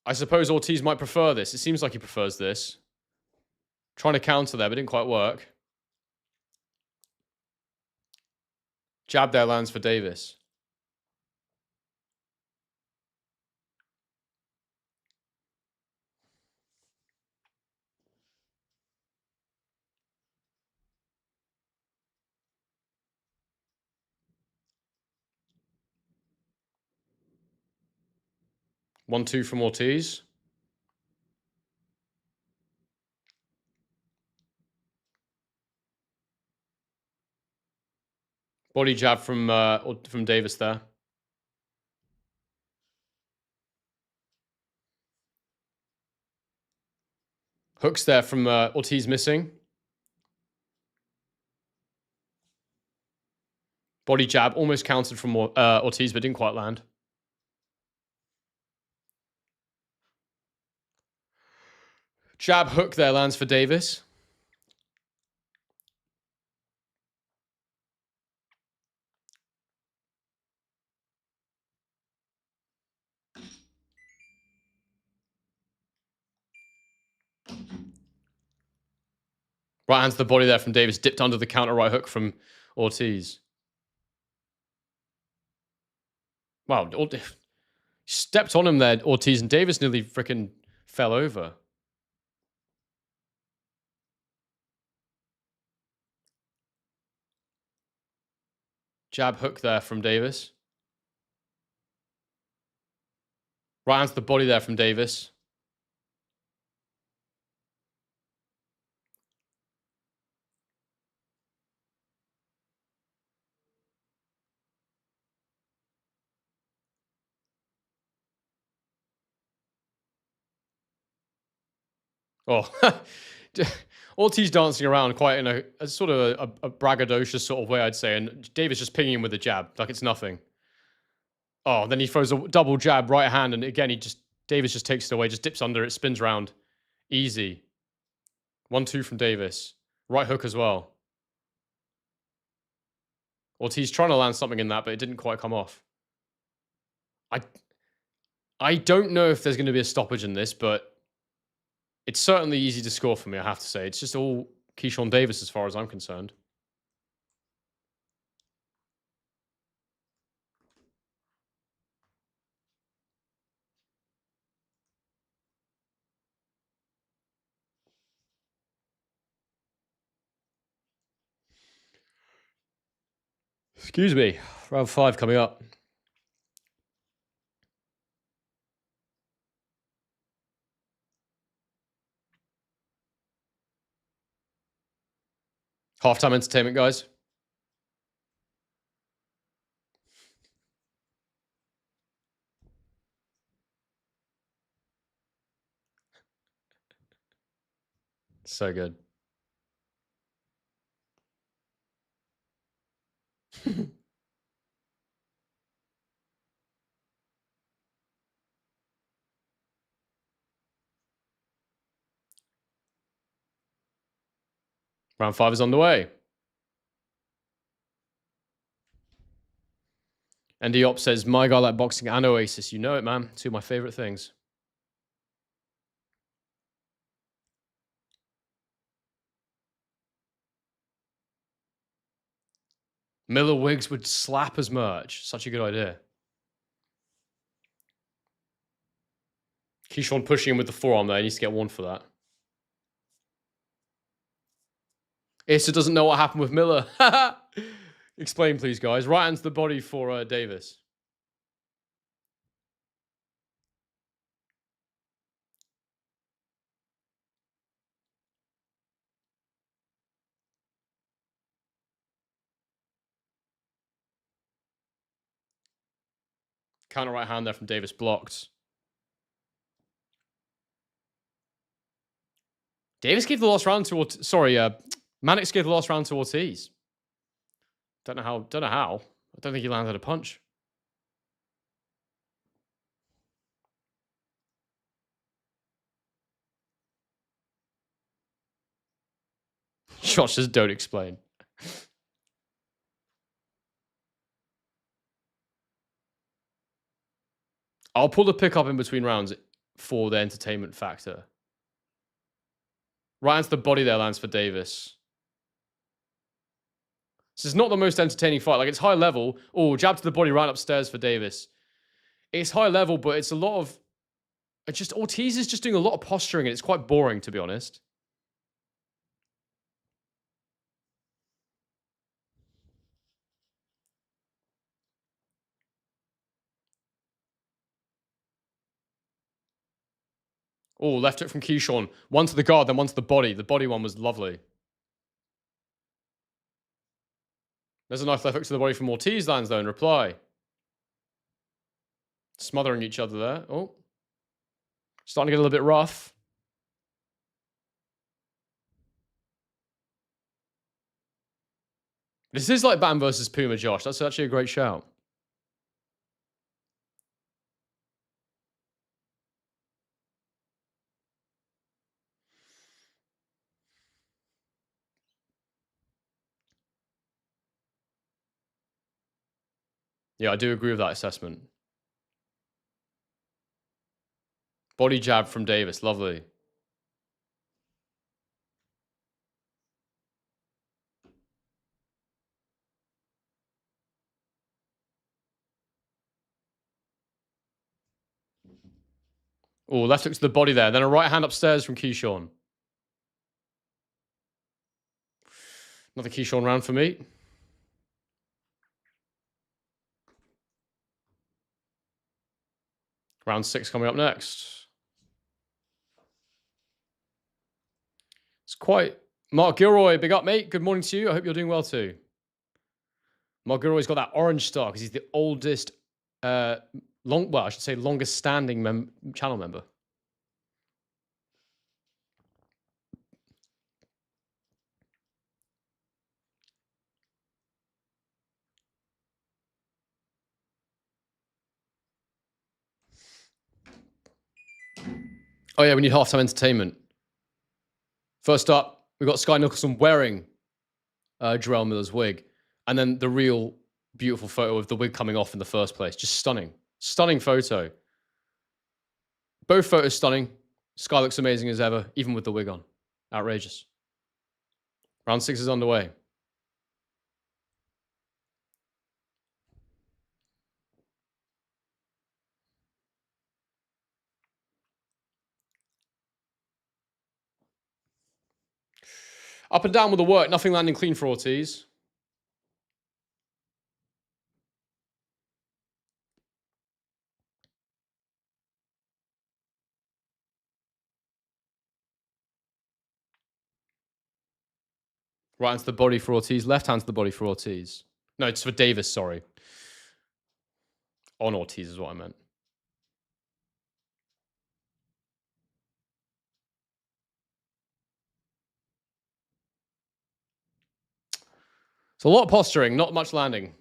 A: I suppose Ortiz might prefer this. It seems like he prefers this. Trying to counter there, but it didn't quite work. Jab there lands for Davis. One, two from Ortiz. Body jab from Davis there. Hooks there from Ortiz missing. Body jab almost countered from Ortiz, but didn't quite land. Jab hook there lands for Davis. Right hand to the body there from Davis. Dipped under the counter right hook from Ortiz. Wow. Stepped on him there, Ortiz, and Davis nearly freaking fell over. Jab hook there from Davis. Right hand to the body there from Davis. Oh, Ortiz dancing around quite in a sort of a braggadocious sort of way, I'd say. And Davis just pinging him with a jab like it's nothing. Oh, then he throws a double jab, right hand. And again, Davis just takes it away, just dips under it, spins round. Easy. 1-2 from Davis. Right hook as well. Ortiz trying to land something in that, but it didn't quite come off. I don't know if there's going to be a stoppage in this, but it's certainly easy to score for me, I have to say. It's just all Keyshawn Davis as far as I'm concerned. Excuse me. Round 5 coming up. Halftime entertainment, guys. So good. Round 5 is on the way. And Diop says, my God, like boxing and Oasis. You know it, man. Two of my favorite things. Miller wigs would slap as merch. Such a good idea. Keyshawn pushing him with the forearm there. He needs to get one for that. Issa doesn't know what happened with Miller. Explain, please, guys. Right hand to the body for Davis. Counter right hand there from Davis blocked. Davis gave the last round to Ortiz. Sorry, Mannix gave the last round to Ortiz. Don't know how. I don't think he landed a punch. Josh says, don't explain. I'll pull the pick up in between rounds for the entertainment factor. Right into the body there lands for Davis. This is not the most entertaining fight. Like, it's high level. Oh, jab to the body right upstairs for Davis. It's high level, but it's a lot of... It's just... Ortiz is just doing a lot of posturing, and it's quite boring, to be honest. Oh, left hook from Keyshawn. One to the guard, then one to the body. The body one was lovely. There's a nice left hook to the body from Ortiz, lands though in reply. Smothering each other there. Oh. Starting to get a little bit rough. This is like Bam versus Puma, Josh. That's actually a great shout. Yeah, I do agree with that assessment. Body jab from Davis. Lovely. Oh, left hook to the body there. Then a right hand upstairs from Keyshawn. Another Keyshawn round for me. Round 6 coming up next. It's quite... Mark Gilroy, big up, mate. Good morning to you. I hope you're doing well too. Mark Gilroy's got that orange star because he's the oldest, I should say longest standing channel member. Oh yeah, we need halftime entertainment. First up, we got Sky Nicholson wearing Jarrell Miller's wig. And then the real beautiful photo of the wig coming off in the first place. Just stunning. Stunning photo. Both photos stunning. Sky looks amazing as ever, even with the wig on. Outrageous. Round 6 is underway. Up and down with the work. Nothing landing clean for Ortiz. Right hand to the body for Ortiz. Left hand to the body for Ortiz. No, it's for Davis, sorry. On Ortiz is what I meant. So a lot of posturing, not much landing.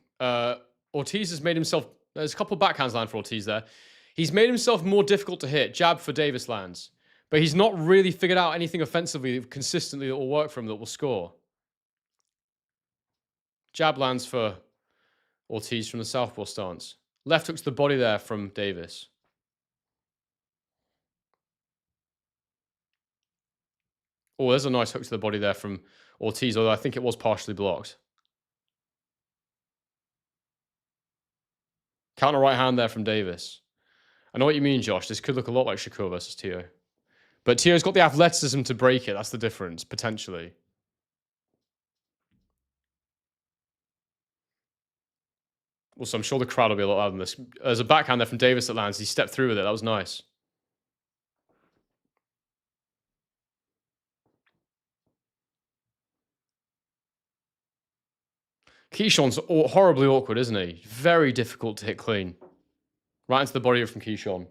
A: Ortiz has made himself... There's a couple of backhands land for Ortiz there. He's made himself more difficult to hit. Jab for Davis lands. But he's not really figured out anything offensively consistently that will work for him, that will score. Jab lands for Ortiz from the southpaw stance. Left hook to the body there from Davis. Oh, there's a nice hook to the body there from Ortiz, although I think it was partially blocked. Counter right hand there from Davis. I know what you mean, Josh. This could look a lot like Shakur versus Teo. But Teo's got the athleticism to break it. That's the difference, potentially. Also, I'm sure the crowd will be a lot louder than this. There's a backhand there from Davis that lands. He stepped through with it. That was nice. Keyshawn's horribly awkward, isn't he? Very difficult to hit clean. Right into the body from Keyshawn.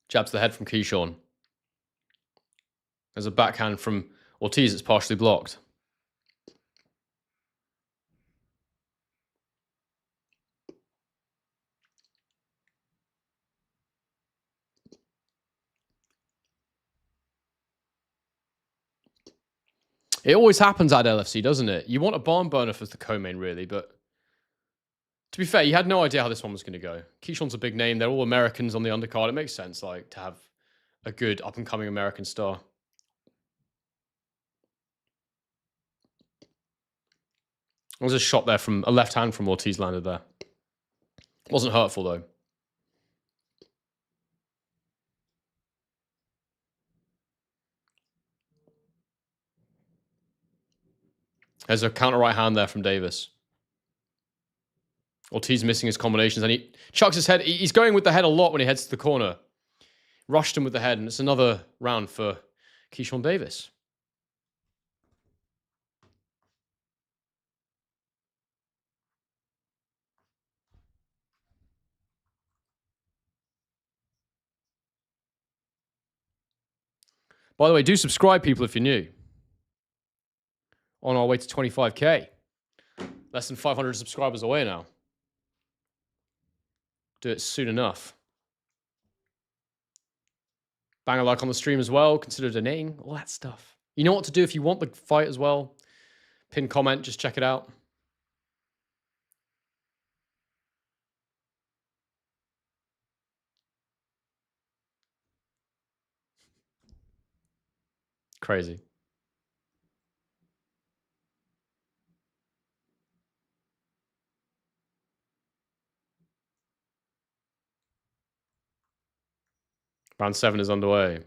A: Jab to the head from Keyshawn. There's a backhand from Ortiz that's partially blocked. It always happens at LFC, doesn't it? You want a barn burner for the co-main, really, but to be fair, you had no idea how this one was going to go. Keyshawn's a big name. They're all Americans on the undercard. It makes sense, like, to have a good up-and-coming American star. There was a shot there from a left hand from Ortiz landed there. Wasn't hurtful, though. There's a counter right hand there from Davis. Ortiz missing his combinations, and he chucks his head. He's going with the head a lot when he heads to the corner. Rushed him with the head, and it's another round for Keyshawn Davis. By the way, do subscribe, people, if you're new. On our way to 25K. Less than 500 subscribers away now. Do it soon enough. Bang a like on the stream as well. Consider donating. All that stuff. You know what to do if you want the fight as well. Pin comment. Just check it out. Crazy. Round 7 is underway.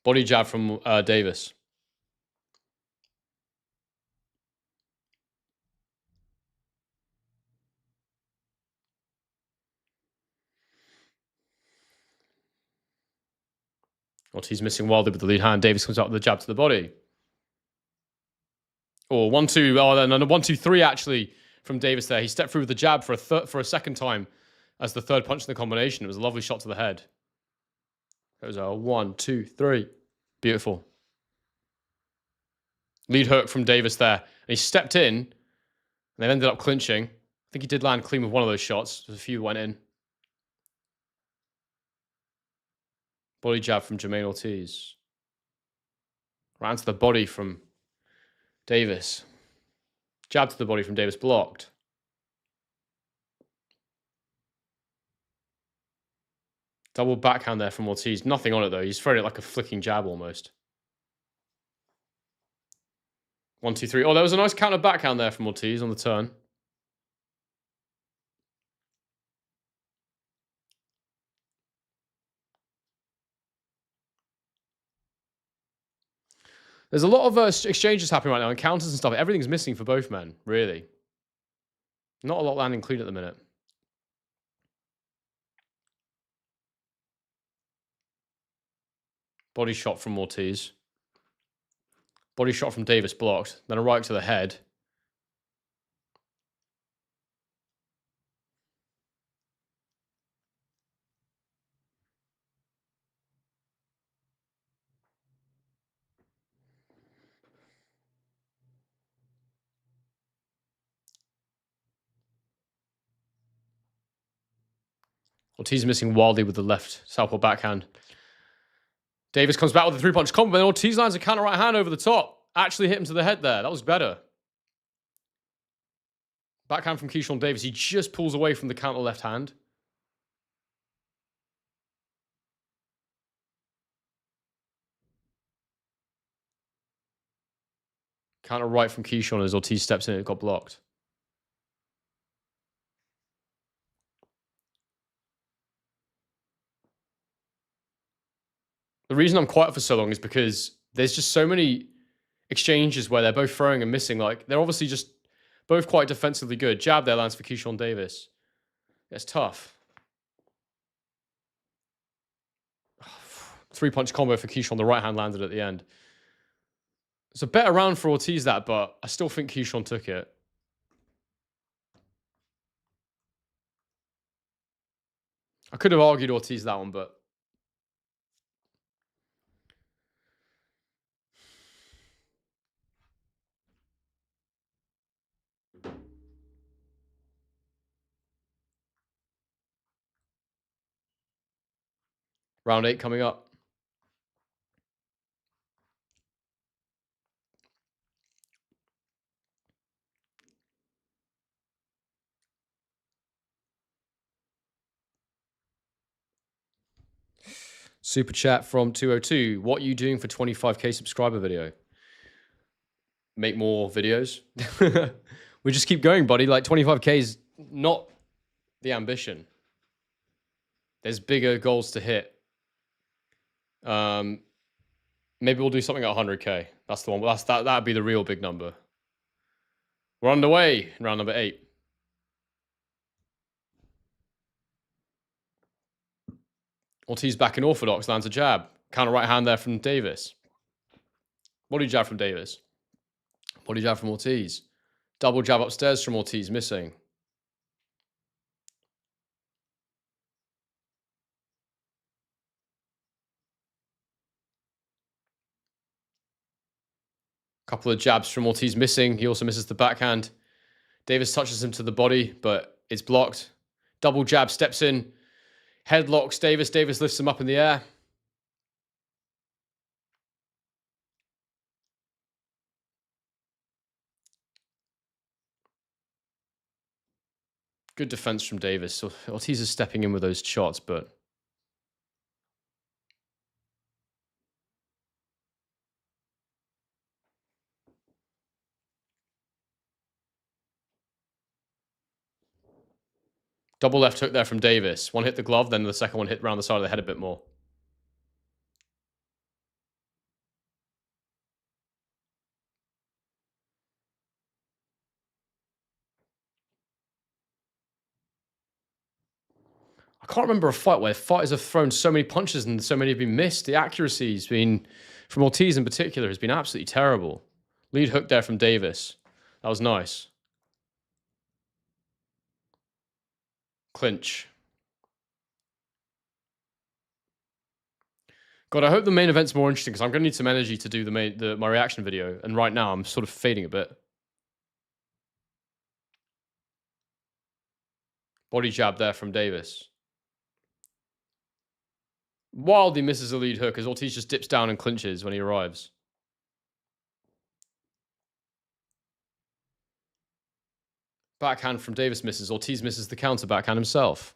A: Body jab from Davis. Ortiz missing wildly with the lead hand. Davis comes out with the jab to the body. Or 1-2. Oh, then a 1-2-3 actually from Davis there. He stepped through with the jab for a second time as the third punch in the combination. It was a lovely shot to the head. It was a 1-2-3. Beautiful. Lead hook from Davis there. And he stepped in, and they ended up clinching. I think he did land clean with one of those shots. There's a few went in. Body jab from Jamaine Ortiz. Ran to the body from Davis. Jab to the body from Davis, blocked. Double backhand there from Ortiz. Nothing on it, though. He's throwing it like a flicking jab almost. 1-2-3. Oh, there was a nice counter backhand there from Ortiz on the turn. There's a lot of exchanges happening right now, encounters and stuff. Everything's missing for both men, really. Not a lot landing clean at the minute. Body shot from Ortiz. Body shot from Davis blocked. Then a right to the head. Ortiz missing wildly with the left southpaw backhand. Davis comes back with a three-punch combo, and Ortiz lands a counter right hand over the top. Actually hit him to the head there. That was better. Backhand from Keyshawn Davis. He just pulls away from the counter left hand. Counter right from Keyshawn as Ortiz steps in and it got blocked. The reason I'm quiet for so long is because there's just so many exchanges where they're both throwing and missing. Like, they're obviously just both quite defensively good. Jab there lands for Keyshawn Davis. It's tough. Three-punch combo for Keyshawn. The right hand landed at the end. It's a better round for Ortiz, that, but I still think Keyshawn took it. I could have argued Ortiz that one, but round 8 coming up. Super chat from 202. What are you doing for 25k subscriber video? Make more videos. We just keep going, buddy. Like, 25k is not the ambition. There's bigger goals to hit. Maybe we'll do something at 100k. That's the one. That'd be the real big number. We're underway in round number 8. Ortiz back in orthodox, lands a jab. Counter right hand there from Davis. Body jab from Davis. Body jab from Ortiz. Double jab upstairs from Ortiz, missing. Couple of jabs from Ortiz, missing. He also misses the backhand. Davis touches him to the body, but it's blocked. Double jab, steps in. Headlocks Davis. Davis lifts him up in the air. Good defense from Davis. So Ortiz is stepping in with those shots, but double left hook there from Davis. One hit the glove, then the second one hit around the side of the head a bit more. I can't remember a fight where fighters have thrown so many punches and so many have been missed. The accuracy's been, from Ortiz in particular, has been absolutely terrible. Lead hook there from Davis. That was nice. Clinch. God, I hope the main event's more interesting because I'm going to need some energy to do my reaction video. And right now, I'm sort of fading a bit. Body jab there from Davis. Wildly misses a lead hook as Ortiz just dips down and clinches when he arrives. Backhand from Davis misses. Ortiz misses the counter backhand himself.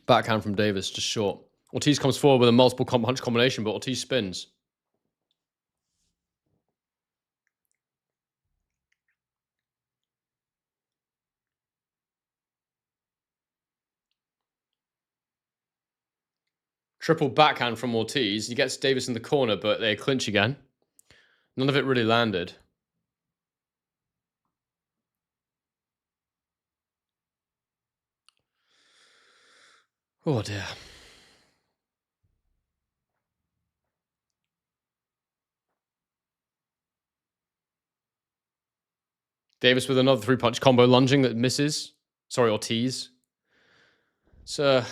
A: Backhand from Davis, just short. Ortiz comes forward with a multiple punch combination, but Ortiz spins. Triple backhand from Ortiz. He gets Davis in the corner, but they clinch again. None of it really landed. Oh, dear. Davis with another three-punch combo lunging that misses. Sorry, Ortiz. So,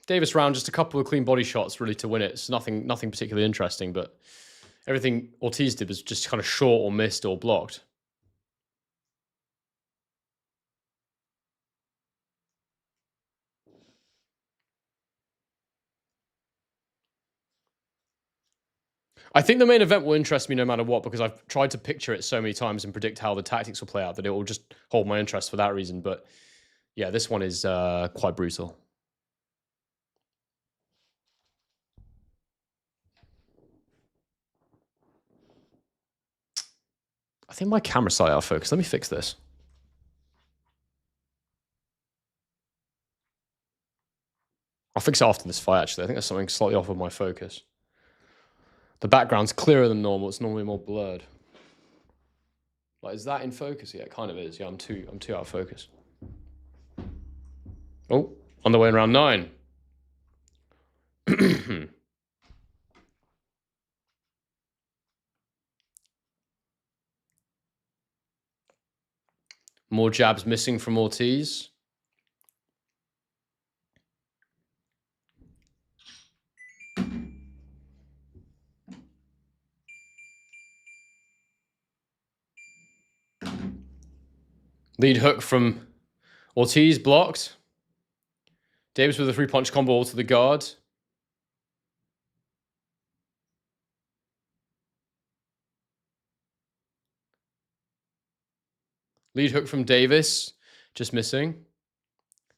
A: Davis round, just a couple of clean body shots really to win it. It's nothing particularly interesting, but everything Ortiz did was just kind of short or missed or blocked. I think the main event will interest me no matter what, because I've tried to picture it so many times and predict how the tactics will play out that it will just hold my interest for that reason. But yeah, this one is quite brutal. I think my camera's slightly out of focus. Let me fix this. I'll fix it after this fight, actually. I think there's something slightly off with my focus. The background's clearer than normal. It's normally more blurred. Like, is that in focus? Yeah, it kind of is. Yeah, I'm too out of focus. Oh, on the way in round 9. More jabs missing from Ortiz. Lead hook from Ortiz blocked. Davis with a three-punch combo all to the guard. Lead hook from Davis, just missing.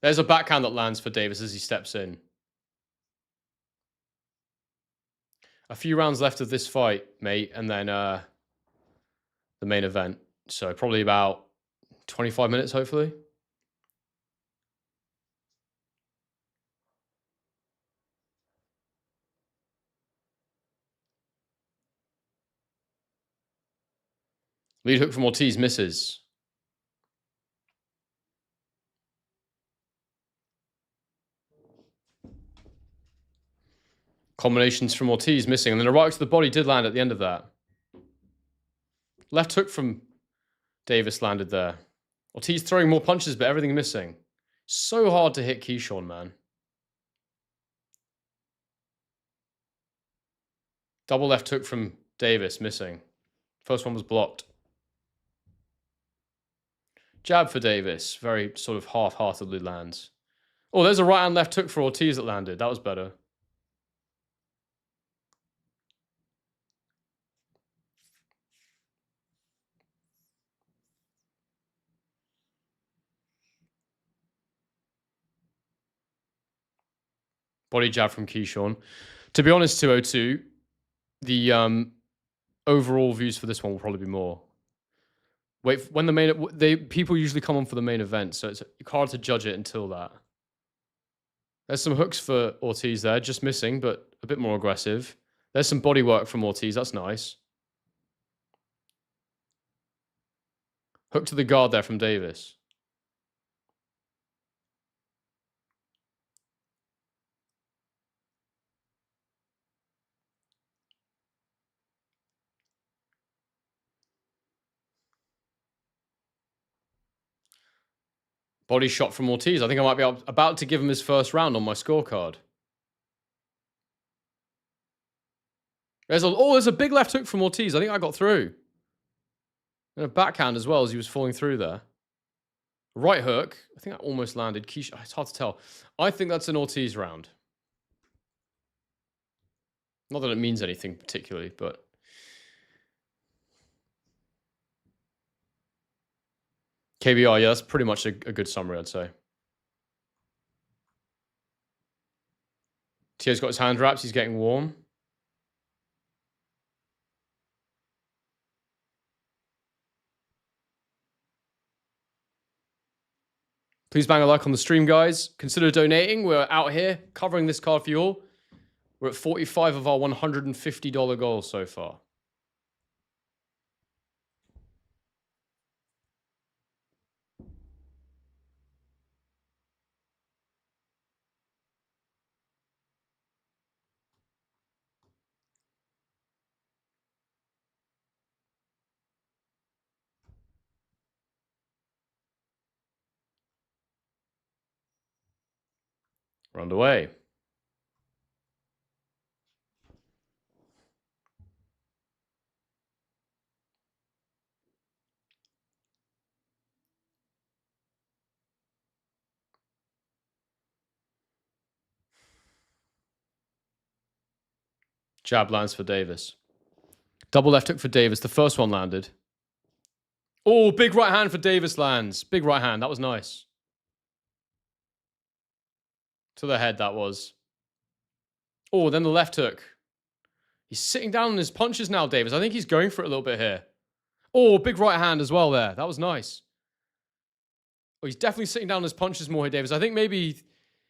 A: There's a backhand that lands for Davis as he steps in. A few rounds left of this fight, mate, and then the main event. So probably about 25 minutes, hopefully. Lead hook from Ortiz misses. Combinations from Ortiz missing. And then a right hook to the body did land at the end of that. Left hook from Davis landed there. Ortiz throwing more punches, but everything missing. So hard to hit Keyshawn, man. Double left hook from Davis, missing. First one was blocked. Jab for Davis, very sort of half-heartedly lands. Oh, there's a right and left hook for Ortiz that landed. That was better. Body jab from Keyshawn. To be honest, 202, the overall views for this one will probably be more. Wait, when people usually come on for the main event, so it's hard to judge it until that. There's some hooks for Ortiz there, just missing, but a bit more aggressive. There's some body work from Ortiz, that's nice. Hook to the guard there from Davis. Body shot from Ortiz. I think I might be about to give him his first round on my scorecard. There's a big left hook from Ortiz. I think I got through. And a backhand as well as he was falling through there. Right hook. I think that almost landed. Keyshawn, it's hard to tell. I think that's an Ortiz round. Not that it means anything particularly, but... KBR, yeah, that's pretty much a good summary, I'd say. Tio's got his hand wraps. He's getting warm. Please bang a like on the stream, guys. Consider donating. We're out here covering this card for you all. We're at 45 of our $150 goals so far. We're underway. Jab lands for Davis. Double left hook for Davis. The first one landed. Oh, big right hand for Davis lands. Big right hand. That was nice. To the head, that was. Oh, then the left hook. He's sitting down on his punches now, Davis. I think he's going for it a little bit here. Oh, big right hand as well there. That was nice. Oh, he's definitely sitting down on his punches more here, Davis. I think maybe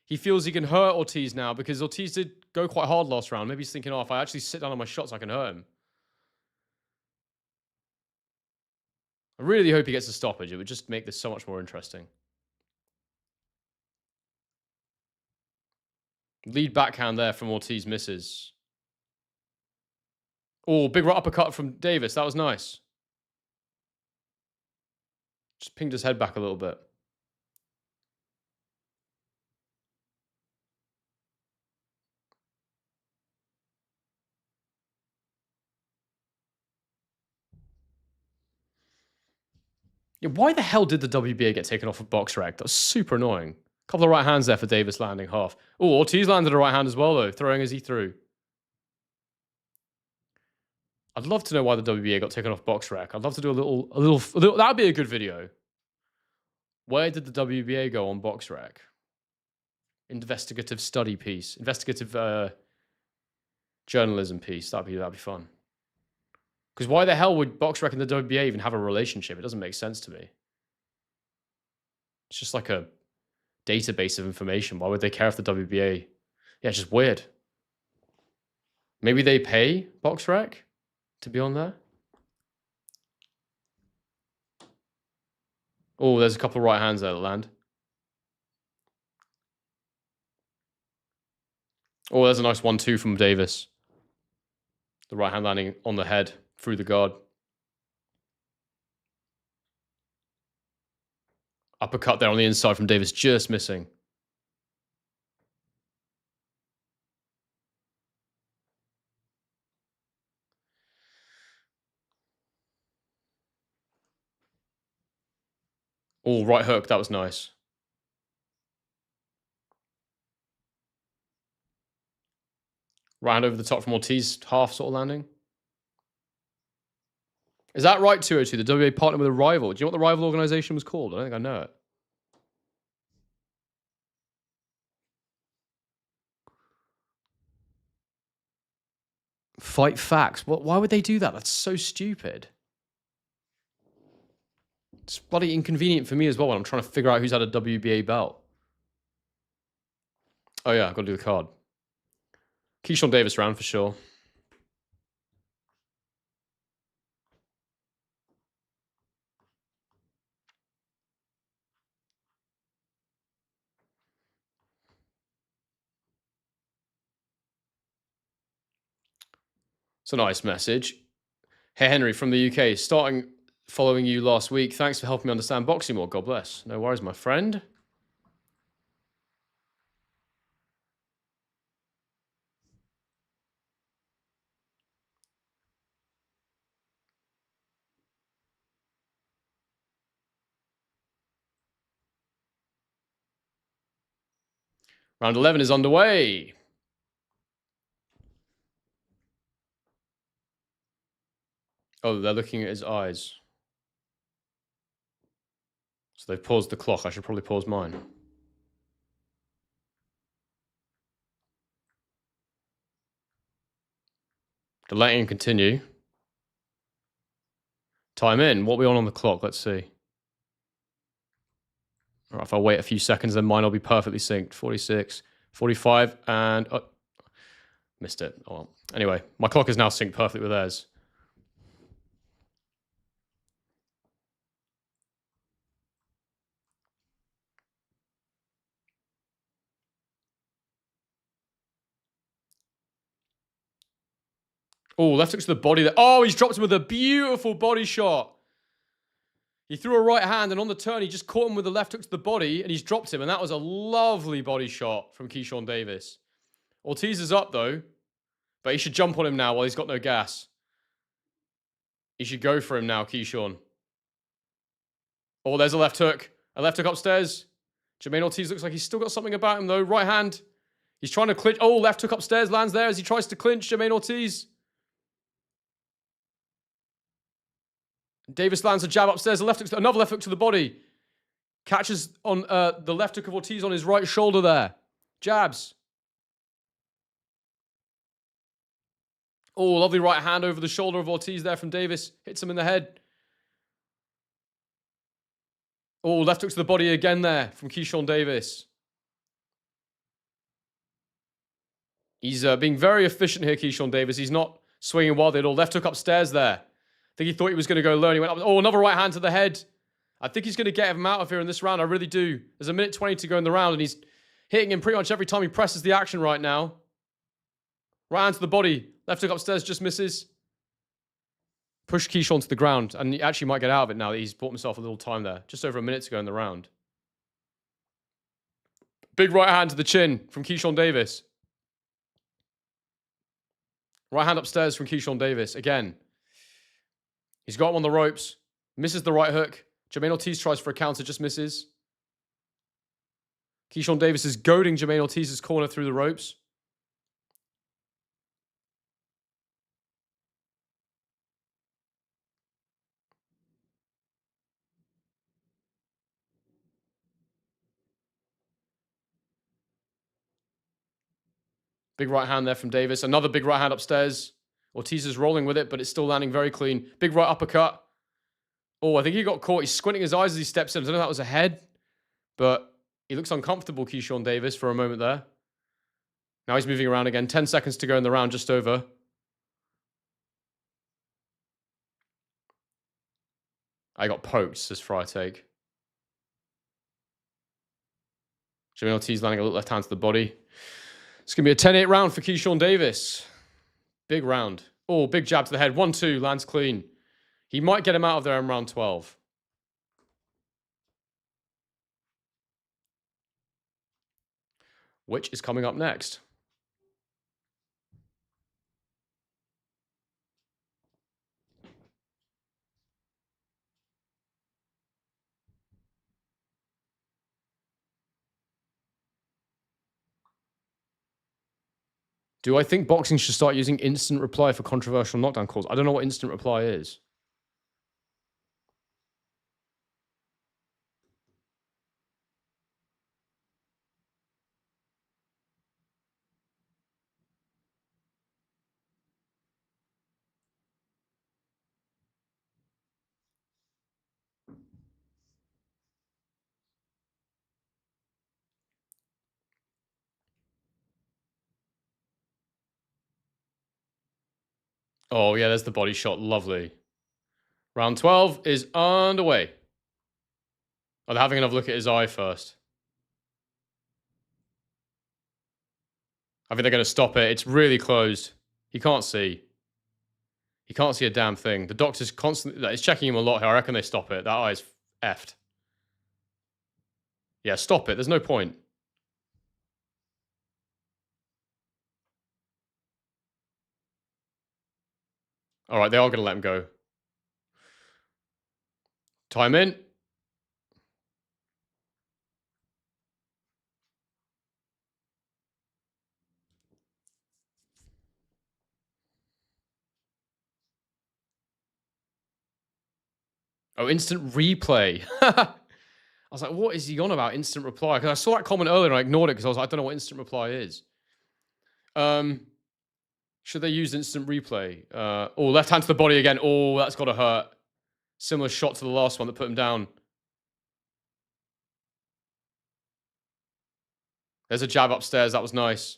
A: he feels he can hurt Ortiz now because Ortiz did go quite hard last round. Maybe he's thinking, oh, if I actually sit down on my shots, I can hurt him. I really hope he gets a stoppage. It would just make this so much more interesting. Lead backhand there from Ortiz misses. Oh, big right uppercut from Davis. That was nice. Just pinged his head back a little bit. Yeah, why the hell did the WBA get taken off of BoxRec? That was super annoying. A couple of right hands there for Davis landing half. Oh, Ortiz landed a right hand as well, though, throwing as he threw. I'd love to know why the WBA got taken off BoxRec. I'd love to do a little. That'd be a good video. Where did the WBA go on BoxRec? Investigative study piece, investigative journalism piece. That'd be fun. Because why the hell would BoxRec and the WBA even have a relationship? It doesn't make sense to me. It's just like a database of information. Why would they care if the WBA? Yeah, it's just weird. Maybe they pay BoxRec to be on there. Oh, there's a couple of right hands there that land. Oh, there's a nice 1-2 from Davis. The right hand landing on the head through the guard. Uppercut there on the inside from Davis, just missing. Oh, right hook. That was nice. Right hand over the top from Ortiz, half sort of landing. Is that right, 202? The WBA partnered with a rival. Do you know what the rival organization was called? I don't think I know it. Fight Facts. Why would they do that? That's so stupid. It's bloody inconvenient for me as well when I'm trying to figure out who's had a WBA belt. Oh yeah, I've got to do the card. Keyshawn Davis round for sure. It's a nice message. Hey, Henry from the UK. Starting following you last week. Thanks for helping me understand boxing more. God bless. No worries, my friend. Round 11 is underway. Oh, they're looking at his eyes. So they've paused the clock. I should probably pause mine. Delaying and continue. Time in. What are we on the clock? Let's see. All right, if I wait a few seconds, then mine will be perfectly synced. 46, 45, and... Missed it. Oh, well. Anyway, my clock is now synced perfectly with theirs. Oh, left hook to the body there. Oh, he's dropped him with a beautiful body shot. He threw a right hand, and on the turn, he just caught him with the left hook to the body, and he's dropped him. And that was a lovely body shot from Keyshawn Davis. Ortiz is up, though. But he should jump on him now while he's got no gas. He should go for him now, Keyshawn. Oh, there's a left hook. A left hook upstairs. Jamaine Ortiz looks like he's still got something about him, though. Right hand. He's trying to clinch. Oh, left hook upstairs lands there as he tries to clinch Jamaine Ortiz. Davis lands a jab upstairs. Another left hook to the body. Catches on the left hook of Ortiz on his right shoulder there. Jabs. Oh, lovely right hand over the shoulder of Ortiz there from Davis. Hits him in the head. Oh, left hook to the body again there from Keyshawn Davis. He's being very efficient here, Keyshawn Davis. He's not swinging wildly at all. Left hook upstairs there. I think he thought he was going to go low. And he went up. Oh, another right hand to the head. I think he's going to get him out of here in this round. I really do. There's a minute 20 to go in the round, and he's hitting him pretty much every time he presses the action right now. Right hand to the body. Left hook upstairs just misses. Push Keyshawn to the ground, and he actually might get out of it now that he's bought himself a little time there. Just over a minute to go in the round. Big right hand to the chin from Keyshawn Davis. Right hand upstairs from Keyshawn Davis. Again. He's got him on the ropes. Misses the right hook. Jamaine Ortiz tries for a counter, just misses. Keyshawn Davis is goading Jamaine Ortiz's corner through the ropes. Big right hand there from Davis. Another big right hand upstairs. Ortiz is rolling with it, but it's still landing very clean. Big right uppercut. Oh, I think he got caught. He's squinting his eyes as he steps in. I don't know if that was a head, but he looks uncomfortable, Keyshawn Davis, for a moment there. Now he's moving around again. 10 seconds to go in the round, just over. I got poked, says Fry take. Jamaine Ortiz landing a little left hand to the body. It's going to be a 10-8 round for Keyshawn Davis. Big round. Oh, big jab to the head. 1-2, lands clean. He might get him out of there in round 12. Which is coming up next. Do I think boxing should start using instant reply for controversial knockdown calls? I don't know what instant reply is. Oh, yeah, there's the body shot. Lovely. Round 12 is underway. Oh, they're having another look at his eye first. I think they're going to stop it. It's really closed. He can't see. He can't see a damn thing. The doctor's constantly... It's checking him a lot here. I reckon they stop it. That eye's effed. Yeah, stop it. There's no point. All right, they are going to let him go. Time in. Oh, instant replay. I was like, what is he on about? Instant reply? Because I saw that comment earlier and I ignored it because I was like, I don't know what instant reply is. Should they use instant replay? Oh, left hand to the body again. Oh, that's got to hurt. Similar shot to the last one that put him down. There's a jab upstairs. That was nice.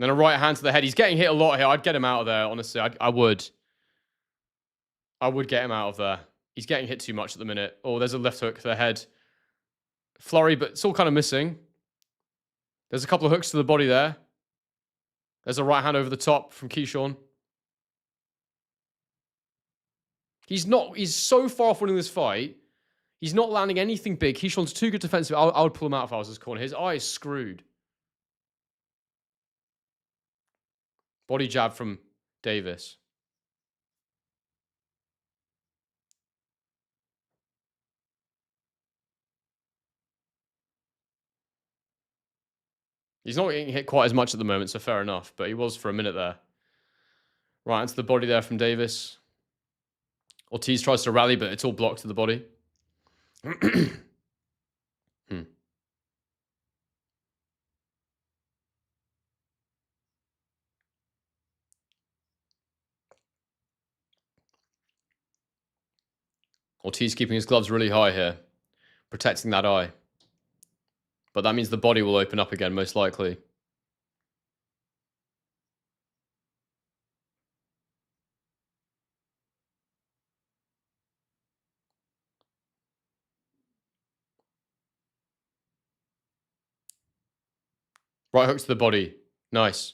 A: Then a right hand to the head. He's getting hit a lot here. I'd get him out of there, honestly. I would. I would get him out of there. He's getting hit too much at the minute. Oh, there's a left hook to the head. Flurry, but it's all kind of missing. There's a couple of hooks to the body there. There's a right hand over the top from Keyshawn. He's so far off winning this fight. He's not landing anything big. Keyshawn's too good defensive. I would pull him out if I was his corner. His eye is screwed. Body jab from Davis. He's not getting hit quite as much at the moment, so fair enough. But he was for a minute there. Right into the body there from Davis. Ortiz tries to rally, but it's all blocked to the body. Ortiz keeping his gloves really high here, protecting that eye. But that means the body will open up again, most likely. Right hooks to the body. Nice.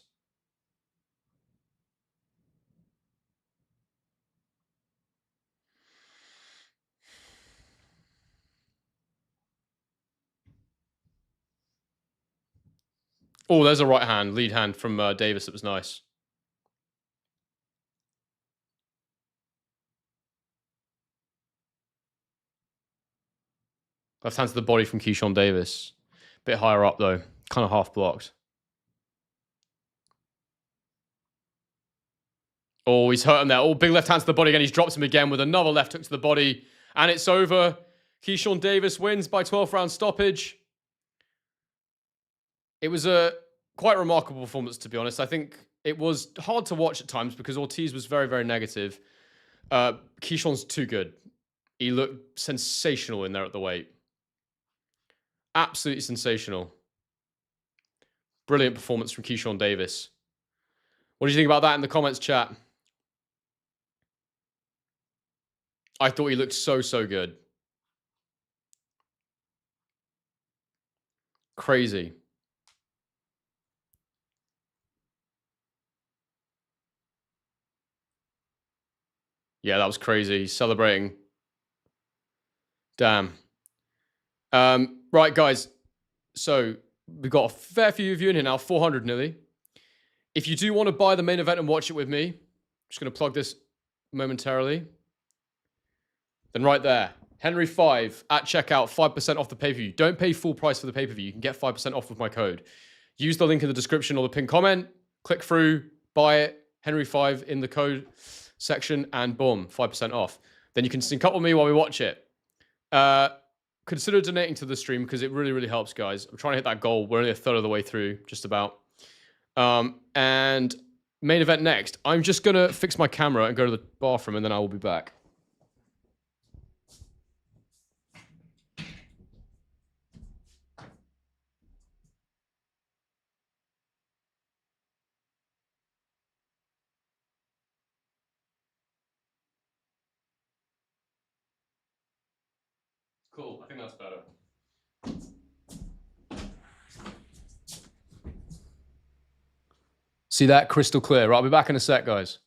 A: Oh, there's a right hand, lead hand from Davis. It was nice. Left hand to the body from Keyshawn Davis. Bit higher up, though. Kind of half blocked. Oh, he's hurt him there. Oh, big left hand to the body again. He's dropped him again with another left hook to the body. And it's over. Keyshawn Davis wins by 12-round stoppage. It was a quite remarkable performance, to be honest. I think it was hard to watch at times because Ortiz was very, very negative. Keyshawn's too good. He looked sensational in there at the weight. Absolutely sensational. Brilliant performance from Keyshawn Davis. What do you think about that in the comments, chat? I thought he looked so, so good. Crazy. Yeah, that was crazy. He's celebrating. Damn. Right, guys. So we've got a fair few of you in here now, 400 nearly. If you do want to buy the main event and watch it with me, I'm just going to plug this momentarily. Then right there, Henry 5 at checkout, 5% off the pay-per-view. Don't pay full price for the pay-per-view. You can get 5% off with my code. Use the link in the description or the pinned comment. Click through, buy it, Henry 5 in the code section, and boom, 5% off. Then you can sync up with me while we watch it. Consider donating to the stream because it really, really helps, guys. I'm trying to hit that goal. We're only a third of the way through, just about. And main event next. I'm just going to fix my camera and go to the bathroom, and then I will be back. Cool. I think that's better. See that? Crystal clear. Right, I'll be back in a sec, guys.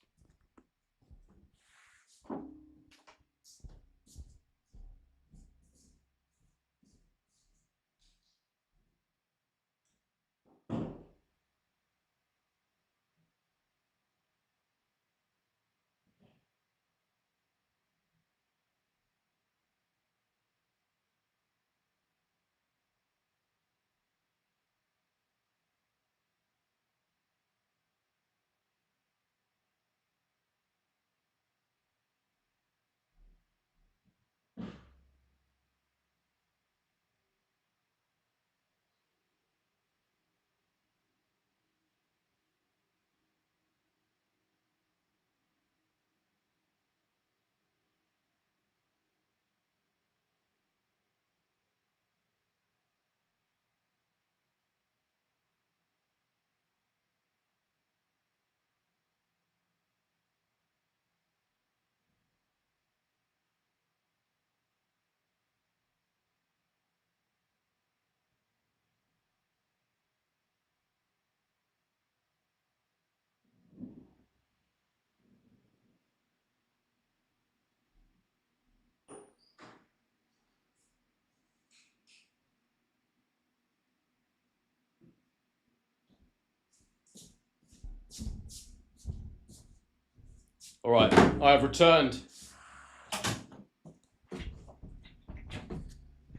A: All right, I have returned.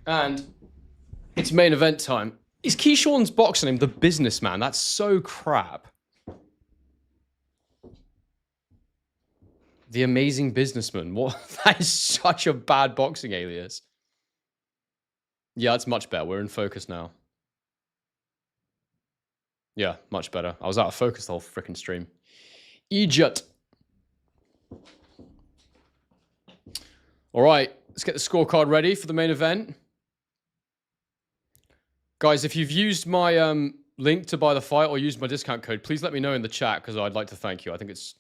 A: And it's main event time. Is Keyshawn's boxing name the Businessman? That's so crap. The Amazing Businessman. What? That is such a bad boxing alias. Yeah, it's much better. We're in focus now. Yeah, much better. I was out of focus the whole freaking stream. Egypt. All right, let's get the scorecard ready for the main event. Guys, if you've used my link to buy the fight or used my discount code, please let me know in the chat because I'd like to thank you. I think it's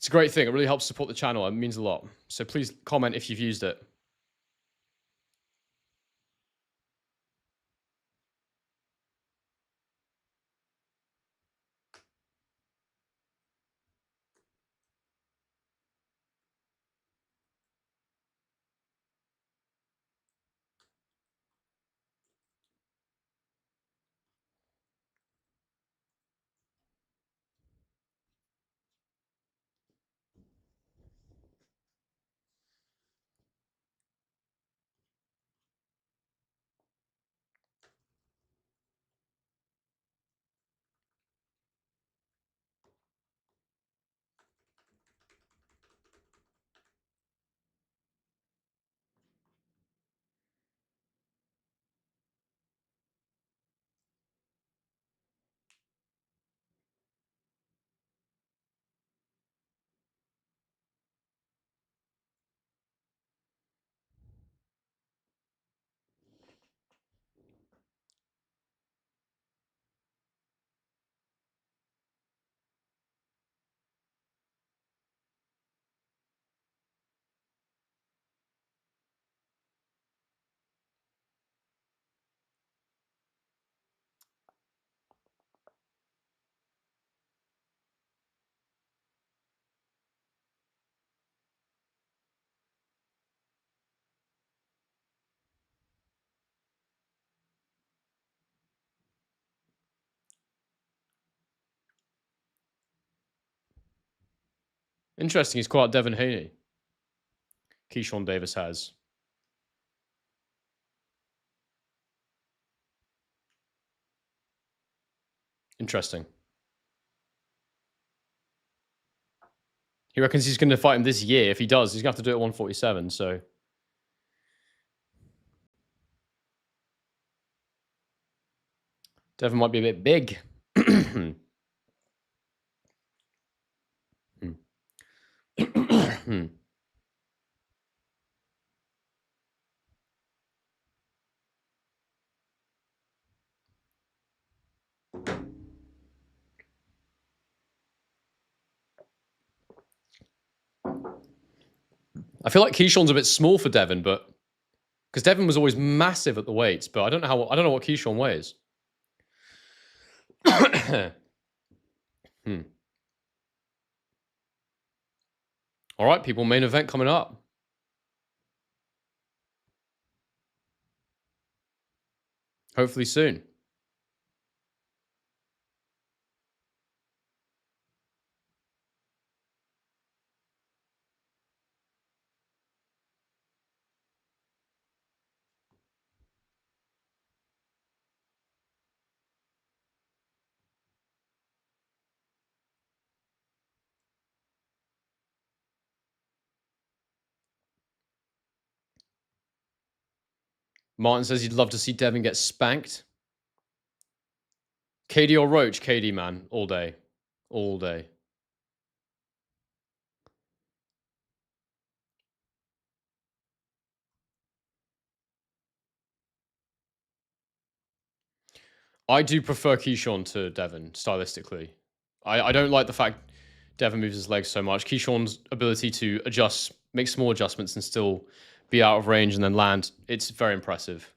A: a great thing. It really helps support the channel. It means a lot. So please comment if you've used it. Interesting. He's called out Devin Haney. Keyshawn Davis has. Interesting. He reckons he's going to fight him this year. If he does, he's going to have to do it at 147. So Devin might be a bit big. I feel like Keyshawn's a bit small for Devin, but because Devin was always massive at the weights, but I don't know what Keyshawn weighs. All right, people, main event coming up. Hopefully soon. Martin says he'd love to see Devin get spanked. KD or Roach? KD, man. All day. All day. I do prefer Keyshawn to Devin, stylistically. I don't like the fact Devin moves his legs so much. Keyshawn's ability to adjust, make small adjustments and still be out of range and then land, it's very impressive.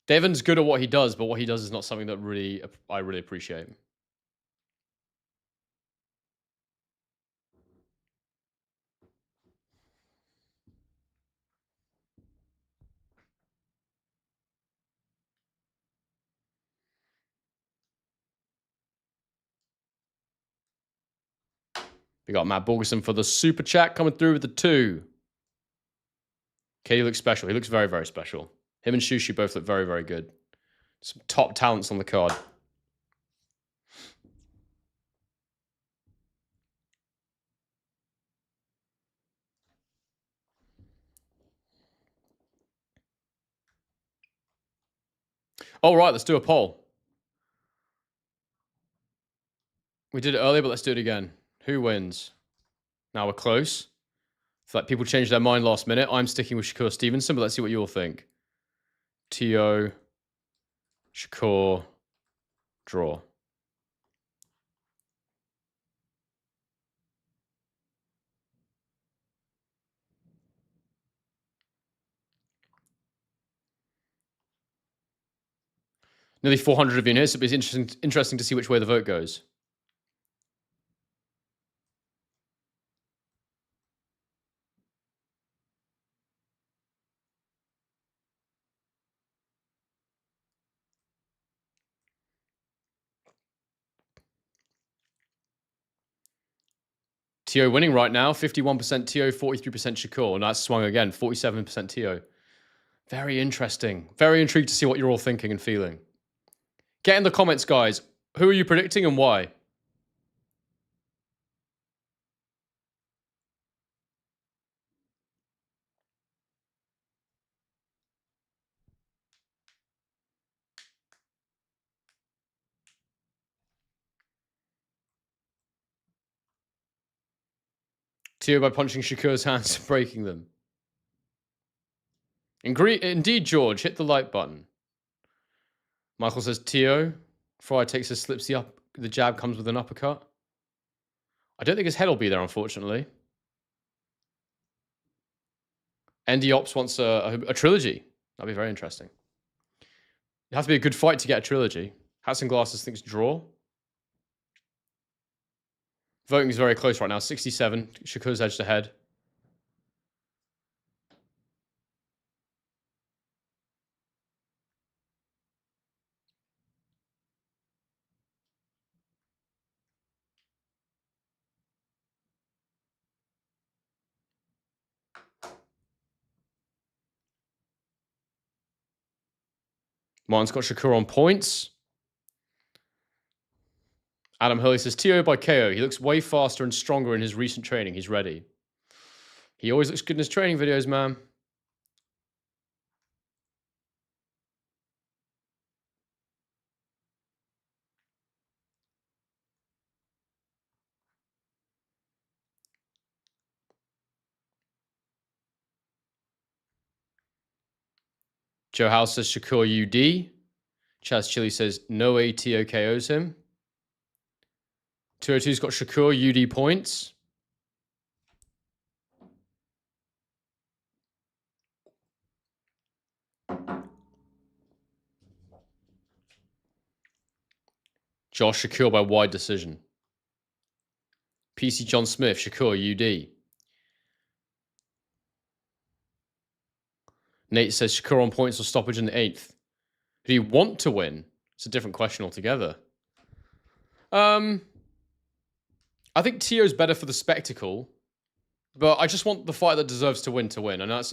A: Devin's good at what he does, but what he does is not something that I really appreciate. We got Matt Borgeson for the super chat coming through with the 2. KD looks special. He looks very, very special. Him and Shushu both look very, very good. Some top talents on the card. All right, let's do a poll. We did it earlier, but let's do it again. Who wins? Now we're close. It's like people changed their mind last minute. I'm sticking with Shakur Stevenson, but let's see what you all think. Teo, Shakur, draw. Nearly 400 of you in here, so it'll be interesting to see which way the vote goes. Teo winning right now, 51% Teo, 43% Shakur. And that's swung again, 47% Teo. Very interesting. Very intrigued to see what you're all thinking and feeling. Get in the comments, guys. Who are you predicting and why? Teo by punching Shakur's hands and breaking them. Indeed, George, hit the like button. Michael says Teo. Fry takes his slips the jab comes with an uppercut. I don't think his head will be there, unfortunately. Andy Ops wants a trilogy. That'd be very interesting. It'd have to be a good fight to get a trilogy. Hats and Glasses thinks draw. Voting is very close right now. 67. Shakur's edged ahead. Martin's got Shakur on points. Adam Hurley says, Teo by KO. He looks way faster and stronger in his recent training. He's ready. He always looks good in his training videos, man. Joe House says Shakur UD. Chaz Chili says no way Teo KOs him. 202's got Shakur UD points. Josh Shakur by wide decision. PC John Smith, Shakur UD. Nate says Shakur on points or stoppage in the 8th. Who do you want to win? It's a different question altogether. I think Teo's better for the spectacle, but I just want the fight that deserves to win. And that's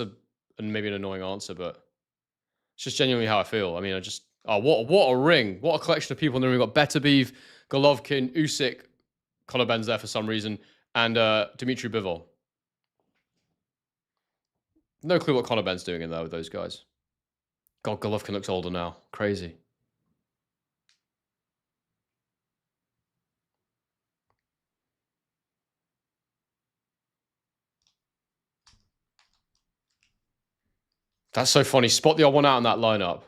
A: maybe an annoying answer, but it's just genuinely how I feel. I mean, what a ring. What a collection of people in the ring. We've got Beterbiev, Golovkin, Usyk, Conor Ben's there for some reason, and Dimitri Bivol. No clue what Conor Ben's doing in there with those guys. God, Golovkin looks older now. Crazy. That's so funny. Spot the odd one out in that lineup.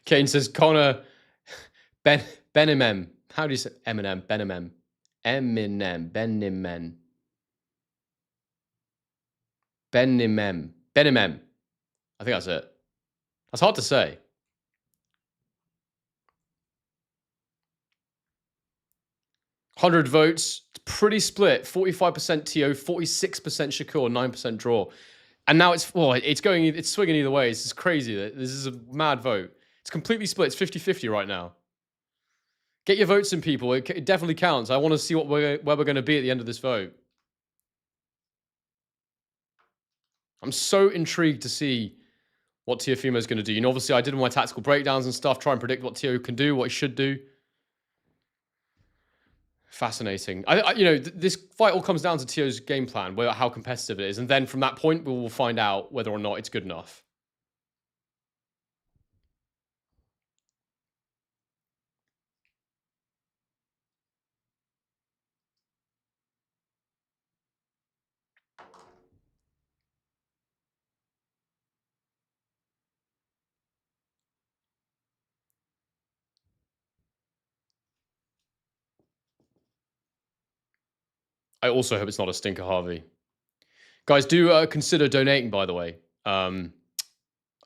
A: Kane says Connor Benimem. How do you say Eminem? Benimem. Eminem. Benimem. Benimem. Benimem. I think that's it. That's hard to say. $100 votes, pretty split. 45% Teo, 46% Shakur, 9% draw. And now it's swinging either way. It's just crazy. This is a mad vote. It's completely split. It's 50-50 right now. Get your votes in, people. It definitely counts. I want to see where we're going to be at the end of this vote. I'm so intrigued to see what Teofimo is going to do. You know, obviously, I did my tactical breakdowns and stuff, try and predict what Teo can do, what he should do. Fascinating. This fight all comes down to Teo's game plan, how competitive it is. And then from that point, we will find out whether or not it's good enough. I also hope it's not a stinker, Harvey. Guys, do consider donating, by the way. I'm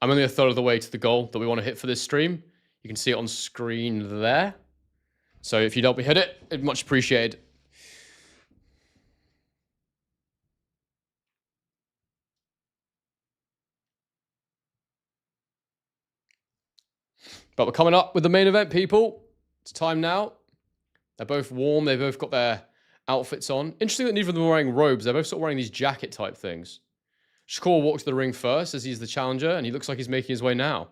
A: only a third of the way to the goal that we want to hit for this stream. You can see it on screen there. So if you'd help me hit it, it'd much appreciated. But we're coming up with the main event, people. It's time now. They're both warm. They both got their outfits on. Interesting that neither of them are wearing robes. They're both sort of wearing these jacket type things. Shakur walks to the ring first as he's the challenger, and he looks like he's making his way now.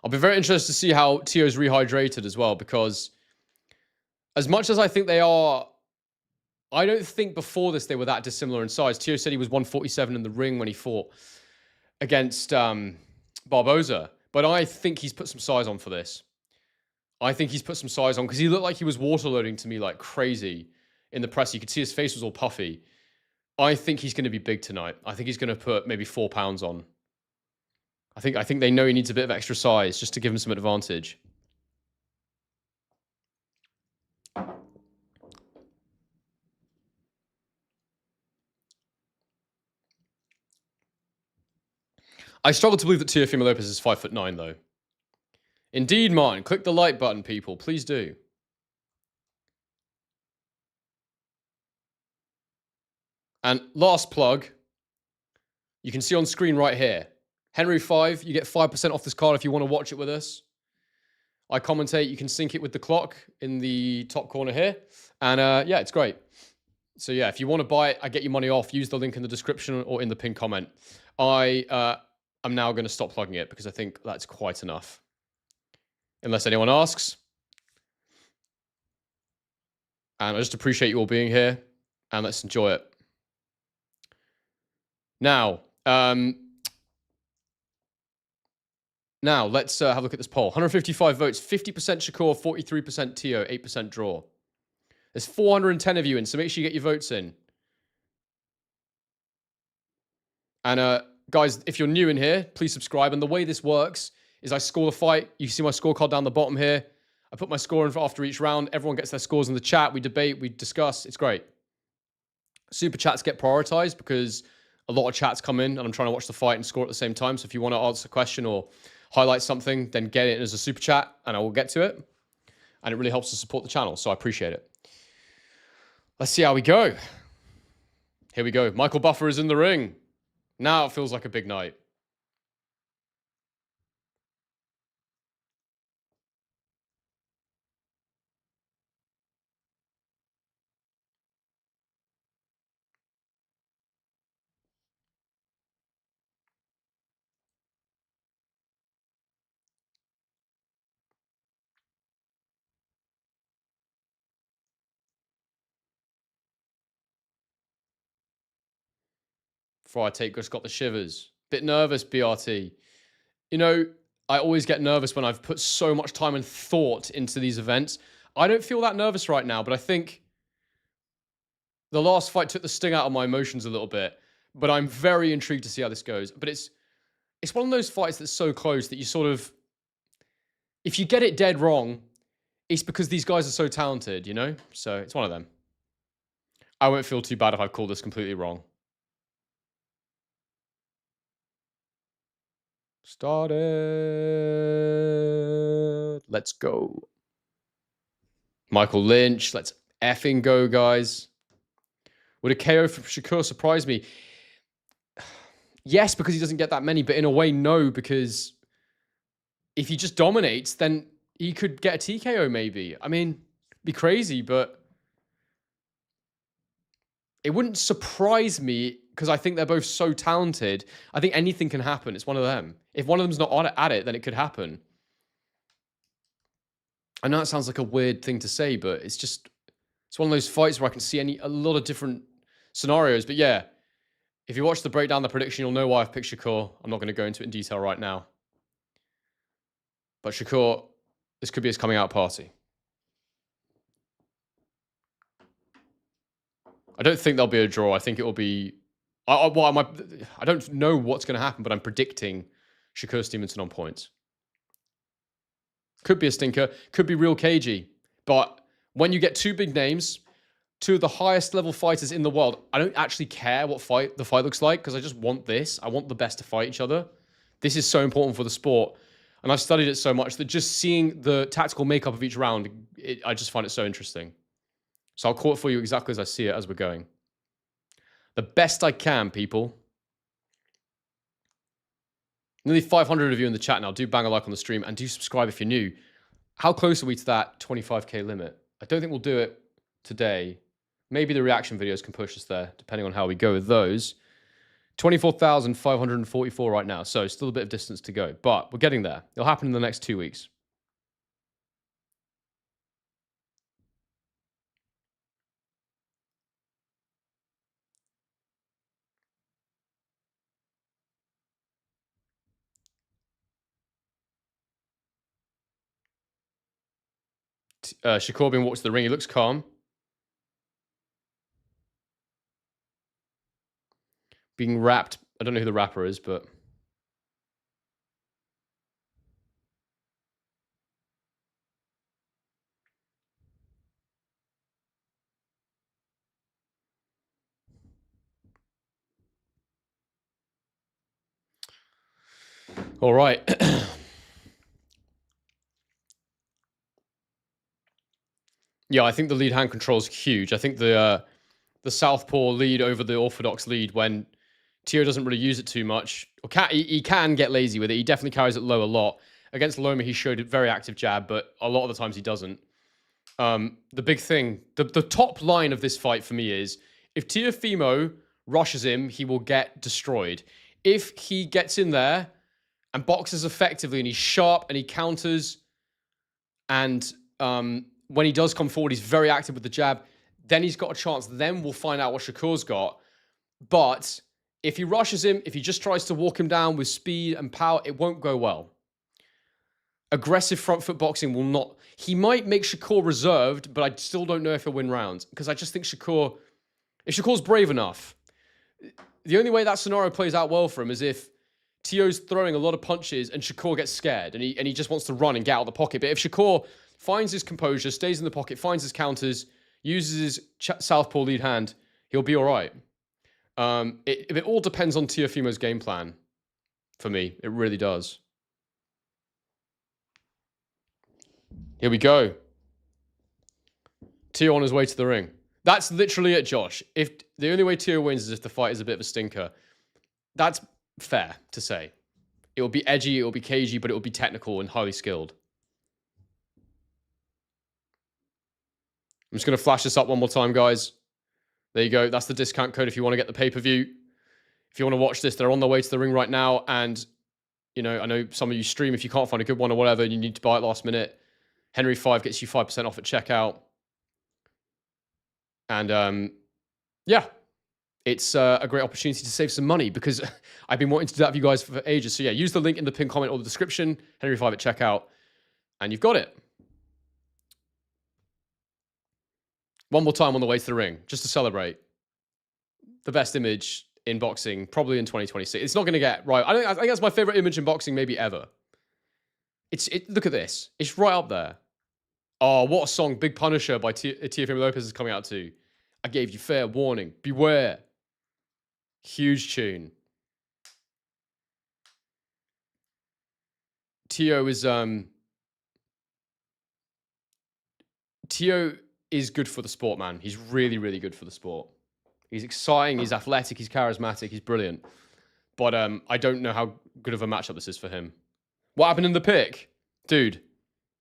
A: I'll be very interested to see how Teo's rehydrated as well, because as much as I think they are, I don't think before this they were that dissimilar in size. Teo said he was 147 in the ring when he fought against Barboza, but I think he's put some size on for this. I think he's put some size on because he looked like he was waterloading to me like crazy in the press. You could see his face was all puffy. I think he's going to be big tonight. I think he's going to put maybe 4 pounds on. I think they know he needs a bit of extra size just to give him some advantage. I struggle to believe that Teofimo Lopez is 5'9", though. Indeed, mine. Click the like button, people. Please do. And last plug, you can see on screen right here. Henry 5, you get 5% off this card if you want to watch it with us. I commentate. You can sync it with the clock in the top corner here. And yeah, it's great. So yeah, if you want to buy it, I get your money off. Use the link in the description or in the pinned comment. I'm now going to stop plugging it because I think that's quite enough. Unless anyone asks. And I just appreciate you all being here. And let's enjoy it. Now let's have a look at this poll. 155 votes, 50% Shakur, 43% Teo, 8% draw. There's 410 of you in, so make sure you get your votes in. And guys, if you're new in here, please subscribe. And the way this works is I score the fight. You see my scorecard down the bottom here. I put my score in for after each round. Everyone gets their scores in the chat. We debate, we discuss. It's great. Super chats get prioritized because a lot of chats come in and I'm trying to watch the fight and score at the same time. So if you want to answer a question or highlight something, then get it as a super chat and I will get to it. And it really helps to support the channel. So I appreciate it. Let's see how we go. Here we go. Michael Buffer is in the ring. Now it feels like a big night. Before I take, just got the shivers. Bit nervous, BRT. You know, I always get nervous when I've put so much time and thought into these events. I don't feel that nervous right now, but I think the last fight took the sting out of my emotions a little bit. But I'm very intrigued to see how this goes. But it's one of those fights that's so close that you sort of, if you get it dead wrong, it's because these guys are so talented, you know? So it's one of them. I won't feel too bad if I call this completely wrong. Started. Let's go. Michael Lynch. Let's effing go, guys. Would a KO from Shakur surprise me? Yes, because he doesn't get that many, but in a way, no, because if he just dominates, then he could get a TKO maybe. I mean, it'd be crazy, but it wouldn't surprise me because I think they're both so talented. I think anything can happen. It's one of them. If one of them's not at it, then it could happen. I know it sounds like a weird thing to say, but it's one of those fights where I can see a lot of different scenarios. But yeah, if you watch the breakdown, the prediction, you'll know why I've picked Shakur. I'm not going to go into it in detail right now. But Shakur, this could be his coming out party. I don't think there'll be a draw. I think it will be... I don't know what's going to happen, but I'm predicting Shakur Stevenson on points. Could be a stinker. Could be real cagey. But when you get two big names, two of the highest level fighters in the world, I don't actually care what the fight looks like because I just want this. I want the best to fight each other. This is so important for the sport. And I've studied it so much that just seeing the tactical makeup of each round, I just find it so interesting. So I'll call it for you exactly as I see it as we're going. The best I can, people. Nearly 500 of you in the chat now. Do bang a like on the stream and do subscribe if you're new. How close are we to that 25k limit? I don't think we'll do it today. Maybe the reaction videos can push us there, depending on how we go with those. 24,544 right now, so still a bit of distance to go. But we're getting there. It'll happen in the next 2 weeks. Shakur being walked to the ring. He looks calm. Being rapped. I don't know who the rapper is, but... All right. Yeah, I think the lead hand control is huge. I think the southpaw lead over the orthodox lead when Teo doesn't really use it too much. Or he can get lazy with it. He definitely carries it low a lot. Against Loma, he showed a very active jab, but a lot of the times he doesn't. The big thing, the top line of this fight for me is if Teofimo rushes him, he will get destroyed. If he gets in there and boxes effectively and he's sharp and he counters and when he does come forward, he's very active with the jab, then he's got a chance. Then we'll find out what Shakur's got. But if he rushes him, if he just tries to walk him down with speed and power, it won't go well. Aggressive front foot boxing will not... He might make Shakur reserved, but I still don't know if he'll win rounds. Because I just think Shakur... If Shakur's brave enough, the only way that scenario plays out well for him is if Teo's throwing a lot of punches and Shakur gets scared and he just wants to run and get out of the pocket. But if Shakur finds his composure, stays in the pocket, finds his counters, uses his southpaw lead hand, he'll be all right. It all depends on Teofimo's game plan for me. It really does. Here we go. Teo on his way to the ring. That's literally it, Josh. If the only way Teo wins is if the fight is a bit of a stinker. That's fair to say. It will be edgy, it will be cagey, but it will be technical and highly skilled. I'm just going to flash this up one more time, guys. There you go. That's the discount code if you want to get the pay-per-view. If you want to watch this, they're on their way to the ring right now. And, you know, I know some of you stream if you can't find a good one or whatever, and you need to buy it last minute. Henry 5 gets you 5% off at checkout. And, yeah, it's a great opportunity to save some money because I've been wanting to do that for you guys for ages. So, yeah, use the link in the pinned comment or the description, Henry 5 at checkout, and you've got it. One more time on the way to the ring, just to celebrate. The best image in boxing, probably in 2026. It's not going to get right. I think that's my favorite image in boxing, maybe ever. Look at this. It's right up there. Oh, what a song. Big Punisher by Teofimo Lopez is coming out too. I gave you fair warning. Beware. Huge tune. Teo is good for the sport, man. He's really, really good for the sport. He's exciting, he's athletic, he's charismatic, he's brilliant. But I don't know how good of a matchup this is for him. What happened in the pick? Dude,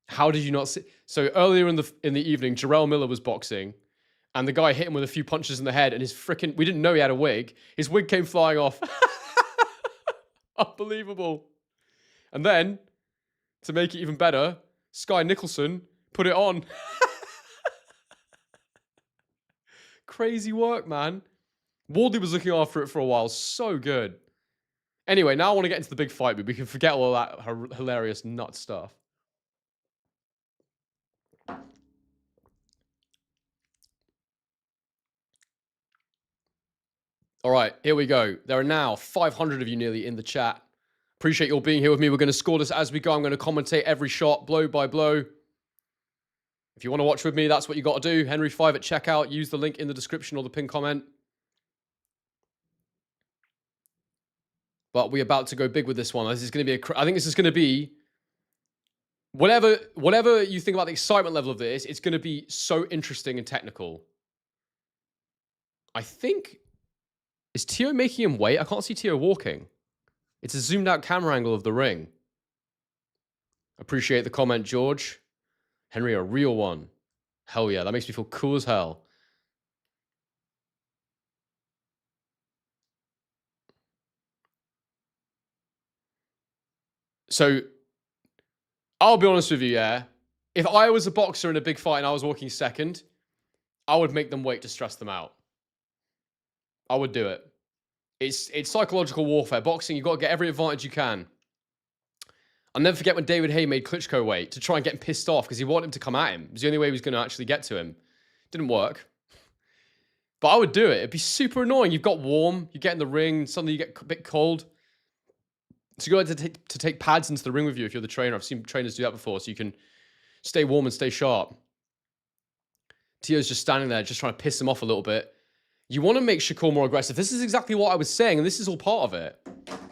A: how did you not see? So earlier in the evening, Jarrell Miller was boxing, and the guy hit him with a few punches in the head, and his freaking, we didn't know he had a wig. His wig came flying off. Unbelievable. And then, to make it even better, Sky Nicholson put it on. Crazy work, man. Wardley was looking after it for a while. So good. Anyway, now I want to get into the big fight, but we can forget all that hilarious nut stuff. All right, here we go. There are now 500 of you nearly in the chat. Appreciate you all being here with me. We're going to score this as we go. I'm going to commentate every shot, blow by blow. If you want to watch with me, that's what you got to do. Henry 5 at checkout. Use the link in the description or the pinned comment. But we're about to go big with this one. This is going to be I think this is going to be whatever you think about the excitement level of this, it's going to be so interesting and technical. I think, is Teo making him wait? I can't see Teo walking. It's a zoomed out camera angle of the ring. Appreciate the comment, George. Henry, a real one. Hell yeah, that makes me feel cool as hell. So, I'll be honest with you, yeah. If I was a boxer in a big fight and I was walking second, I would make them wait to stress them out. I would do it. It's psychological warfare. Boxing, you've got to get every advantage you can. I'll never forget when David Haye made Klitschko wait to try and get him pissed off because he wanted him to come at him. It was the only way he was going to actually get to him. Didn't work. But I would do it. It'd be super annoying. You've got warm. You get in the ring. Suddenly you get a bit cold. So you got to take pads into the ring with you if you're the trainer. I've seen trainers do that before, so you can stay warm and stay sharp. Teo's just standing there, just trying to piss him off a little bit. You want to make Shakur more aggressive. This is exactly what I was saying, and this is all part of it.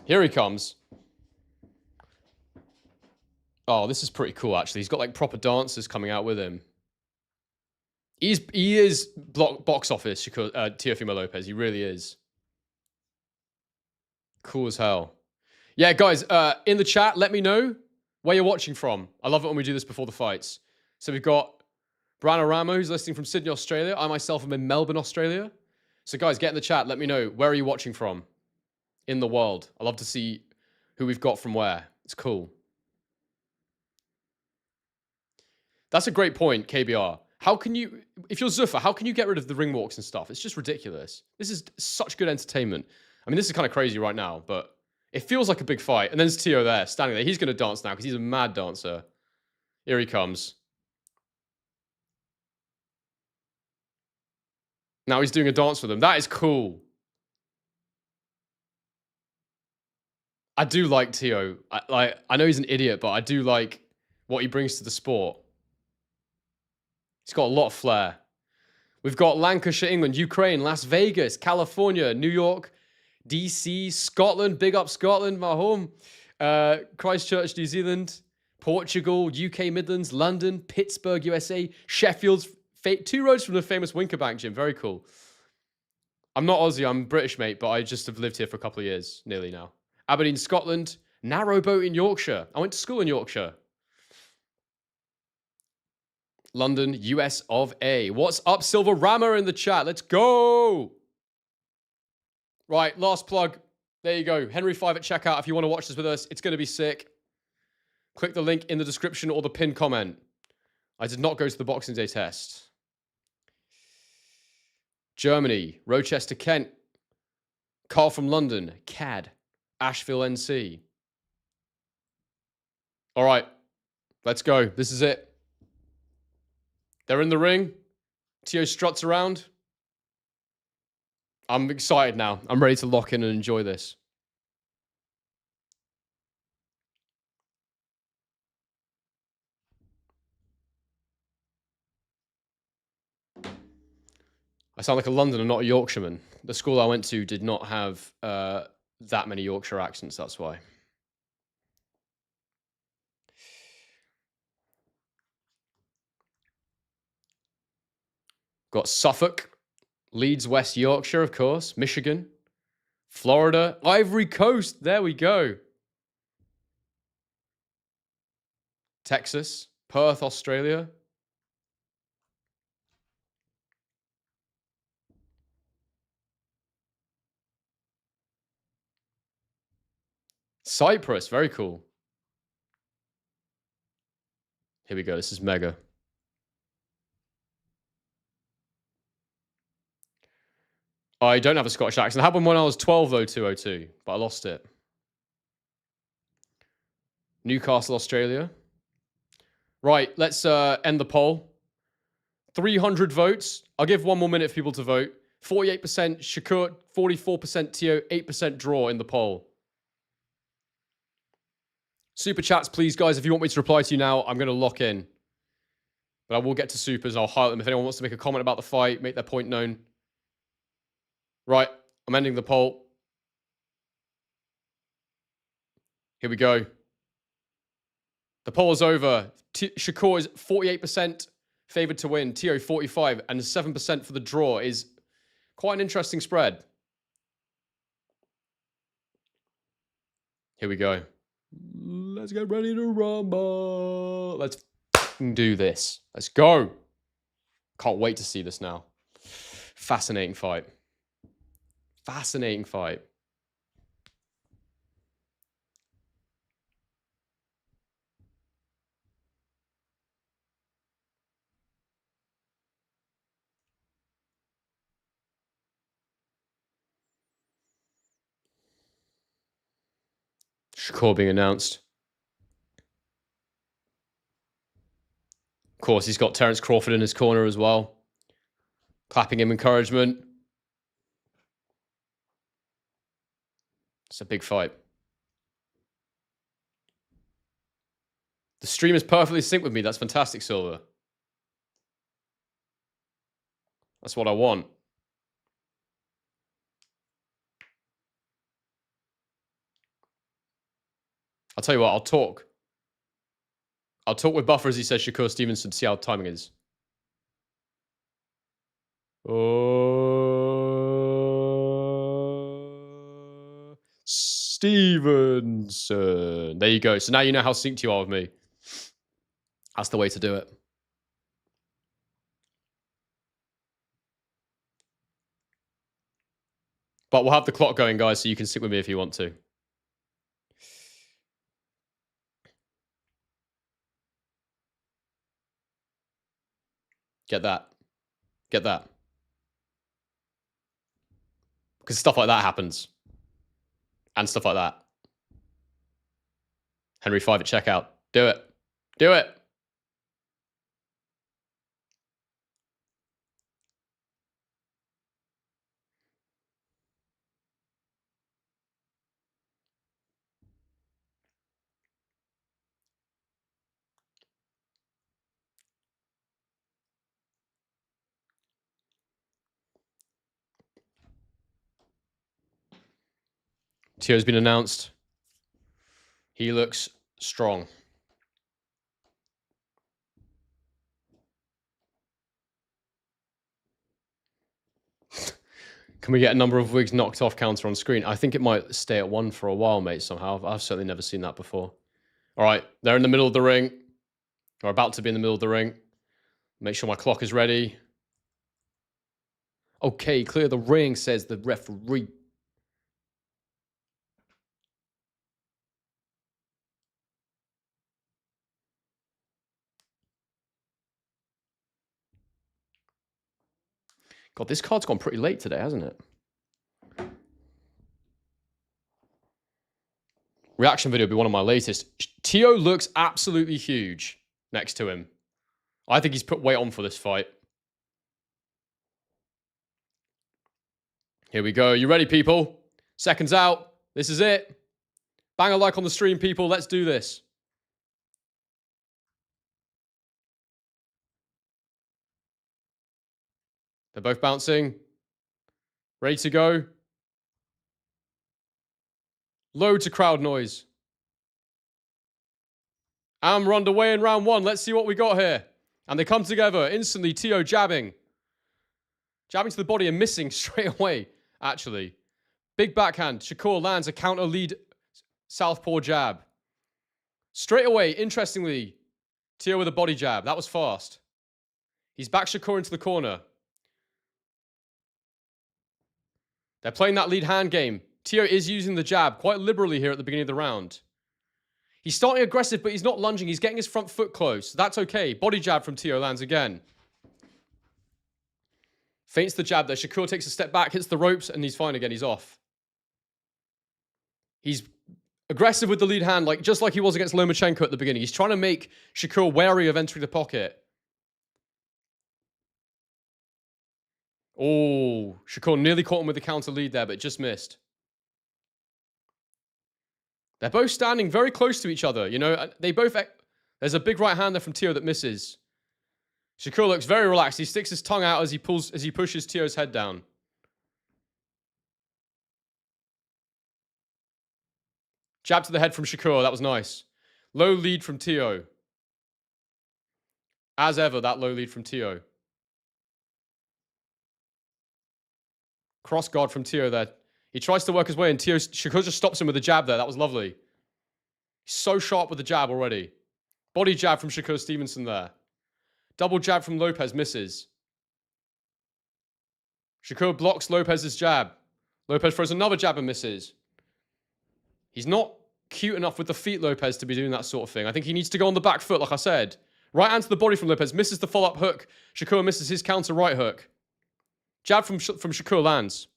A: Here he comes. Oh, this is pretty cool, actually. He's got, like, proper dancers coming out with him. He is box office, Shakur, Teofimo Lopez. He really is. Cool as hell. Yeah, guys, in the chat, let me know where you're watching from. I love it when we do this before the fights. So we've got Brana Ramo, who's listening from Sydney, Australia. I myself am in Melbourne, Australia. So guys, get in the chat. Let me know, where are you watching from in the world? I love to see who we've got from where. It's cool. That's a great point, KBR. How can you, if you're Zuffa, how can you get rid of the ring walks and stuff? It's just ridiculous. This is such good entertainment. I mean, this is kind of crazy right now, but it feels like a big fight. And then there's Teo there, standing there. He's going to dance now because he's a mad dancer. Here he comes. Now he's doing a dance with them. That is cool. I do like Teo. I know he's an idiot, but I do like what he brings to the sport. He's got a lot of flair. We've got Lancashire, England, Ukraine, Las Vegas, California, New York, DC, Scotland. Big up Scotland, my home. Christchurch, New Zealand, Portugal, UK Midlands, London, Pittsburgh, USA, Sheffield. 2 roads from the famous Winkerbank gym. Very cool. I'm not Aussie. I'm British, mate, but I just have lived here for a couple of years, nearly now. Aberdeen, Scotland. Narrowboat in Yorkshire. I went to school in Yorkshire. London, US of A. What's up, Silver Rammer in the chat? Let's go. Right, last plug. There you go. Henry 5 at checkout. If you want to watch this with us, it's going to be sick. Click the link in the description or the pinned comment. I did not go to the Boxing Day test. Germany, Rochester, Kent. Carl from London, CAD, Asheville, NC. All right, let's go. This is it. They're in the ring. Teo struts around. I'm excited now. I'm ready to lock in and enjoy this. I sound like a Londoner, not a Yorkshireman. The school I went to did not have that many Yorkshire accents, that's why. Got Suffolk, Leeds, West Yorkshire, of course, Michigan, Florida, Ivory Coast, there we go. Texas, Perth, Australia. Cyprus, very cool. Here we go, this is mega. I don't have a Scottish accent. It happened when I was 12, though, 202, but I lost it. Newcastle, Australia. Right, let's end the poll. 300 votes. I'll give one more minute for people to vote. 48% Shakur, 44% Teo, 8% draw in the poll. Super chats, please, guys. If you want me to reply to you now, I'm going to lock in. But I will get to supers. I'll highlight them if anyone wants to make a comment about the fight, make their point known. Right, I'm ending the poll. Here we go. The poll is over. Shakur is 48% favored to win. Teo 45 and 7% for the draw is quite an interesting spread. Here we go. Let's get ready to rumble. Let's do this. Let's go. Can't wait to see this now. Fascinating fight. Fascinating fight. Shakur being announced. Of course, he's got Terence Crawford in his corner as well. Clapping him encouragement. It's a big fight. The stream is perfectly synced with me. That's fantastic, Silver. That's what I want. I'll tell you what, I'll talk. I'll talk with Buffer as he says Shakur Stevenson to see how timing is. Stevenson. There you go. So now you know how synced you are with me. That's the way to do it. But we'll have the clock going, guys, so you can sync with me if you want to. Get that. Get that. Because stuff like that happens. And stuff like that. Henry 5 at checkout. Do it. Do it. Teo's been announced. He looks strong. Can we get a number of wigs knocked off counter on screen? I think it might stay at 1 for a while, mate, somehow. I've certainly never seen that before. All right, they're in the middle of the ring. Or about to be in the middle of the ring. Make sure my clock is ready. Okay, clear the ring, says the referee. God, this card's gone pretty late today, hasn't it? Reaction video will be one of my latest. Teo looks absolutely huge next to him. I think he's put weight on for this fight. Here we go. You ready, people? Seconds out. This is it. Bang a like on the stream, people. Let's do this. They're both bouncing. Ready to go. Loads of crowd noise. And we're underway in round one. Let's see what we got here. And they come together instantly. Teo jabbing. Jabbing to the body and missing straight away, actually. Big backhand. Shakur lands a counter lead southpaw jab. Straight away, interestingly, Teo with a body jab. That was fast. He's back Shakur into the corner. They're playing that lead hand game. Teo is using the jab quite liberally here at the beginning of the round. He's starting aggressive, but he's not lunging. He's getting his front foot close. That's okay. Body jab from Teo lands again. Feints the jab there. Shakur takes a step back, hits the ropes, and he's fine again. He's off. He's aggressive with the lead hand, just like he was against Lomachenko at the beginning. He's trying to make Shakur wary of entering the pocket. Oh, Shakur nearly caught him with the counter lead there, but just missed. They're both standing very close to each other. You know, there's a big right hand there from Teo that misses. Shakur looks very relaxed. He sticks his tongue out as he pushes Teo's head down. Jab to the head from Shakur. That was nice. Low lead from Teo. As ever, that low lead from Teo. Cross guard from Teo there. He tries to work his way, and Shakur just stops him with a jab there. That was lovely. He's so sharp with the jab already. Body jab from Shakur Stevenson there. Double jab from Lopez, misses. Shakur blocks Lopez's jab. Lopez throws another jab and misses. He's not cute enough with the feet, Lopez, to be doing that sort of thing. I think he needs to go on the back foot, like I said. Right hand to the body from Lopez, misses the follow-up hook. Shakur misses his counter right hook. Jab from Shakur lands.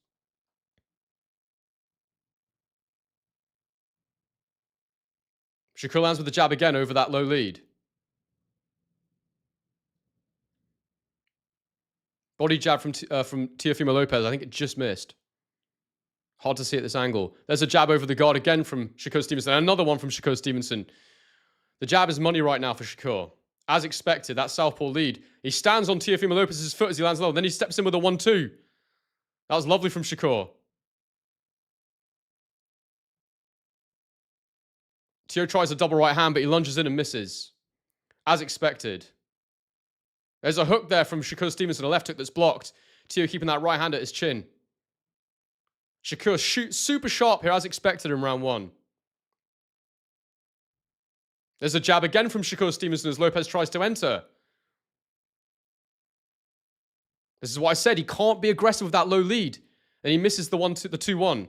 A: Shakur lands with the jab again over that low lead. Body jab from Teofimo Lopez. I think it just missed. Hard to see at this angle. There's a jab over the guard again from Shakur Stevenson. And another one from Shakur Stevenson. The jab is money right now for Shakur. As expected, that southpaw lead. He stands on Teofimo Lopez's foot as he lands low. Then he steps in with a 1-2. That was lovely from Shakur. Teo tries a double right hand, but he lunges in and misses. As expected. There's a hook there from Shakur Stevenson, a left hook that's blocked. Teo keeping that right hand at his chin. Shakur shoots super sharp here, as expected in round one. There's a jab again from Shakur Stevenson as Lopez tries to enter. This is what I said. He can't be aggressive with that low lead. And he misses the 2-1.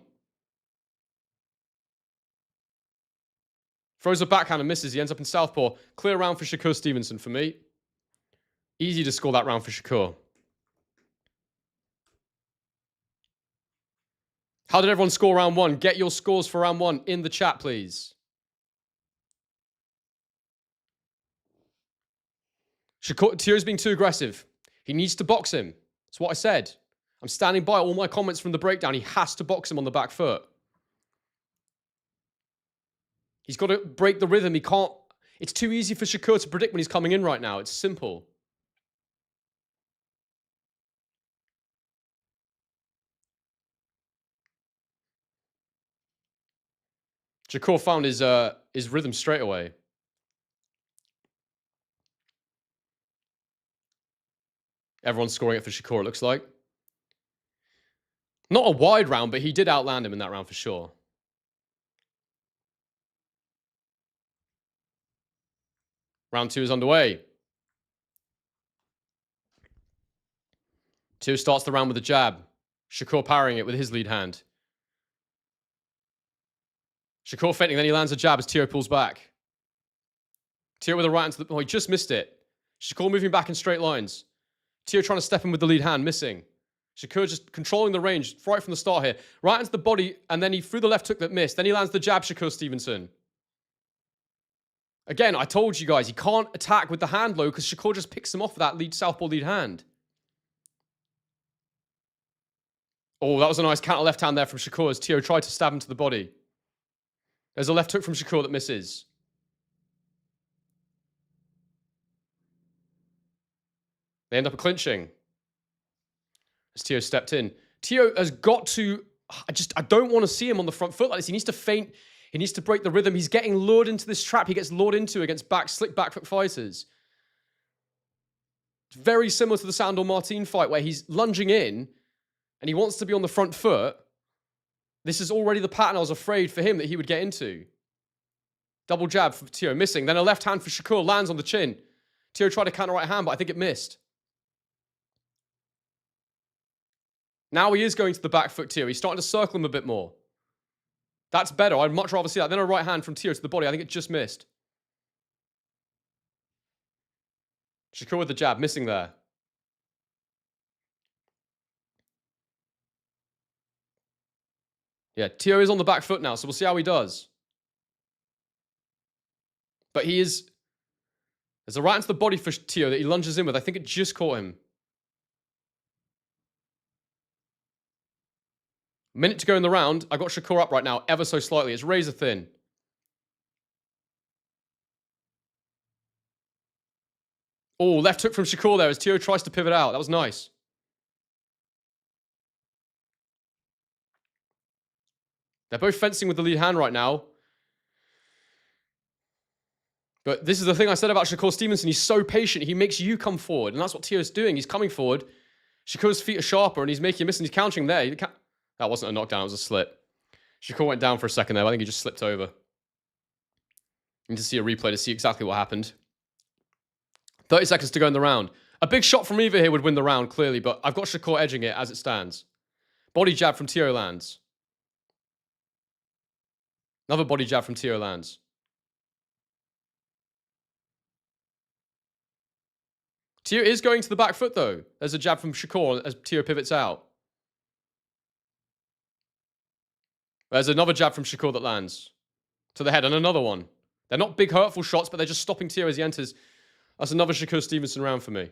A: Throws a backhand and misses. He ends up in southpaw. Clear round for Shakur Stevenson for me. Easy to score that round for Shakur. How did everyone score round one? Get your scores for round one in the chat, please. Teo's being too aggressive. He needs to box him. That's what I said. I'm standing by all my comments from the breakdown. He has to box him on the back foot. He's got to break the rhythm. He can't. It's too easy for Shakur to predict when he's coming in right now. It's simple. Shakur found his rhythm straight away. Everyone's scoring it for Shakur, it looks like. Not a wide round, but he did outland him in that round for sure. Round two is underway. Teo starts the round with a jab. Shakur parrying it with his lead hand. Shakur feinting, then he lands a jab as Teo pulls back. Teo with a right hand to the... Oh, he just missed it. Shakur moving back in straight lines. Teo trying to step in with the lead hand, missing. Shakur just controlling the range right from the start here. Right into the body, and then he threw the left hook that missed. Then he lands the jab, Shakur Stevenson. Again, I told you guys, he can't attack with the hand low because Shakur just picks him off with that southpaw lead hand. Oh, that was a nice counter left hand there from Shakur as Teo tried to stab him to the body. There's a left hook from Shakur that misses. They end up clinching. as Teo stepped in. Teo has got to... I don't want to see him on the front foot like this. He needs to feint. He needs to break the rhythm. He's getting lured into this trap he gets lured into against slick back foot fighters. It's very similar to the Sandor Martin fight where he's lunging in and he wants to be on the front foot. This is already the pattern I was afraid for him that he would get into. Double jab for Teo, missing. Then a left hand for Shakur, lands on the chin. Teo tried to counter right hand, but I think it missed. Now he is going to the back foot, Teo. He's starting to circle him a bit more. That's better. I'd much rather see that. Then a right hand from Teo to the body. I think it just missed. Shakur with the jab, missing there. Yeah, Teo is on the back foot now, so we'll see how he does. But he is... There's a right into the body for Teo that he lunges in with. I think it just caught him. Minute to go in the round. I got Shakur up right now, ever so slightly. It's razor thin. Oh, left hook from Shakur there as Teo tries to pivot out. That was nice. They're both fencing with the lead hand right now. But this is the thing I said about Shakur Stevenson. He's so patient. He makes you come forward. And that's what Teo's doing. He's coming forward. Shakur's feet are sharper and he's making a miss and he's countering there. That wasn't a knockdown. It was a slip. Shakur went down for a second there. I think he just slipped over. Need to see a replay to see exactly what happened. 30 seconds to go in the round. A big shot from Ibeh here would win the round, clearly, but I've got Shakur edging it as it stands. Body jab from Teo lands. Another body jab from Teo lands. Teo is going to the back foot, though. There's a jab from Shakur as Teo pivots out. There's another jab from Shakur that lands to the head, and another one. They're not big, hurtful shots, but they're just stopping Teo as he enters. That's another Shakur Stevenson round for me.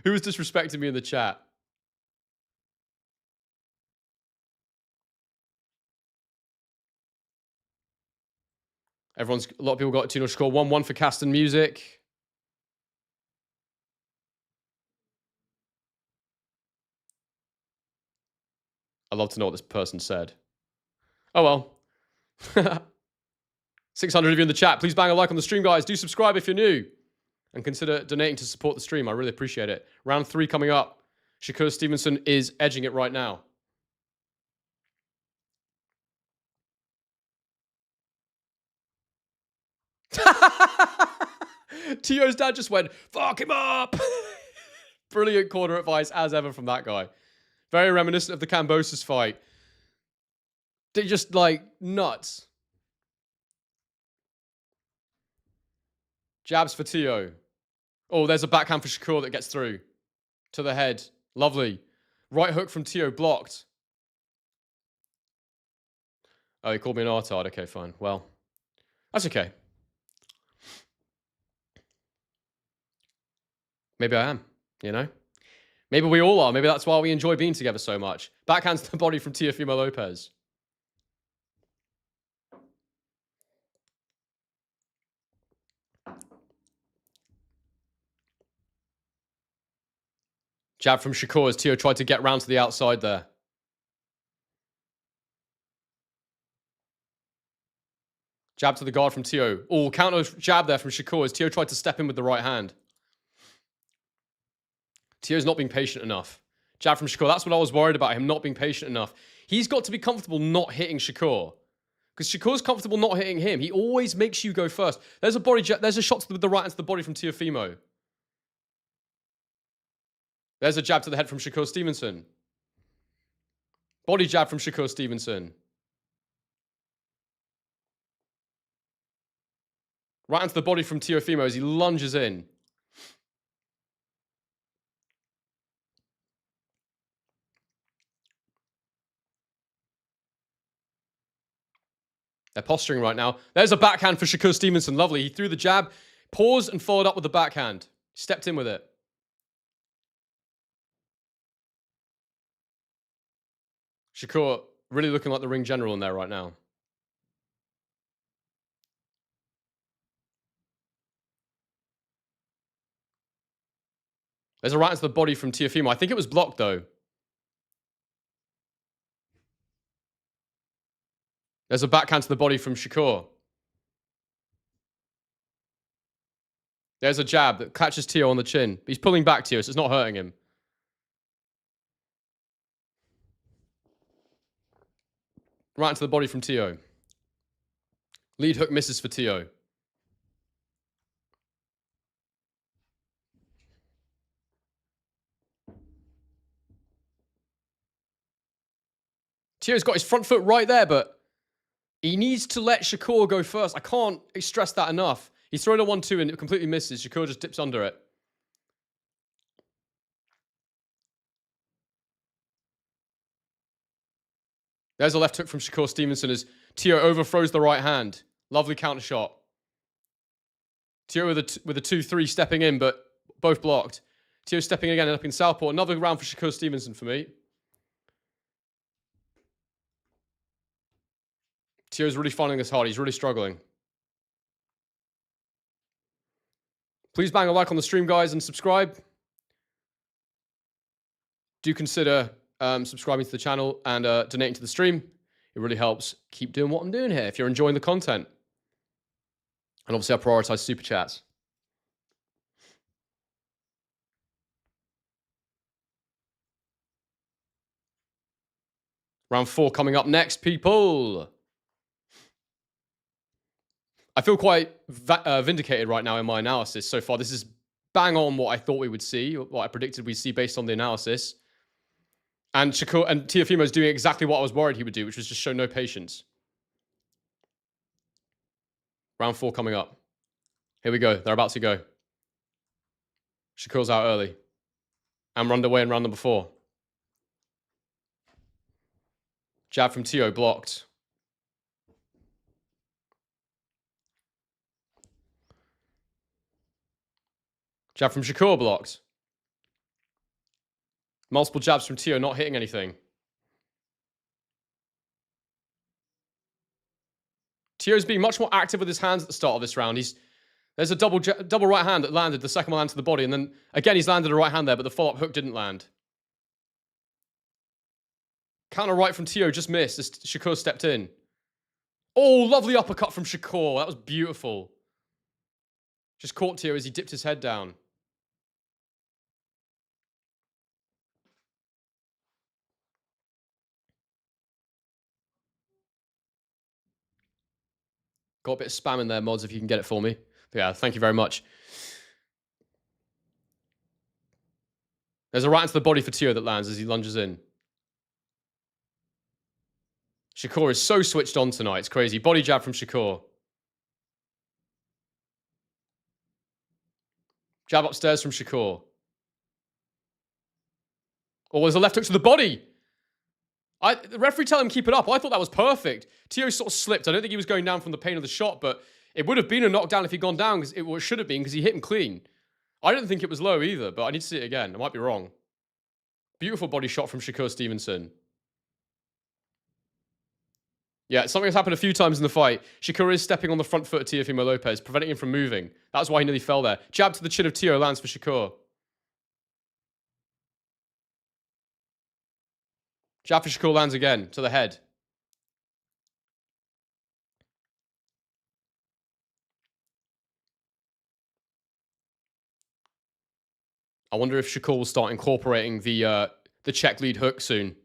A: Who was disrespecting me in the chat? A lot of people got a 2-0 score. 1-1 for Caston Music. I'd love to know what this person said. Oh well. 600 of you in the chat. Please bang a like on the stream, guys. Do subscribe if you're new. And consider donating to support the stream. I really appreciate it. Round 3 coming up. Shakur Stevenson is edging it right now. Teo's dad just went, fuck him up. Brilliant corner advice as ever from that guy. Very reminiscent of the Kambosos fight. They're just like nuts. Jabs for Teo. Oh, there's a backhand for Shakur that gets through. To the head. Lovely. Right hook from Teo blocked. Oh, he called me an artard. Okay, fine. Well, that's okay. Maybe I am, you know? Maybe we all are. Maybe that's why we enjoy being together so much. Backhands to the body from Teofimo Lopez. Jab from Shakur as Teo tried to get round to the outside there. Jab to the guard from Teo. Oh, counter jab there from Shakur as Teo tried to step in with the right hand. Teo's not being patient enough. Jab from Shakur. That's what I was worried about, him not being patient enough. He's got to be comfortable not hitting Shakur. Because Shakur's comfortable not hitting him. He always makes you go first. There's a body jab. There's a shot with the right into the body from Teofimo. There's a jab to the head from Shakur Stevenson. Body jab from Shakur Stevenson. Right into the body from Teofimo as he lunges in. They're posturing right now. There's a backhand for Shakur Stevenson. Lovely. He threw the jab, paused, and followed up with the backhand. Stepped in with it. Shakur really looking like the ring general in there right now. There's a right into the body from Teofimo. I think it was blocked, though. There's a backhand to the body from Shakur. There's a jab that catches Teo on the chin. He's pulling back Teo, so it's not hurting him. Right into the body from Teo. Lead hook misses for Teo. Teo's got his front foot right there, but he needs to let Shakur go first. I can't stress that enough. He's thrown a 1-2 and it completely misses. Shakur just dips under it. There's a left hook from Shakur Stevenson as Teo overthrows the right hand. Lovely counter shot. Teo with a 2-3 stepping in, but both blocked. Teo stepping again and up in southpaw. Another round for Shakur Stevenson for me. Teo's really finding this hard. He's really struggling. Please bang a like on the stream, guys, and subscribe. Do consider subscribing to the channel and donating to the stream. It really helps keep doing what I'm doing here if you're enjoying the content. And obviously, I prioritize super chats. Round 4 coming up next, people. I feel quite vindicated right now in my analysis so far. This is bang on what I thought we would see, what I predicted we'd see based on the analysis. And Shakur and Teofimo's doing exactly what I was worried he would do, which was just show no patience. Round 4 coming up. Here we go. They're about to go. Shakur's out early. And we're underway in round number 4. Jab from Teo blocked. Jab from Shakur blocked. Multiple jabs from Teo not hitting anything. Teo's being much more active with his hands at the start of this round. There's a double right hand that landed, the second one landed to the body, and then again he's landed a right hand there, but the follow-up hook didn't land. Counter right from Teo just missed as Shakur stepped in. Oh, lovely uppercut from Shakur. That was beautiful. Just caught Teo as he dipped his head down. Got a bit of spam in there, mods, if you can get it for me. Yeah, thank you very much. There's a right into the body for Teo that lands as he lunges in. Shakur is so switched on tonight. It's crazy. Body jab from Shakur. Jab upstairs from Shakur. Oh, there's a left hook to the body. The referee tell him keep it up. I thought that was perfect. Teo sort of slipped. I don't think he was going down from the pain of the shot, but it would have been a knockdown if he'd gone down, because it should have been, because he hit him clean. I don't think it was low either, but I need to see it again. I might be wrong. Beautiful body shot from Shakur Stevenson. Yeah, something has happened a few times in the fight. Shakur is stepping on the front foot of Teofimo Lopez, preventing him from moving. That's why he nearly fell there. Jab to the chin of Teo lands for Shakur. Jab for Shakur lands again, to the head. I wonder if Shakur will start incorporating the check lead hook soon.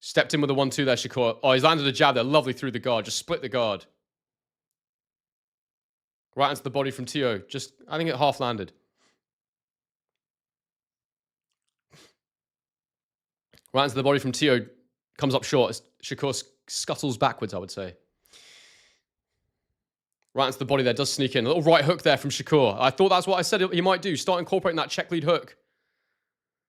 A: Stepped in with a 1-2 there, Shakur. Oh, he's landed a jab there, lovely through the guard. Just split the guard. Right into the body from Teo. Just, I think it half landed. Right into the body from Teo. Comes up short. Shakur scuttles backwards, I would say. Right into the body there. Does sneak in. A little right hook there from Shakur. I thought that's what I said he might do. Start incorporating that check lead hook.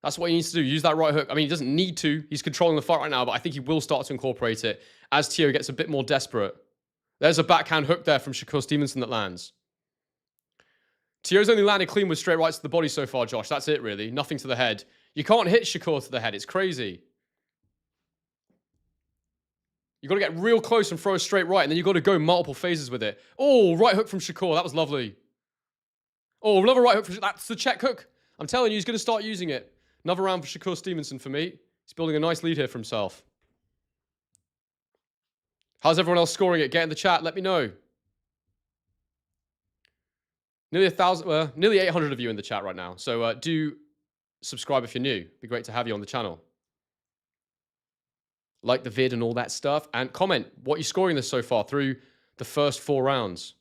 A: That's what he needs to do. Use that right hook. I mean, he doesn't need to. He's controlling the fight right now, but I think he will start to incorporate it as Teo gets a bit more desperate. There's a backhand hook there from Shakur Stevenson that lands. Teo's only landed clean with straight rights to the body so far, Josh. That's it, really. Nothing to the head. You can't hit Shakur to the head. It's crazy. You got to get real close and throw a straight right, and then you got to go multiple phases with it. Oh, right hook from Shakur. That was lovely. Oh, another right hook. That's the check hook. I'm telling you, he's going to start using it. Another round for Shakur Stevenson for me. He's building a nice lead here for himself. How's everyone else scoring it? Get in the chat. Let me know. Nearly 1,000, nearly 800 of you in the chat right now. So do subscribe if you're new. It'd be great to have you on the channel. Like the vid and all that stuff. And comment what you're scoring this so far through the first 4 rounds.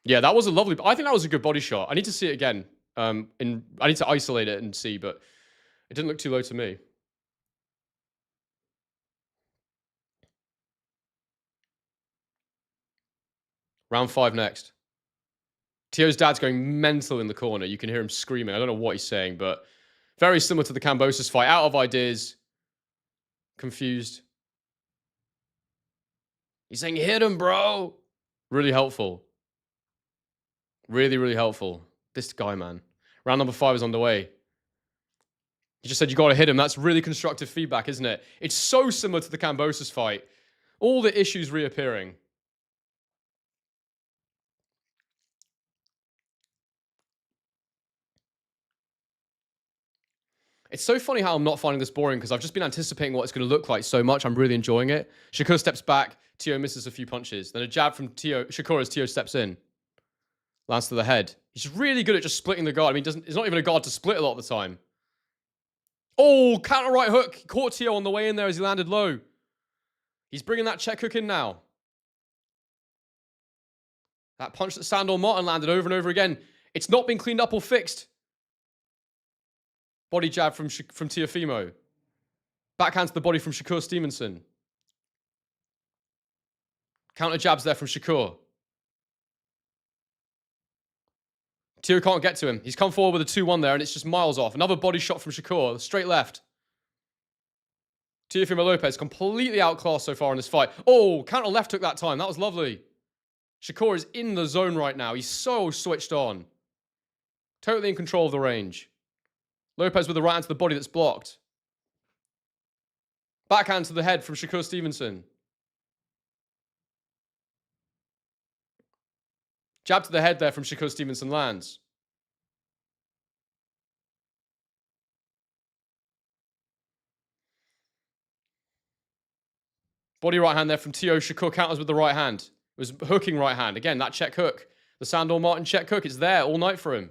A: Yeah, that was a lovely... I think that was a good body shot. I need to see it again. I need to isolate it and see, but it didn't look too low to me. Round 5 next. Teo's dad's going mental in the corner. You can hear him screaming. I don't know what he's saying, but very similar to the Kambosos fight. Out of ideas. Confused. He's saying, hit him, bro. Really helpful. Really, really helpful. This guy, man. Round number 5 is on the way. He just said, you got to hit him. That's really constructive feedback, isn't it? It's so similar to the Kambosos fight. All the issues reappearing. It's so funny how I'm not finding this boring because I've just been anticipating what it's going to look like so much. I'm really enjoying it. Shakur steps back. Teo misses a few punches. Then a jab from Shakur as Teo steps in. Lands to the head. He's really good at just splitting the guard. I mean, it's not even a guard to split a lot of the time. Oh, counter right hook. He caught Teo on the way in there as he landed low. He's bringing that check hook in now. That punch that Sandor Martin landed over and over again. It's not been cleaned up or fixed. Body jab from Teofimo. Backhand to the body from Shakur Stevenson. Counter jabs there from Shakur. Teo can't get to him. He's come forward with a 2-1 there, and it's just miles off. Another body shot from Shakur. Straight left. Teofimo Lopez completely outclassed so far in this fight. Oh, counter left hook that time. That was lovely. Shakur is in the zone right now. He's so switched on. Totally in control of the range. Lopez with the right hand to the body that's blocked. Backhand to the head from Shakur Stevenson. Jab to the head there from Shakur Stevenson lands. Body right hand there from Teo. Shakur counters with the right hand. It was hooking right hand. Again, that check hook. The Sandor Martin check hook. It's there all night for him.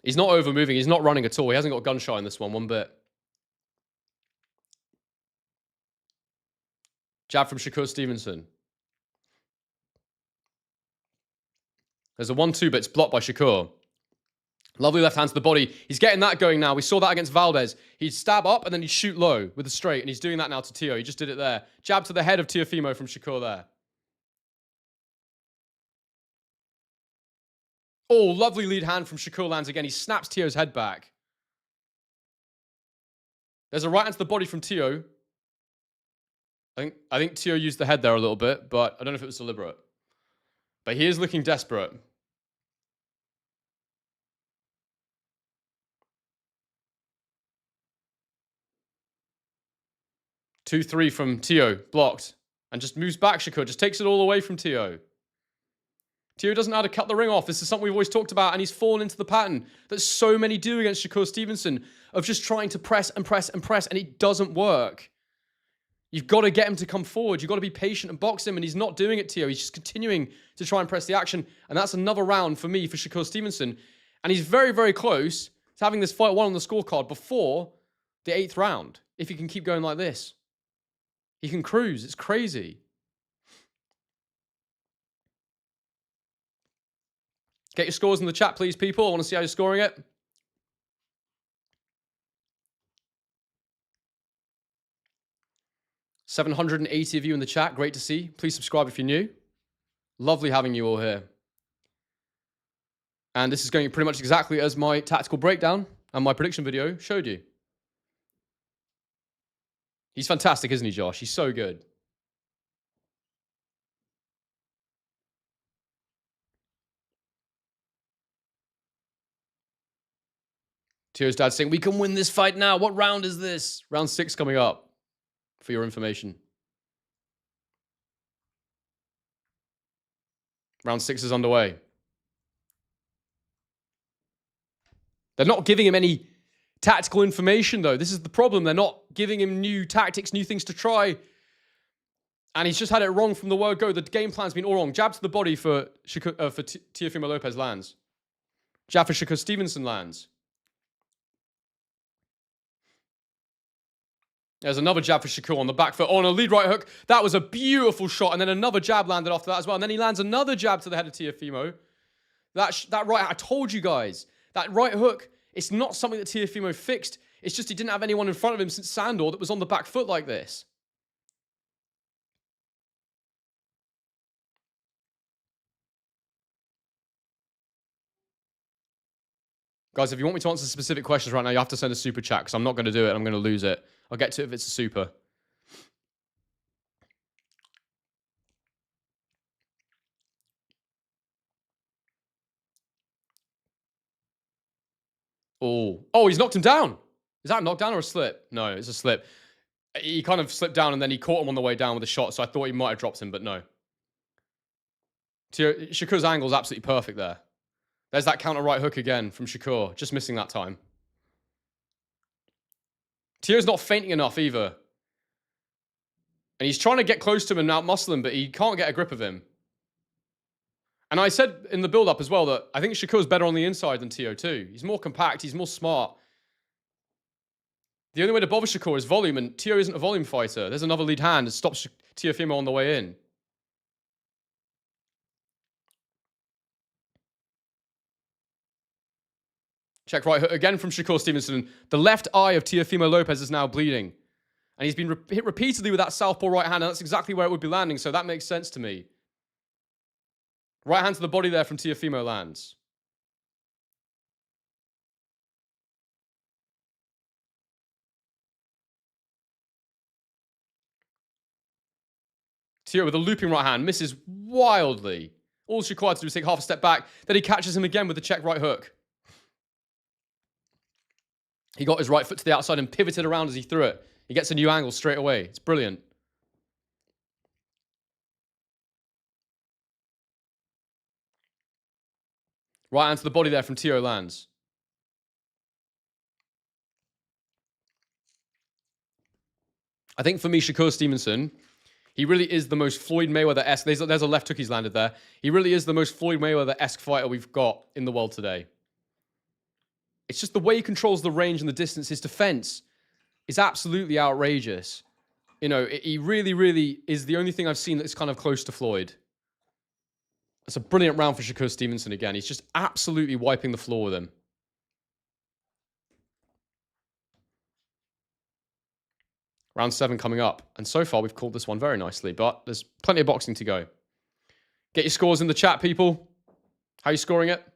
A: He's not over moving. He's not running at all. He hasn't got gunshot in this one bit. Jab from Shakur Stevenson. There's a 1-2, but it's blocked by Shakur. Lovely left hand to the body. He's getting that going now. We saw that against Valdez. He'd stab up and then he'd shoot low with the straight, and he's doing that now to Teo. He just did it there. Jab to the head of Teofimo from Shakur there. Oh, lovely lead hand from Shakur lands again. He snaps Teo's head back. There's a right hand to the body from Teo. I think Teo used the head there a little bit, but I don't know if it was deliberate. But he is looking desperate. Two, 3 from Teo, blocked. And just moves back, Shakur. Just takes it all away from Teo. Teo doesn't know how to cut the ring off. This is something we've always talked about, and he's fallen into the pattern that so many do against Shakur Stevenson of just trying to press and press and press, and it doesn't work. You've got to get him to come forward. You've got to be patient and box him, and he's not doing it, Teo. He's just continuing to try and press the action, and that's another round for me for Shakur Stevenson. And he's very, very close to having this fight won on the scorecard before the 8th round, if he can keep going like this. He can cruise. It's crazy. Get your scores in the chat, please, people. I want to see how you're scoring it. $780 of you in the chat. Great to see. Please subscribe if you're new. Lovely having you all here. And this is going pretty much exactly as my tactical breakdown and my prediction video showed you. He's fantastic, isn't he, Josh? He's so good. Teo's dad saying, we can win this fight now. What round is this? Round 6 coming up, for your information. Round 6 is underway. They're not giving him any tactical information, though. This is the problem. They're not giving him new tactics, new things to try. And he's just had it wrong from the word go. The game plan's been all wrong. Jab to the body for Teofimo Lopez lands. Jab for Shakur Stevenson lands. There's another jab for Shakur on the back foot. On a lead right hook. That was a beautiful shot. And then another jab landed after that as well. And then he lands another jab to the head of Teofimo. That right, I told you guys. That right hook, it's not something that Teofimo fixed. It's just he didn't have anyone in front of him since Sandor that was on the back foot like this. Guys, if you want me to answer specific questions right now, you have to send a super chat because I'm not going to do it. I'm going to lose it. I'll get to it if it's a super. Oh, he's knocked him down. Is that a knockdown or a slip? No, it's a slip. He kind of slipped down and then he caught him on the way down with a shot, so I thought he might have dropped him, but no. Shakur's angle is absolutely perfect there. There's that counter right hook again from Shakur. Just missing that time. Teo's not fainting enough either. And he's trying to get close to him and out-muscle him, but he can't get a grip of him. And I said in the build-up as well that I think Shakur's better on the inside than Teo too. He's more compact. He's more smart. The only way to bother Shakur is volume, and Teo isn't a volume fighter. There's another lead hand that stops Teofimo on the way in. Check right hook again from Shakur Stevenson. The left eye of Teofimo Lopez is now bleeding. And he's been hit repeatedly with that southpaw right hand, and that's exactly where it would be landing, so that makes sense to me. Right hand to the body there from Teofimo lands. Teo with a looping right hand, misses wildly. All he's required to do is take half a step back. Then he catches him again with the check right hook. He got his right foot to the outside and pivoted around as he threw it. He gets a new angle straight away. It's brilliant. Right hand to the body there from Teo lands. I think for me, Shakur Stevenson, he really is the most Floyd Mayweather-esque. There's a left hook he's landed there. He really is the most Floyd Mayweather-esque fighter we've got in the world today. It's just the way he controls the range and the distance. His defense is absolutely outrageous. You know, he really, really is the only thing I've seen that's kind of close to Floyd. It's a brilliant round for Shakur Stevenson again. He's just absolutely wiping the floor with him. Round 7 coming up. And so far, we've called this one very nicely, but there's plenty of boxing to go. Get your scores in the chat, people. How are you scoring it?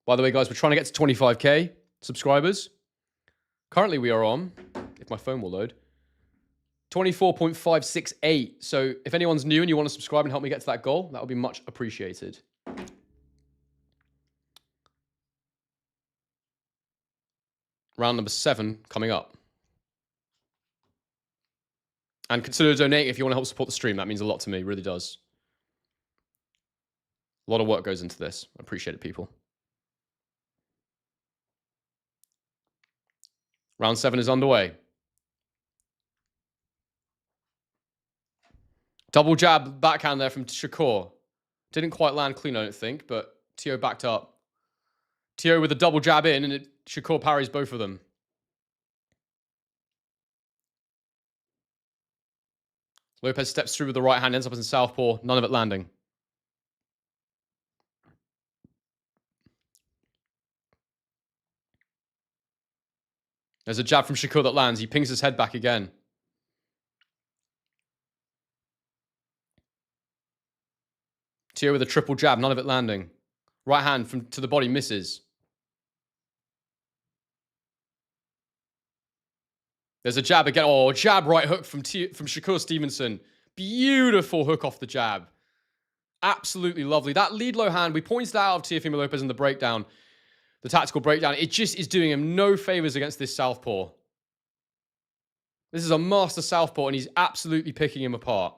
A: By the way, guys, we're trying to get to 25K subscribers. Currently, we are on, if my phone will load, 24.568. So if anyone's new and you want to subscribe and help me get to that goal, that would be much appreciated. Round number 7 coming up. And consider donating if you want to help support the stream. That means a lot to me. It really does. A lot of work goes into this. I appreciate it, people. Round 7 is underway. Double jab backhand there from Shakur. Didn't quite land clean, I don't think, but Teo backed up. Teo with a double jab in, and Shakur parries both of them. Lopez steps through with the right hand, ends up in southpaw, none of it landing. There's a jab from Shakur that lands. He pings his head back again. Teo with a triple jab, none of it landing. Right hand to the body misses. There's a jab again. Oh, jab right hook from Shakur Stevenson. Beautiful hook off the jab. Absolutely lovely. That lead low hand, we pointed out of Teofimo Lopez in the breakdown, the tactical breakdown. It just is doing him no favors against this southpaw. This is a master southpaw, and he's absolutely picking him apart.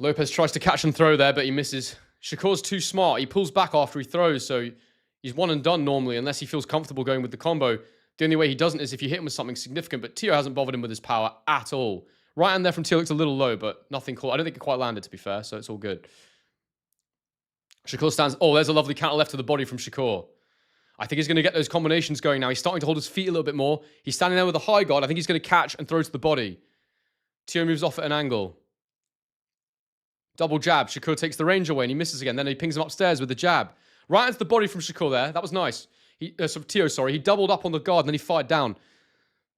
A: Lopez tries to catch and throw there, but he misses. Shakur's too smart. He pulls back after he throws, so he's one and done normally, unless he feels comfortable going with the combo. The only way he doesn't is if you hit him with something significant, but Teo hasn't bothered him with his power at all. Right hand there from Teo looks a little low, but nothing cool. I don't think it quite landed, to be fair, so it's all good. Shakur stands... Oh, there's a lovely counter left to the body from Shakur. I think he's going to get those combinations going now. He's starting to hold his feet a little bit more. He's standing there with a high guard. I think he's going to catch and throw to the body. Teo moves off at an angle. Double jab. Shakur takes the range away and he misses again. Then he pings him upstairs with the jab. Right into the body from Shakur there. That was nice. Teo, sorry. He doubled up on the guard and then he fired down.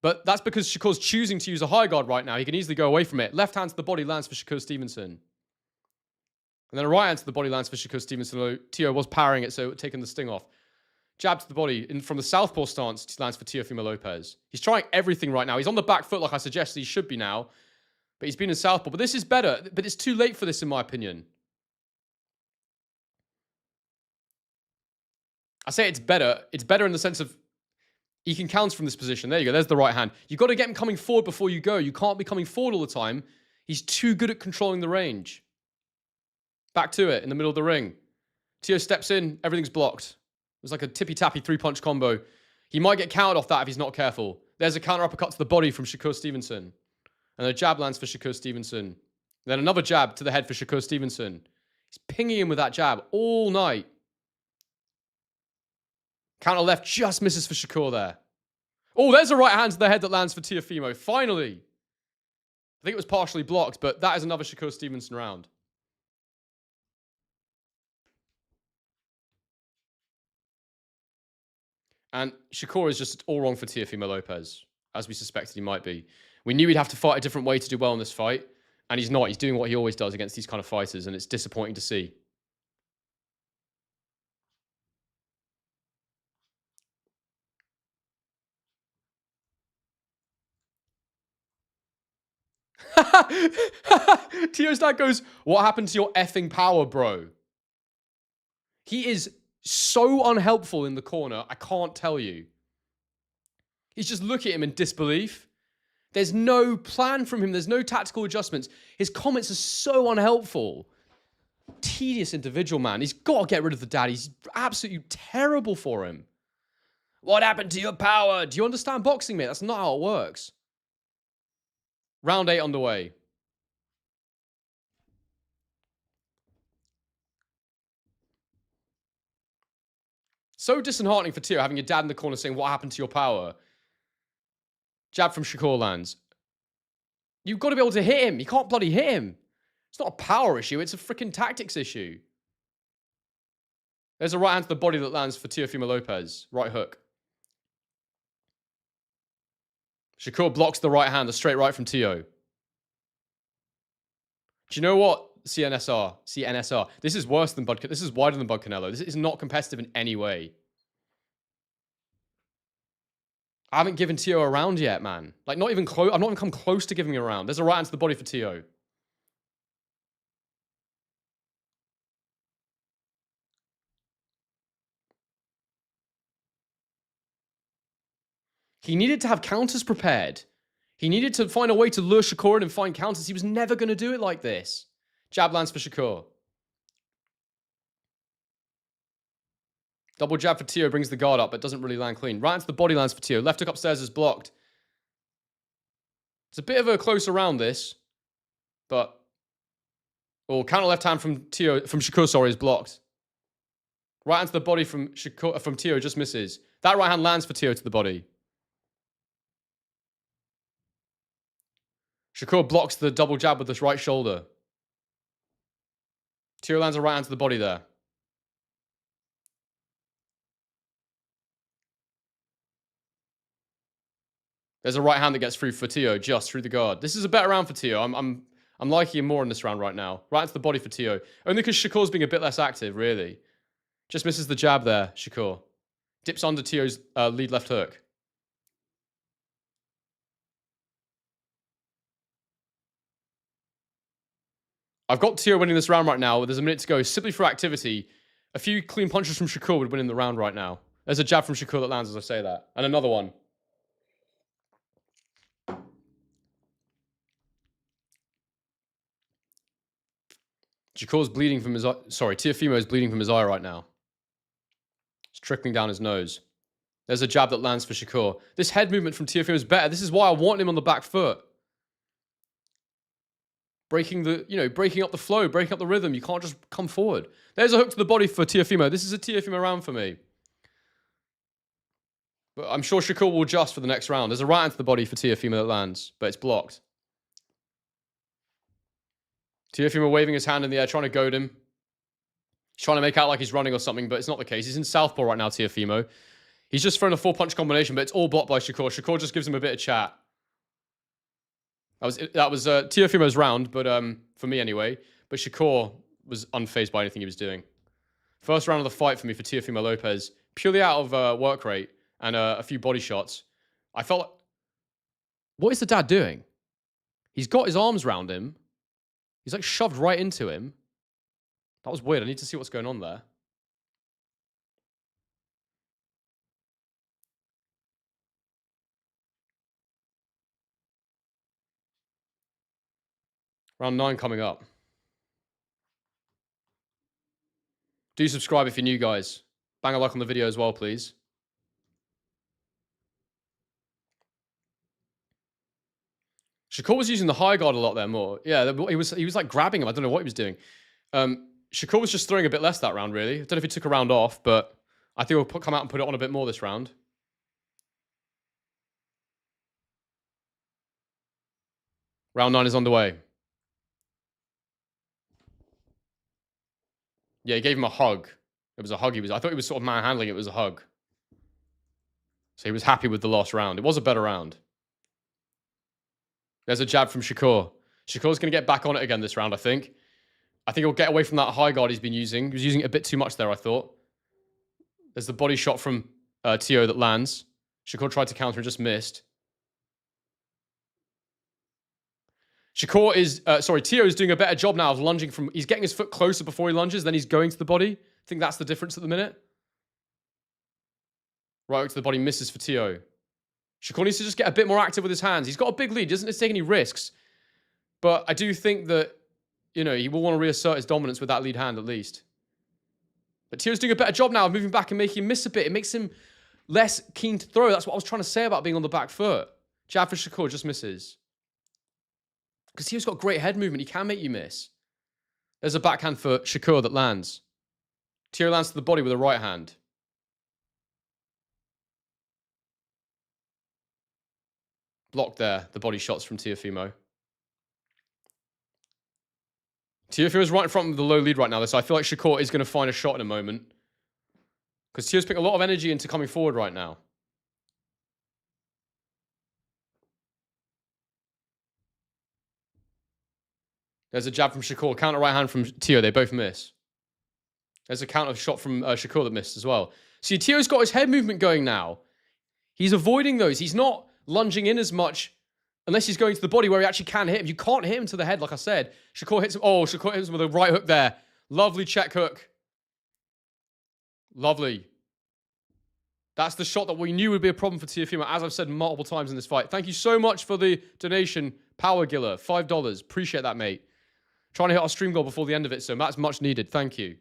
A: But that's because Shakur's choosing to use a high guard right now. He can easily go away from it. Left hand to the body lands for Shakur Stevenson. And then a right hand to the body lands for Shakur Stevenson. Teo was powering it, so taking the sting off. Jab to the body from the southpaw stance lands for Teofimo Lopez. He's trying everything right now. He's on the back foot like I suggested he should be now. But he's been in southpaw. But this is better. But it's too late for this, in my opinion. I say it's better. It's better in the sense of he can counter from this position. There you go. There's the right hand. You've got to get him coming forward before you go. You can't be coming forward all the time. He's too good at controlling the range. Back to it in the middle of the ring. Teo steps in. Everything's blocked. It's like a tippy-tappy three-punch combo. He might get countered off that if he's not careful. There's a counter uppercut to the body from Shakur Stevenson. And a jab lands for Shakur Stevenson. Then another jab to the head for Shakur Stevenson. He's pinging him with that jab all night. Counter left just misses for Shakur there. Oh, there's a right hand to the head that lands for Teofimo. Finally. I think it was partially blocked, but that is another Shakur Stevenson round. And Shakur is just all wrong for Teofimo Lopez, as we suspected he might be. We knew he'd have to fight a different way to do well in this fight, and he's not. He's doing what he always does against these kind of fighters, and it's disappointing to see. Teo's dad goes, "What happened to your effing power, bro?" He is so unhelpful in the corner, I can't tell you. He's just looking at him in disbelief. There's no plan from him. There's no tactical adjustments. His comments are so unhelpful. Tedious individual, man. He's got to get rid of the dad. He's absolutely terrible for him. What happened to your power? Do you understand boxing, mate? That's not how it works. Round 8 underway. So disheartening for Teo having your dad in the corner saying, "What happened to your power?" Jab from Shakur lands. You've got to be able to hit him. You can't bloody hit him. It's not a power issue. It's a freaking tactics issue. There's a right hand to the body that lands for Teofimo Lopez. Right hook. Shakur blocks the right hand, the straight right from Teo. Do you know what? CNSR. This is worse than Bud. This is wider than Bud Canelo. This is not competitive in any way. I haven't given Teo a round yet, man. Like, not even close. I've not even come close to giving him a round. There's a right hand to the body for Teo. He needed to have counters prepared. He needed to find a way to lure Shakur in and find counters. He was never going to do it like this. Jab lands for Shakur. Double jab for Teo brings the guard up, but doesn't really land clean. Right into the body lands for Teo. Left hook upstairs is blocked. It's a bit of a closer round, this. But... Oh, counter left hand from Shakur, sorry, is blocked. Right into the body from Teo just misses. That right hand lands for Teo to the body. Shakur blocks the double jab with his right shoulder. Teo lands a right hand to the body there. There's a right hand that gets through for Teo, just through the guard. This is a better round for Teo. I'm liking him more in this round right now. Right into the body for Teo. Only because Shakur's being a bit less active, really. Just misses the jab there, Shakur. Dips under Teo's lead left hook. I've got Teo winning this round right now. There's a minute to go. Simply for activity. A few clean punches from Shakur would win in the round right now. There's a jab from Shakur that lands as I say that. And another one. Shakur's bleeding from his eye. Sorry, Teofimo is bleeding from his eye right now. It's trickling down his nose. There's a jab that lands for Shakur. This head movement from Teofimo is better. This is why I want him on the back foot. Breaking up the flow, breaking up the rhythm. You can't just come forward. There's a hook to the body for Teofimo. This is a Teofimo round for me. But I'm sure Shakur will adjust for the next round. There's a right into the body for Teofimo that lands, but it's blocked. Teofimo waving his hand in the air, trying to goad him. He's trying to make out like he's running or something, but it's not the case. He's in southpaw right now, Teofimo. He's just thrown a 4-punch combination, but it's all blocked by Shakur. Shakur just gives him a bit of chat. That was Teofimo's round, but for me anyway. But Shakur was unfazed by anything he was doing. First round of the fight for me for Teofimo Lopez, purely out of work rate and a few body shots. I felt, what is the dad doing? He's got his arms around him. He's like shoved right into him. That was weird. I need to see what's going on there. Round 9 coming up. Do subscribe if you're new, guys. Bang a like on the video as well, please. Shakur was using the high guard a lot there more. Yeah, he was like grabbing him. I don't know what he was doing. Shakur was just throwing a bit less that round, really. I don't know if he took a round off, but I think we'll come out and put it on a bit more this round. Round 9 is underway. Yeah, he gave him a hug. It was a hug. I thought he was sort of manhandling it. It was a hug. So he was happy with the last round. It was a better round. There's a jab from Shakur. Shakur's going to get back on it again this round, I think. I think he'll get away from that high guard he's been using. He was using it a bit too much there, I thought. There's the body shot from Teo that lands. Shakur tried to counter and just missed. Teo is doing a better job now of lunging from... He's getting his foot closer before he lunges, then he's going to the body. I think that's the difference at the minute. Right hook to the body, misses for Teo. Shakur needs to just get a bit more active with his hands. He's got a big lead. He doesn't take any risks. But I do think that, he will want to reassert his dominance with that lead hand at least. But Teo's doing a better job now of moving back and making him miss a bit. It makes him less keen to throw. That's what I was trying to say about being on the back foot. Jab for Shakur just misses. Because Teo's got great head movement. He can make you miss. There's a backhand for Shakur that lands. Teo lands to the body with a right hand. Blocked there, the body shots from Teofimo. Teofimo's right in front of the low lead right now, so I feel like Shakur is going to find a shot in a moment. Because Teo's putting a lot of energy into coming forward right now. There's a jab from Shakur, counter right hand from Teo. They both miss. There's a counter shot from Shakur that missed as well. See, Teo's got his head movement going now. He's avoiding those. He's not lunging in as much unless he's going to the body where he actually can hit him. You can't hit him to the head, like I said. Shakur hits him. Oh, Shakur hits him with a right hook there. Lovely check hook. Lovely. That's the shot that we knew would be a problem for Teofimo, as I've said multiple times in this fight. Thank you so much for the donation, Power Giller. $5. Appreciate that, mate. Trying to hit our stream goal before the end of it, so that's much needed. Thank you.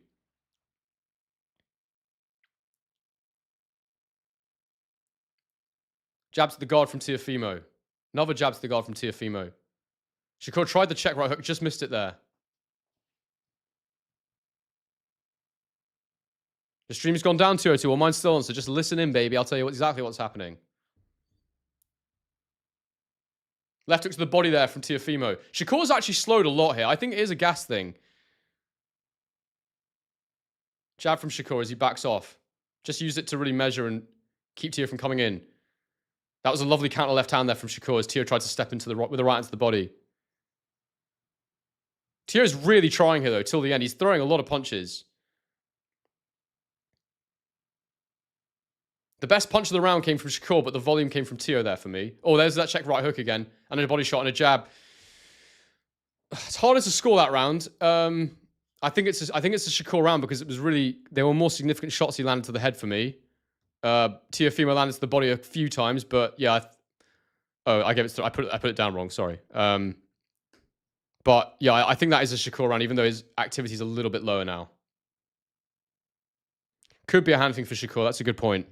A: Jab to the guard from Teofimo. Another jab to the guard from Teofimo. Shakur tried the check right hook, just missed it there. The stream's gone down 202. Well, mine's still on, so just listen in, baby. I'll tell you exactly what's happening. Left hook to the body there from Teofimo. Shakur's actually slowed a lot here. I think it is a gas thing. Jab from Shakur as he backs off. Just use it to really measure and keep Teo from coming in. That was a lovely counter left hand there from Shakur as Teo tried to step into the with the right into the body. Tio's really trying here, though, till the end. He's throwing a lot of punches. The best punch of the round came from Shakur, but the volume came from Teo there for me. Oh, there's that check right hook again. And a body shot and a jab. It's harder to score that round. I think it's a Shakur round because it was really... There were more significant shots he landed to the head for me. Teofimo landed to the body a few times, but yeah... I gave it... I put it down wrong, sorry. But yeah, I think that is a Shakur round, even though his activity is a little bit lower now. Could be a hand thing for Shakur. That's a good point.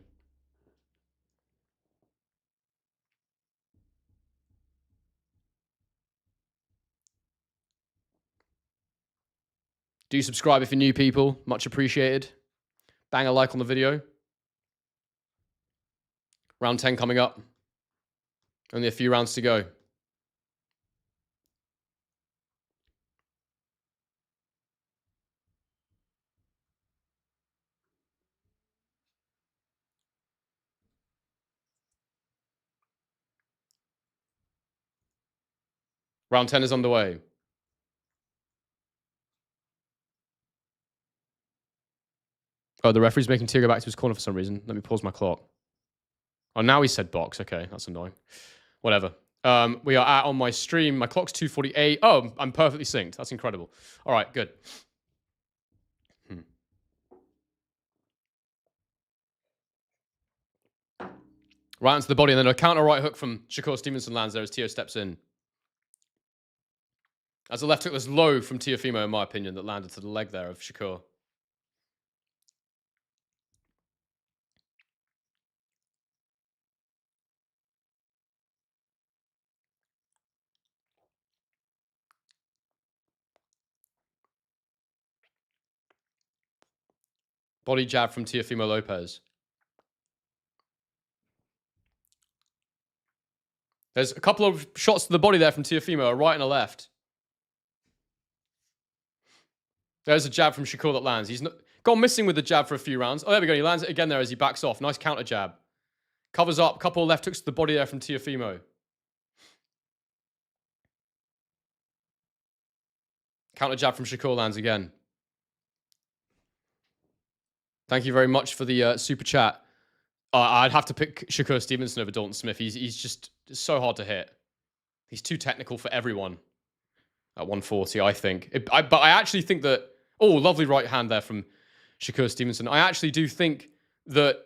A: Do subscribe if you're new people. Much appreciated. Bang a like on the video. Round 10 coming up. Only a few rounds to go. Round 10 is underway. Oh, the referee's making Teo go back to his corner for some reason. Let me pause my clock. Oh, now he said box. Okay, that's annoying. Whatever. We are on my stream. My clock's 2:48. Oh, I'm perfectly synced. That's incredible. All right, good. Right into the body, and then a counter right hook from Shakur Stevenson lands there as Teo steps in. As a left hook that's low from Teofimo, in my opinion, that landed to the leg there of Shakur. Body jab from Teofimo Lopez. There's a couple of shots to the body there from Teofimo, a right and a left. There's a jab from Shakur that lands. He's gone missing with the jab for a few rounds. Oh, there we go. He lands it again there as he backs off. Nice counter jab. Covers up. Couple of left hooks to the body there from Teofimo. Counter jab from Shakur lands again. Thank you very much for the super chat. I'd have to pick Shakur Stevenson over Dalton Smith. He's just so hard to hit. He's too technical for everyone at 140, I think. But I actually think that... Oh, lovely right hand there from Shakur Stevenson. I actually do think that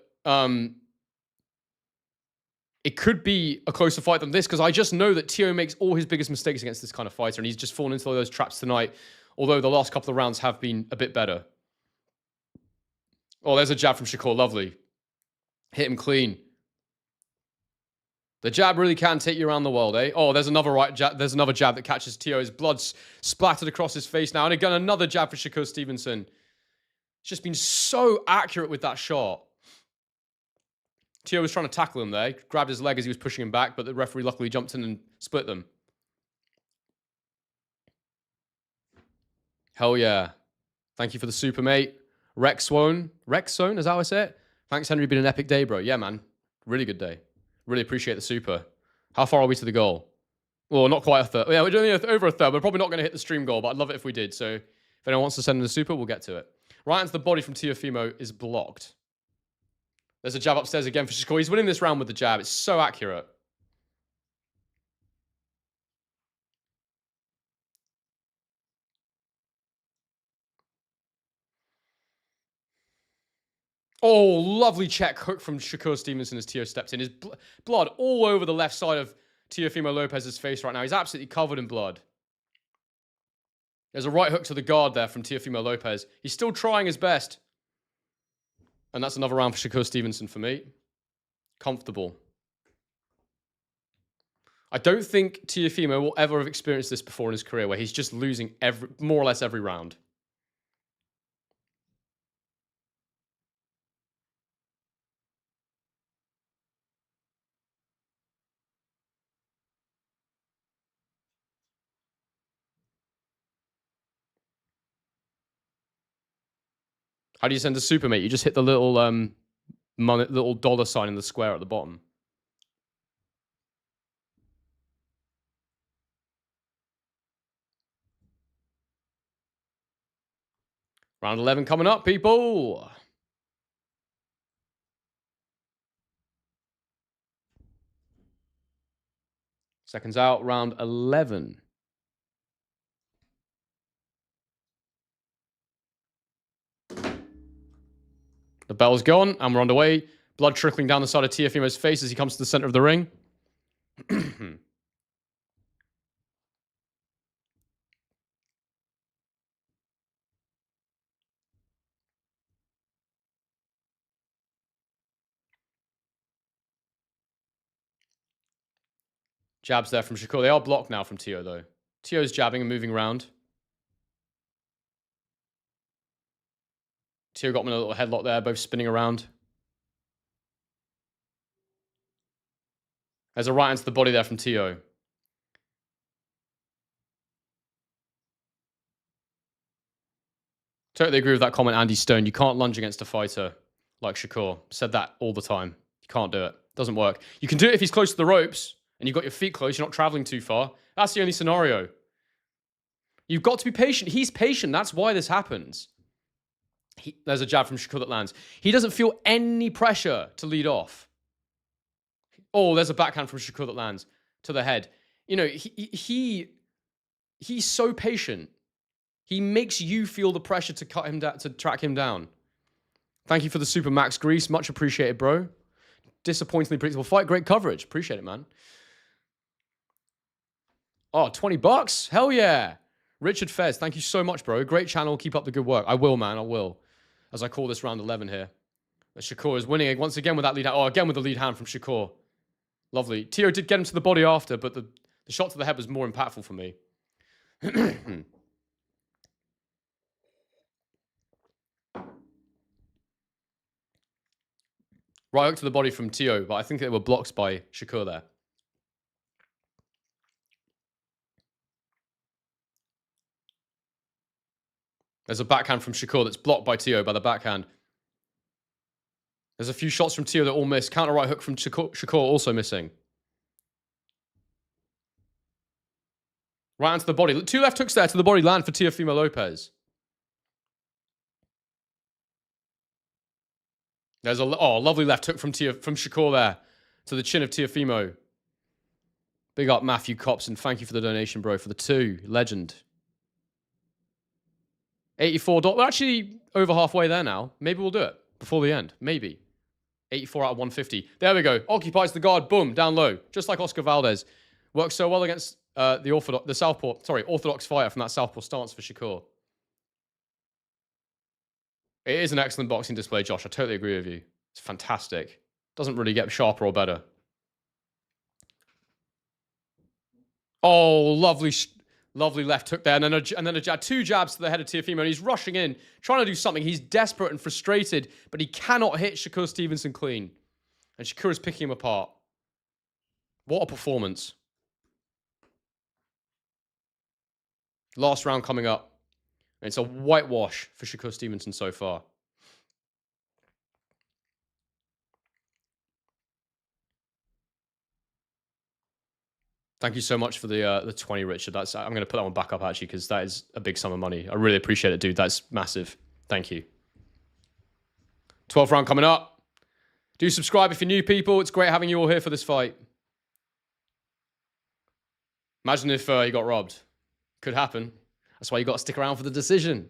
A: it could be a closer fight than this because I just know that Teo makes all his biggest mistakes against this kind of fighter, and he's just fallen into those traps tonight, although the last couple of rounds have been a bit better. Oh, there's a jab from Shakur. Lovely. Hit him clean. The jab really can take you around the world, eh? Oh, there's another right jab. There's another jab that catches Teo. His blood's splattered across his face now. And again, another jab for Shakur Stevenson. It's just been so accurate with that shot. Teo was trying to tackle him there. Grabbed his leg as he was pushing him back, but the referee luckily jumped in and split them. Hell yeah. Thank you for the super, mate. Rexone, is that how I say it? Thanks, Henry. Been an epic day, bro. Yeah, man. Really good day. Really appreciate the super. How far are we to the goal? Well, not quite a third. Yeah, we're doing over a third. We're probably not going to hit the stream goal, but I'd love it if we did. So if anyone wants to send in the super, we'll get to it. Right into the body from Teofimo is blocked. There's a jab upstairs again for Shakur. He's winning this round with the jab. It's so accurate. Oh, lovely check hook from Shakur Stevenson as Teo steps in. His blood all over the left side of Teofimo Lopez's face right now. He's absolutely covered in blood. There's a right hook to the guard there from Teofimo Lopez. He's still trying his best. And that's another round for Shakur Stevenson for me. Comfortable. I don't think Teofimo will ever have experienced this before in his career where he's just losing more or less every round. How do you send a super, mate? You just hit the little little dollar sign in the square at the bottom. Round 11 coming up, people. Seconds out, round 11. The bell's gone, and we're underway. Blood trickling down the side of Teofimo's face as he comes to the center of the ring. Jabs there from Shakur. They are blocked now from Teo, though. Teo's jabbing and moving around. Teo got him in a little headlock there, both spinning around. There's a right hand to the body there from Teo. Totally agree with that comment, Andy Stone. You can't lunge against a fighter like Shakur. Said that all the time. You can't do it. Doesn't work. You can do it if he's close to the ropes and you've got your feet close, you're not traveling too far. That's the only scenario. You've got to be patient. He's patient. That's why this happens. There's a jab from Shakur that lands. He doesn't feel any pressure to lead off. Oh, there's a backhand from Shakur that lands to the head. You know, he's so patient. He makes you feel the pressure to cut him down, to track him down. Thank you for the Super Max Grease. Much appreciated, bro. Disappointingly predictable fight. Great coverage. Appreciate it, man. Oh, $20? Hell yeah. Richard Fez, thank you so much, bro. Great channel. Keep up the good work. I will, man. I will. As I call this round 11 here. Shakur is winning once again with that lead hand. Oh, again with the lead hand from Shakur. Lovely. Teo did get him to the body after, but the shot to the head was more impactful for me. Right hook to the body from Teo, but I think they were blocked by Shakur there. There's a backhand from Shakur that's blocked by Teo by the backhand. There's a few shots from Teo that all miss. Counter right hook from Shakur also missing. Right hand to the body. 2 left hooks there to the body land for Teofimo Lopez. There's a lovely left hook from Shakur there to the chin of Teofimo. Big up Matthew Copson. Thank you for the donation, bro, for the 2. Legend. $84. We're actually over halfway there now. Maybe we'll do it before the end. Maybe. 84 out of 150. There we go. Occupies the guard. Boom. Down low. Just like Oscar Valdez. Works so well against the orthodox fighter from that southpaw stance for Shakur. It is an excellent boxing display, Josh. I totally agree with you. It's fantastic. Doesn't really get sharper or better. Oh, lovely left hook there. And then a jab. 2 jabs to the head of Teofimo. And he's rushing in, trying to do something. He's desperate and frustrated, but he cannot hit Shakur Stevenson clean. And Shakur is picking him apart. What a performance. Last round coming up. And it's a whitewash for Shakur Stevenson so far. Thank you so much for the 20, Richard. I'm going to put that one back up, actually, because that is a big sum of money. I really appreciate it, dude. That's massive. Thank you. 12th round coming up. Do subscribe if you're new, people. It's great having you all here for this fight. Imagine if he got robbed. Could happen. That's why you got to stick around for the decision.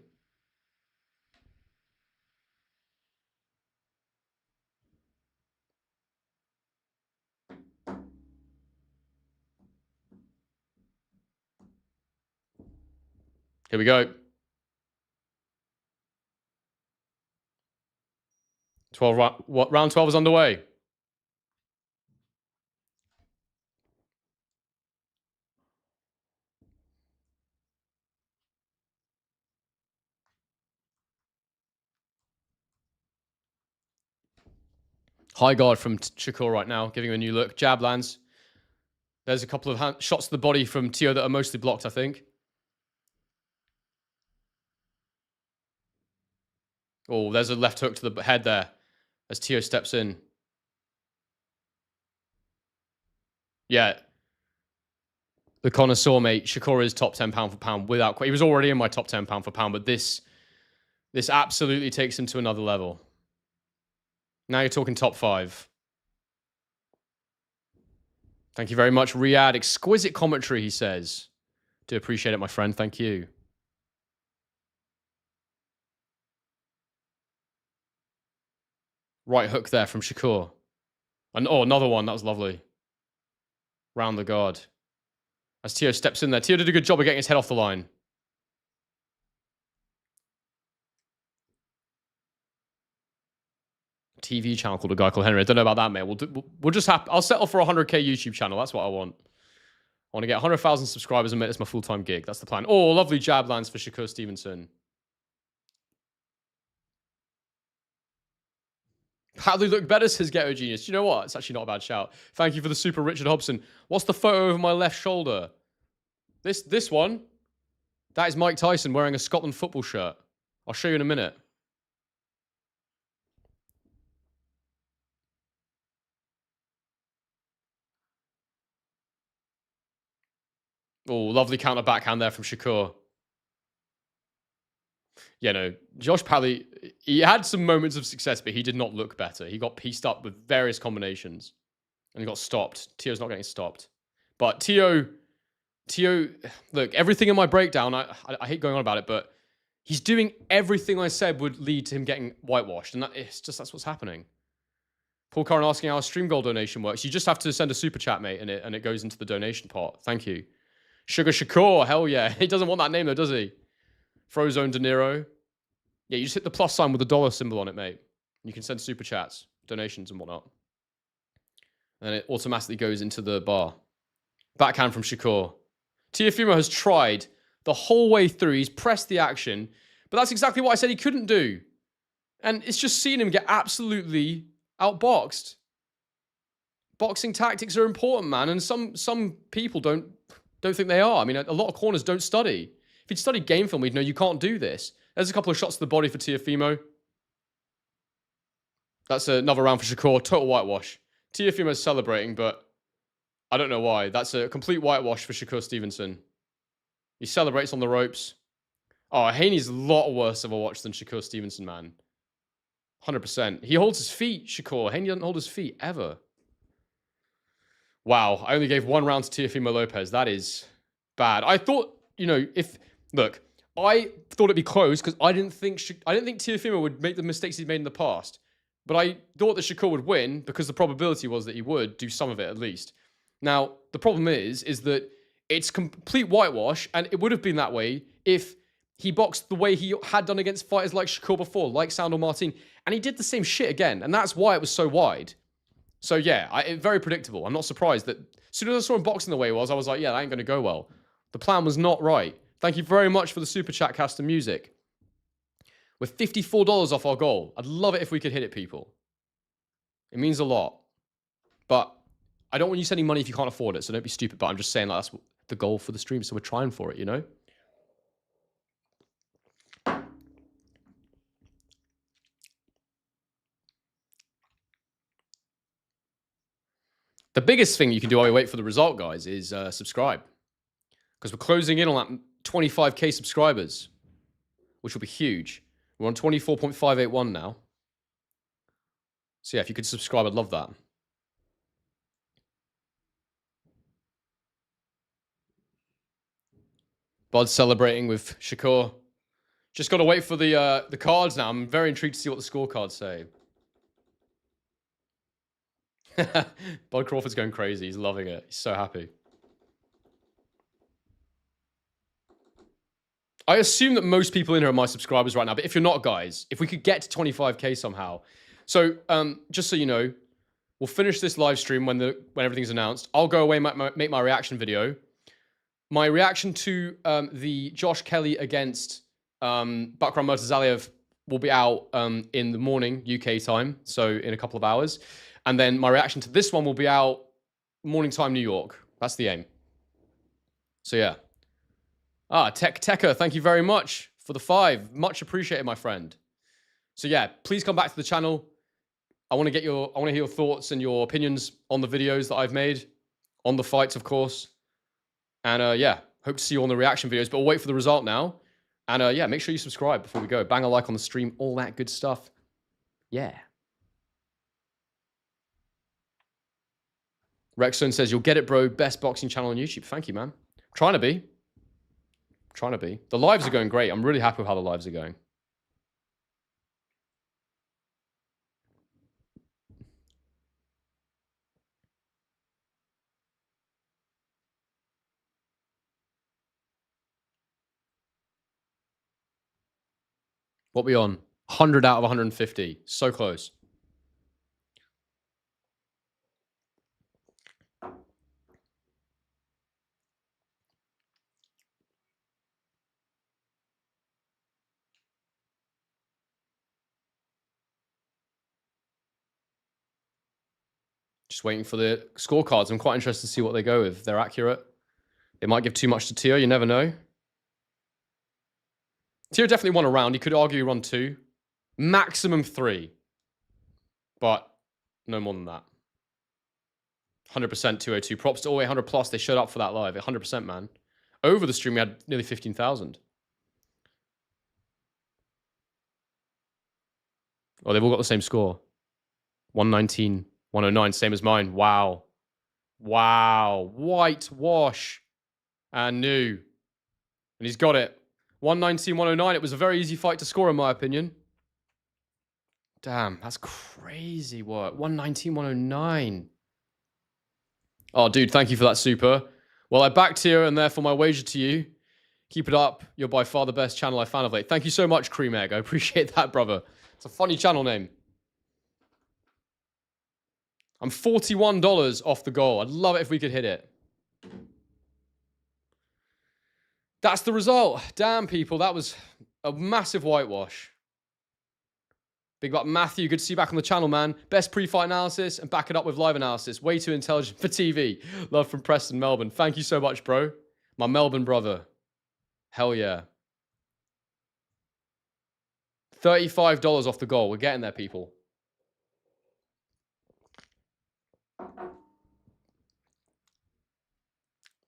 A: Here we go. 12 round 12 is underway. High guard from Shakur right now, giving him a new look. Jab lands. There's a couple of shots to the body from Teo that are mostly blocked, I think. Oh, there's a left hook to the head there as Teo steps in. Yeah. The connoisseur, mate. Shakur is top 10 pound for pound without... He was already in my top 10 pound for pound, but this This absolutely takes him to another level. Now you're talking top 5. Thank you very much, Riyadh. Exquisite commentary, he says. Do appreciate it, my friend. Thank you. Right hook there from Shakur. And another one. That was lovely. Round the guard. As Teo steps in there. Teo did a good job of getting his head off the line. TV channel called a guy called Henry. I don't know about that, mate. We'll just have. I'll settle for a 100k YouTube channel. That's what I want. I want to get 100,000 subscribers and make this my full-time gig. That's the plan. Oh, lovely jab lands for Shakur Stevenson. How do they look better, says Ghetto Genius. You know what? It's actually not a bad shout. Thank you for the super, Richard Hobson. What's the photo over my left shoulder? This one? That is Mike Tyson wearing a Scotland football shirt. I'll show you in a minute. Oh, lovely counter backhand there from Shakur. Yeah, no, Josh Pally, he had some moments of success, but he did not look better. He got pieced up with various combinations, and he got stopped. Teo's not getting stopped. But Teo, look, everything in my breakdown, I hate going on about it, but he's doing everything I said would lead to him getting whitewashed, and that's what's happening. Paul Curran asking how a Stream Gold donation works. You just have to send a super chat, mate, and it goes into the donation pot. Thank you. Sugar Shakur, hell yeah. He doesn't want that name though, does he? Frozone De Niro. Yeah, you just hit the plus sign with the dollar symbol on it, mate. You can send super chats, donations and whatnot. And it automatically goes into the bar. Backhand from Shakur. Teofimo has tried the whole way through. He's pressed the action, but that's exactly what I said he couldn't do. And it's just seen him get absolutely outboxed. Boxing tactics are important, man, and some people don't think they are. I mean, a lot of corners don't study. If you'd studied game film, you'd know you can't do this. There's a couple of shots to the body for Teofimo. That's another round for Shakur. Total whitewash. Teofimo's celebrating, but I don't know why. That's a complete whitewash for Shakur Stevenson. He celebrates on the ropes. Oh, Haney's a lot worse of a watch than Shakur Stevenson, man. 100%. He holds his feet, Shakur. Haney doesn't hold his feet, ever. Wow, I only gave one round to Teofimo Lopez. That is bad. I thought, look, I thought it'd be close because I didn't think Teofimo would make the mistakes he'd made in the past. But I thought that Shakur would win because the probability was that he would do some of it at least. Now, the problem is that it's complete whitewash, and it would have been that way if he boxed the way he had done against fighters like Shakur before, like Sandor Martin, and he did the same shit again, and that's why it was so wide. So yeah, very predictable. I'm not surprised that as soon as I saw him boxing the way he was, I was like, yeah, that ain't going to go well. The plan was not right. Thank you very much for the super chat, Castro Music. We're $54 off our goal. I'd love it if we could hit it, people. It means a lot. But I don't want you sending money if you can't afford it, so don't be stupid. But I'm just saying that's the goal for the stream, so we're trying for it, you know? The biggest thing you can do while we wait for the result, guys, is subscribe. Because we're closing in on that 25k subscribers, which will be huge. We're on 24.581 now. So yeah, if you could subscribe, I'd love that. Bud celebrating with Shakur. Just got to wait for the cards now. I'm very intrigued to see what the scorecards say. Bud Crawford's going crazy. He's loving it. He's so happy. I assume that most people in here are my subscribers right now, but if you're not, guys, if we could get to 25k somehow. So, just so you know, we'll finish this live stream when everything's announced. I'll go away and make my reaction video. My reaction to the Josh Kelly against Bakram Murtazaliev will be out in the morning, UK time, so in a couple of hours. And then my reaction to this one will be out morning time, New York. That's the aim. So yeah. Tekka, thank you very much for the 5. Much appreciated, my friend. So yeah, please come back to the channel. I want to hear your thoughts and your opinions on the videos that I've made, on the fights, of course. And yeah, hope to see you on the reaction videos. But we'll wait for the result now. And yeah, make sure you subscribe before we go. Bang a like on the stream, all that good stuff. Yeah. Rexon says, you'll get it, bro. Best boxing channel on YouTube. Thank you, man. Trying to be. Trying to be. The lives are going great. I'm really happy with how the lives are going. What we on? 100 out of 150. So close. Just waiting for the scorecards. I'm quite interested to see what they go with. If they're accurate. They might give too much to Teo. You never know. Teo definitely won a round. He could argue he won 2. Maximum 3. But no more than that. 100% 202. Props to all 800 plus. They showed up for that live. 100%, man. Over the stream, we had nearly 15,000. Oh, they've all got the same score. 119, 109, same as mine. Wow. Wow. Whitewash. And new. And he's got it. 119, 109. It was a very easy fight to score, in my opinion. Damn, that's crazy work. 119, 109. Oh, dude, thank you for that super. Well, I backed here and therefore my wager to you. Keep it up. You're by far the best channel I found of late. Thank you so much, Cream Egg. I appreciate that, brother. It's a funny channel name. I'm $41 off the goal. I'd love it if we could hit it. That's the result. Damn, people. That was a massive whitewash. Big up Matthew. Good to see you back on the channel, man. Best pre-fight analysis and back it up with live analysis. Way too intelligent for TV. Love from Preston, Melbourne. Thank you so much, bro. My Melbourne brother. Hell yeah. $35 off the goal. We're getting there, people.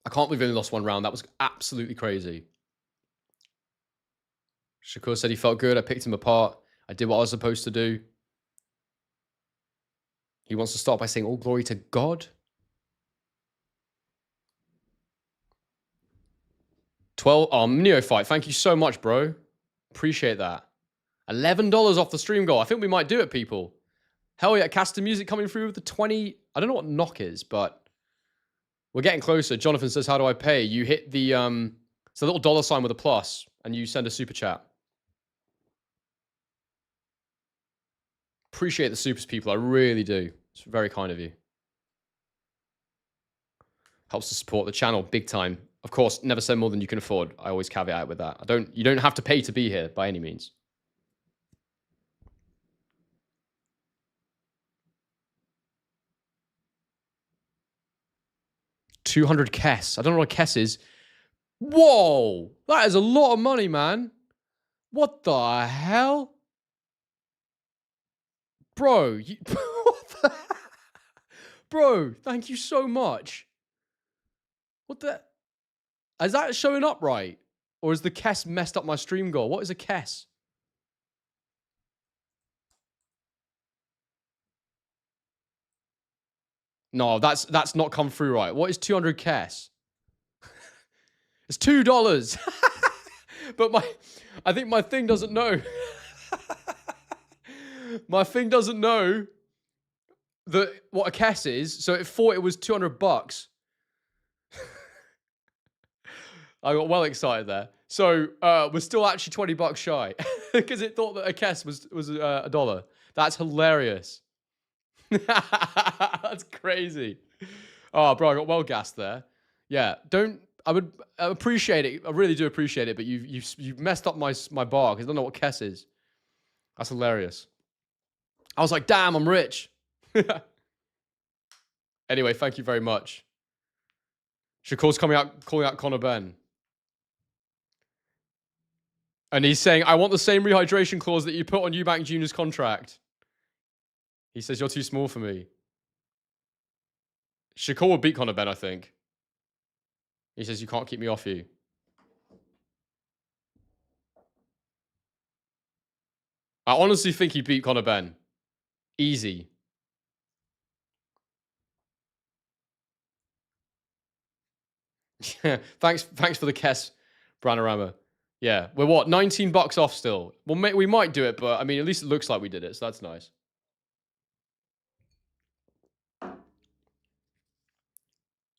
A: I can't believe we only lost 1 round. That was absolutely crazy. Shakur said he felt good. I picked him apart. I did what I was supposed to do. He wants to start by saying all glory to God. 12. Neophyte. Thank you so much, bro. Appreciate that. $11 off the stream goal. I think we might do it, people. Hell yeah. Castro music coming through with the 20. I don't know what knock is, but we're getting closer. Jonathan says, how do I pay? You hit the, it's a little dollar sign with a plus, and you send a super chat. Appreciate the supers, people. I really do. It's very kind of you. Helps to support the channel big time. Of course, never send more than you can afford. I always caveat with that. You don't have to pay to be here by any means. $200 Kess. I don't know what a Kess is. Whoa! That is a lot of money, man. What the hell? Bro, what the Bro, thank you so much. What the? Is that showing up right? Or is the Kess messed up my stream goal? What is a Kess? No, that's not come through right. What is 200 Kess? It's $2. But I think my thing doesn't know. My thing doesn't know what a Kess is, so it thought it was $200. I got well excited there. So we're still actually $20 shy because it thought that a Kess was $1. That's hilarious. That's crazy. Oh, bro, I got well gassed there. Yeah, I would appreciate it. I really do appreciate it, but you've messed up my bar because I don't know what Kess is. That's hilarious. I was like, damn, I'm rich. Anyway, thank you very much. Shakur's calling out Conor Ben. And he's saying, I want the same rehydration clause that you put on Eubank Jr.'s contract. He says, you're too small for me. Shakur will beat Conor Ben, I think. He says, you can't keep me off you. I honestly think he beat Conor Benn. Easy. thanks for the Kess, Branorama. Yeah, we're what, $19 off still? Well, we might do it, but I mean, at least it looks like we did it, so that's nice.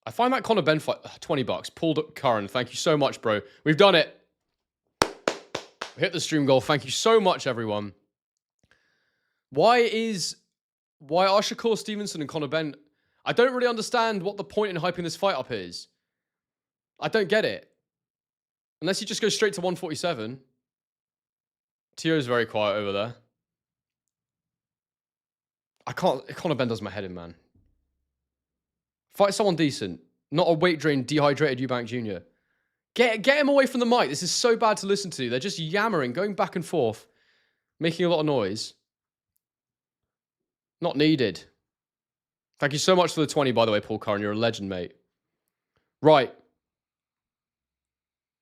A: I find that Conor Benn fight, $20. Pulled up Curran. Thank you so much, bro. We've done it. Hit the stream goal. Thank you so much, everyone. Why are Shakur Stevenson and Conor Benn? I don't really understand what the point in hyping this fight up is. I don't get it. Unless you just go straight to 147. Teo's very quiet over there. Conor Benn does my head in, man. Fight someone decent. Not a weight drain, dehydrated Eubank Jr. Get him away from the mic. This is so bad to listen to. They're just yammering, going back and forth, making a lot of noise. Not needed. Thank you so much for the 20, by the way, Paul Curran. You're a legend, mate. Right.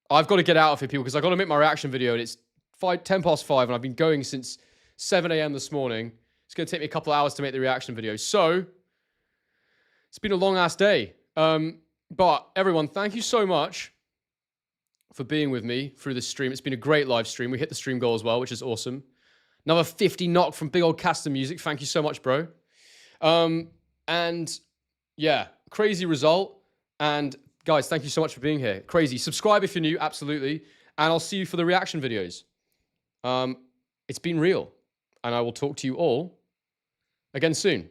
A: I've got to get out of here, people, because I've got to make my reaction video, and it's 10 past 5, and I've been going since 7 a.m. this morning. It's going to take me a couple of hours to make the reaction video. So, it's been a long-ass day. But, everyone, thank you so much for being with me through this stream. It's been a great live stream. We hit the stream goal as well, which is awesome. Another 50 knock from big old Castro Music. Thank you so much, bro. And, yeah, crazy result. And, guys, thank you so much for being here. Crazy. Subscribe if you're new, absolutely. And I'll see you for the reaction videos. It's been real. And I will talk to you all again soon.